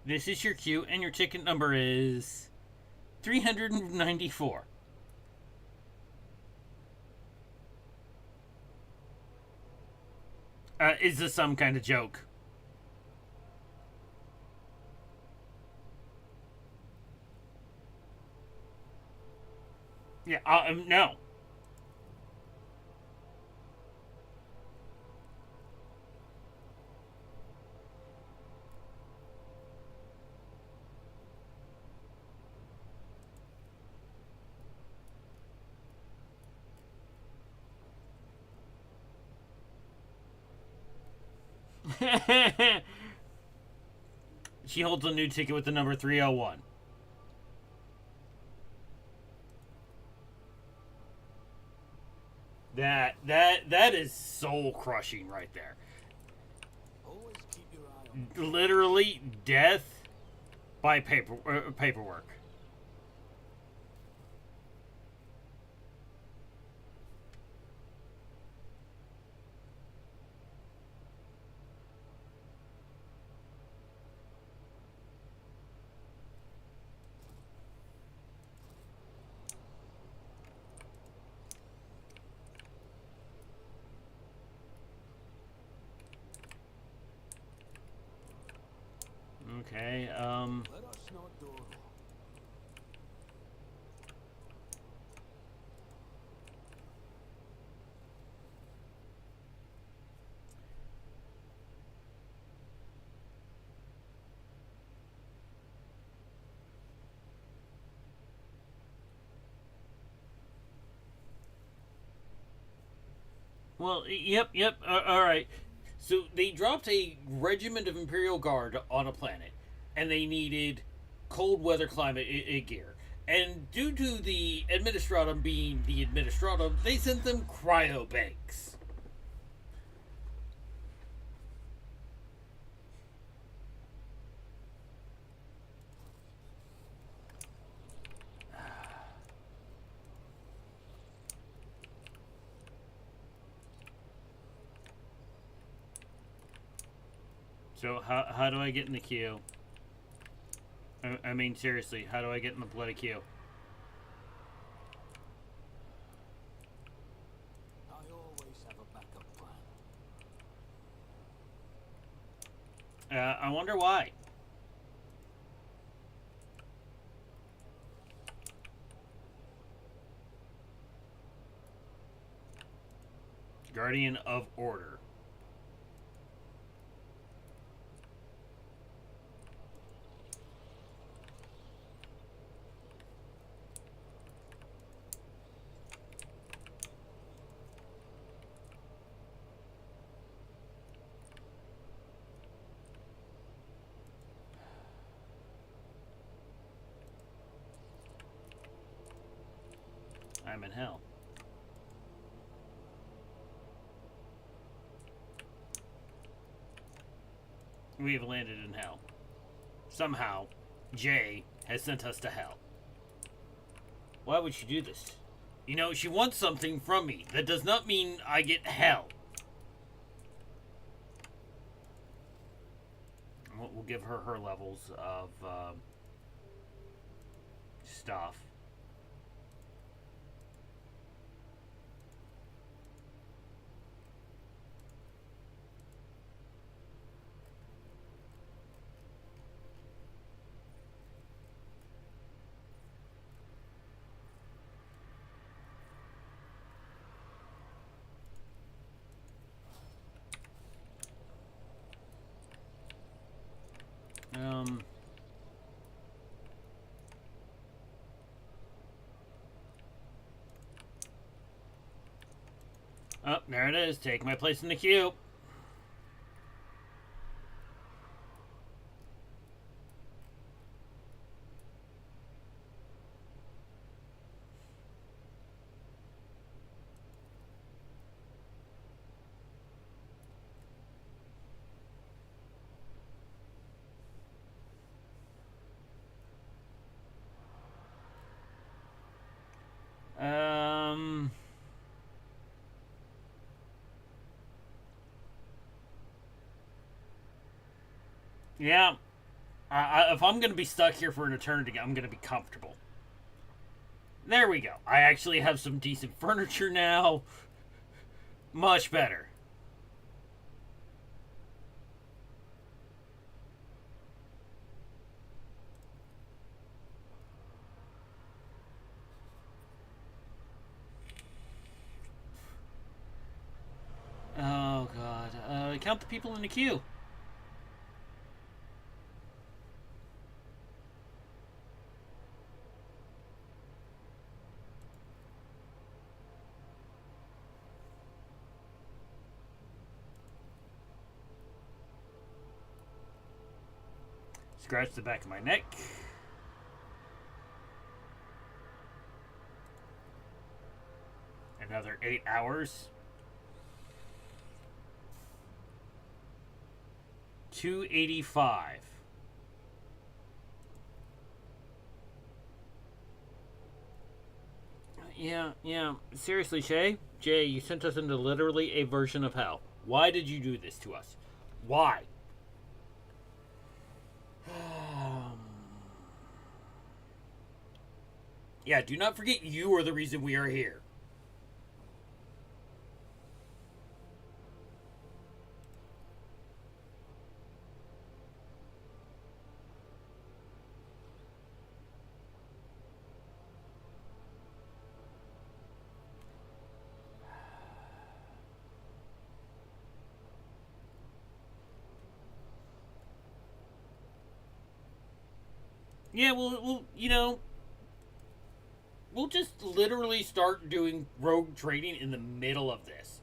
This is your queue, and your ticket number is 394. Is this some kind of joke? Yeah, no. She holds a new ticket with the number 301. That is soul crushing right there. Always keep your eye on Literally death by paperwork. Okay, Let us not do. well, yep, alright. So they dropped a regiment of Imperial Guard on a planet, and they needed cold weather climate gear. And due to the Administratum being the Administratum, they sent them cryo banks. So how do I get in the queue? I mean, seriously, how do I get in the bloody queue? I always have a backup plan. I wonder why. Guardian of Order. I'm in hell. We have landed in hell. Somehow, Jay has sent us to hell. Why would she do this? You know, she wants something from me. That does not mean I get hell. We'll give her her levels of stuff. Oh, there it is. Take my place in the queue. Yeah. If I'm going to be stuck here for an eternity, I'm going to be comfortable. There we go. I actually have some decent furniture now. Much better. Oh, God. Count the people in the queue. Scratch the back of my neck. Another 8 hours. 285. Yeah. Seriously, Jay, you sent us into literally a version of hell. Why did you do this to us? Why? Yeah, do not forget you are the reason we are here. Yeah, we'll you know, we'll just literally start doing rogue trading in the middle of this.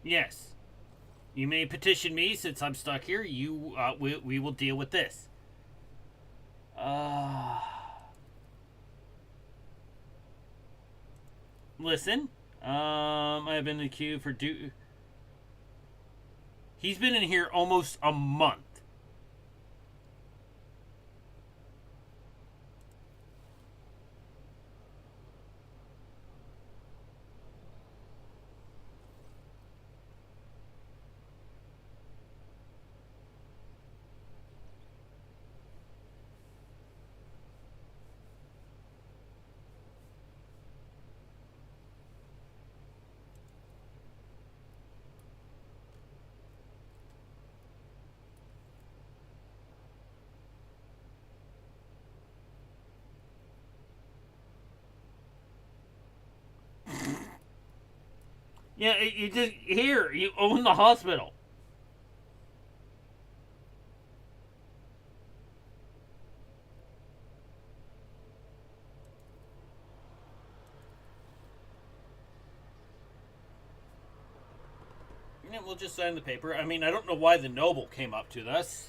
Yes. You may petition me since I'm stuck here. We will deal with this. Listen. I've been in the queue for He's been in here almost a month. Yeah, you just here. You own the hospital. Yeah, we'll just sign the paper. I mean, I don't know why the noble came up to us.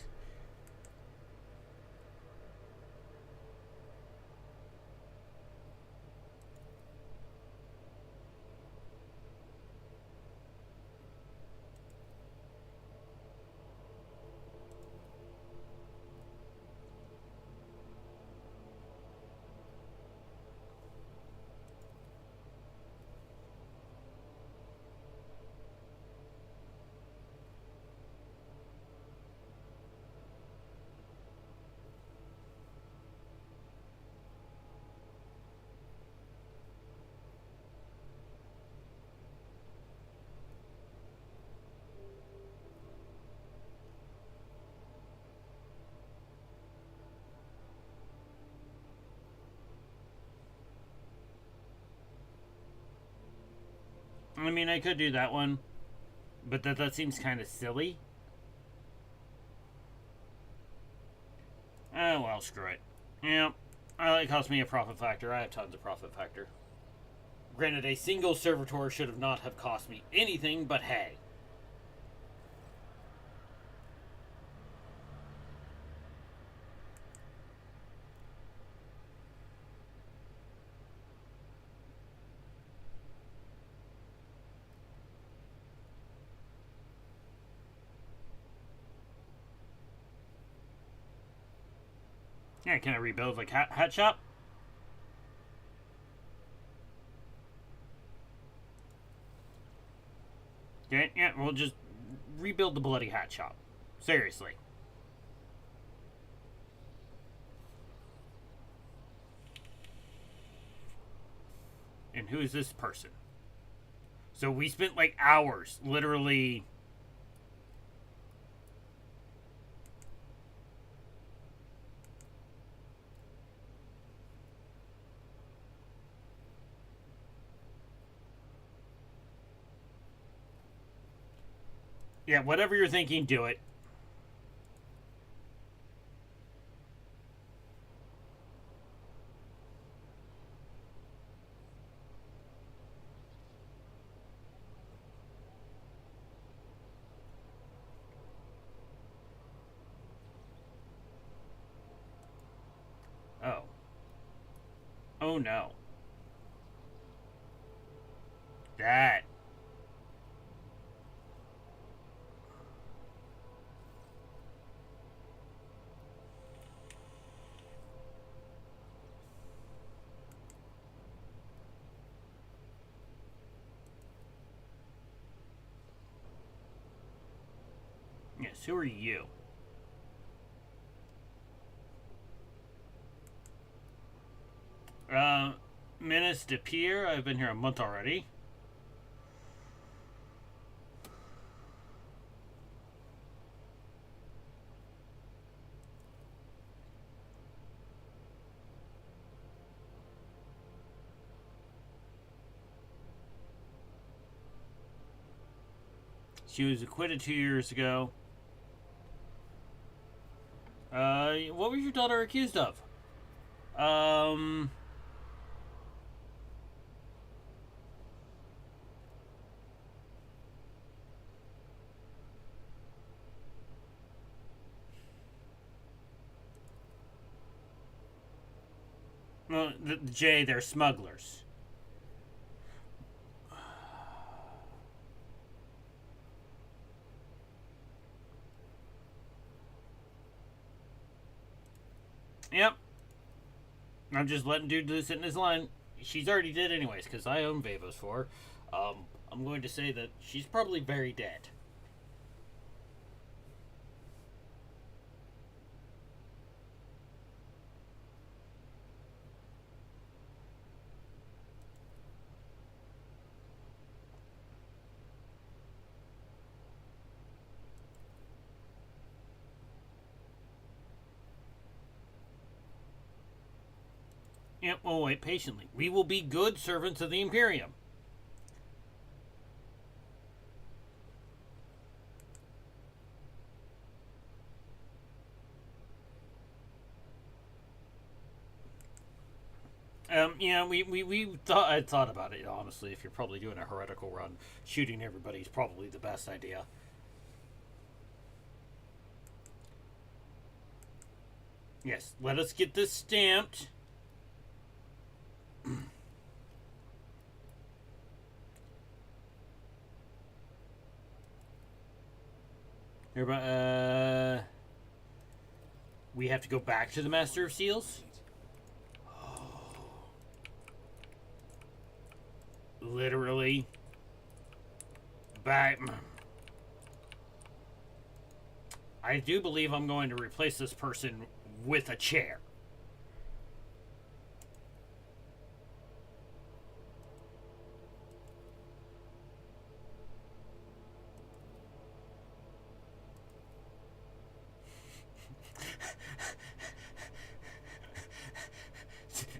I mean, I could do that one, but that seems kind of silly. Oh, well, screw it. Yeah, it cost me a profit factor. I have tons of profit factor. Granted, a single servitor should have not have cost me anything, but hey. Yeah, can I rebuild like hat shop? Okay, yeah, we'll just rebuild the bloody hat shop. Seriously. And who is this person? So we spent like hours, literally. Yeah, whatever you're thinking, do it. Oh. Oh no. That. Yes, who are you? Menace de Pierre. I've been here a month already. She was acquitted 2 years ago. What was your daughter accused of? Well, Jay, they're smugglers. Yep. I'm just letting dude do sit in his line. She's already dead anyways, because I own Vavos for her. I'm going to say that she's probably very dead. Yep, well, wait patiently. We will be good servants of the Imperium. Yeah, I thought about it, honestly. If you're probably doing a heretical run, shooting everybody is probably the best idea. Yes, let us get this stamped. Everybody, we have to go back to the Master of Seals? Literally. Back. I do believe I'm going to replace this person with a chair.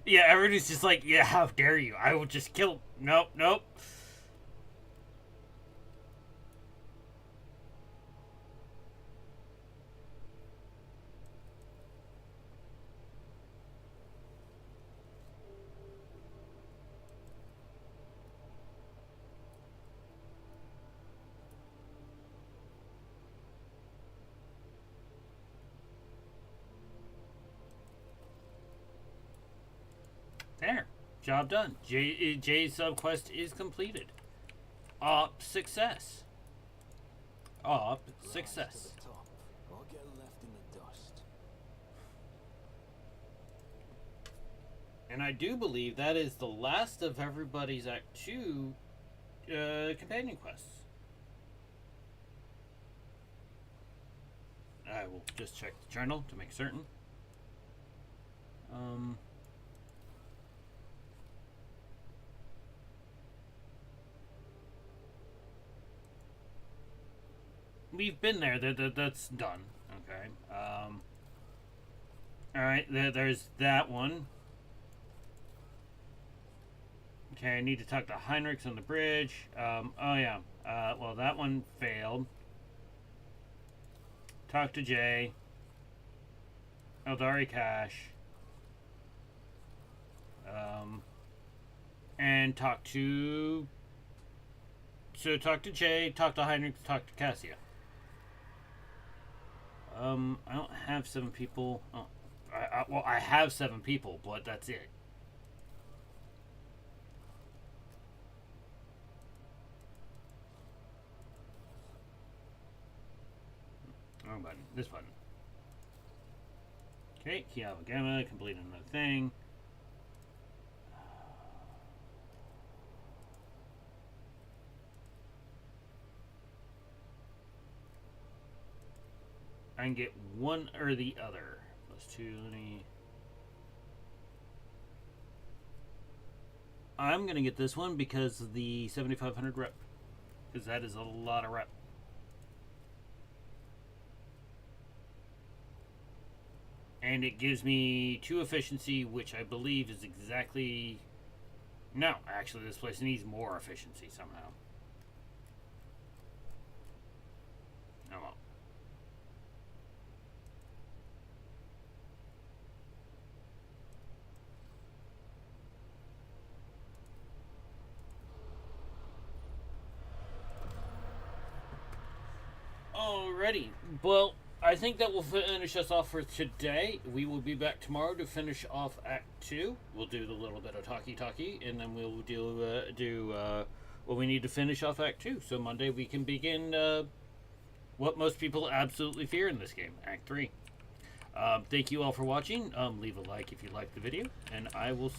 Yeah, everybody's just like, yeah, how dare you? I will just kill. Nope, nope. There. Job done. Jay's subquest is completed. Op success. Op success. Or get left in the dust. And I do believe that is the last of everybody's Act 2 companion quests. I will just check the journal to make certain. We've been there. That's done. Okay. Alright, there's that one. Okay, I need to talk to Heinrichs on the bridge. Oh yeah. Well, that one failed. Talk to Jay. Eldari Cash. And talk to... So talk to Jay, talk to Heinrichs, talk to Cassia. I don't have 7 people. Oh, well, I have 7 people, but that's it. Wrong button. This button. Okay, Kiava Gamma, complete another thing. I can get one or the other. +2, let me... I'm going to get this one because of the 7,500 rep. Because that is a lot of rep. And it gives me 2 efficiency, which I believe is exactly... No, actually this place needs more efficiency somehow. Alrighty. Well, I think that will finish us off for today. We will be back tomorrow to finish off Act 2. We'll do the little bit of talkie, and then we'll do what we need to finish off Act 2. So Monday we can begin what most people absolutely fear in this game, Act 3. Thank you all for watching. Leave a like if you liked the video, and I will see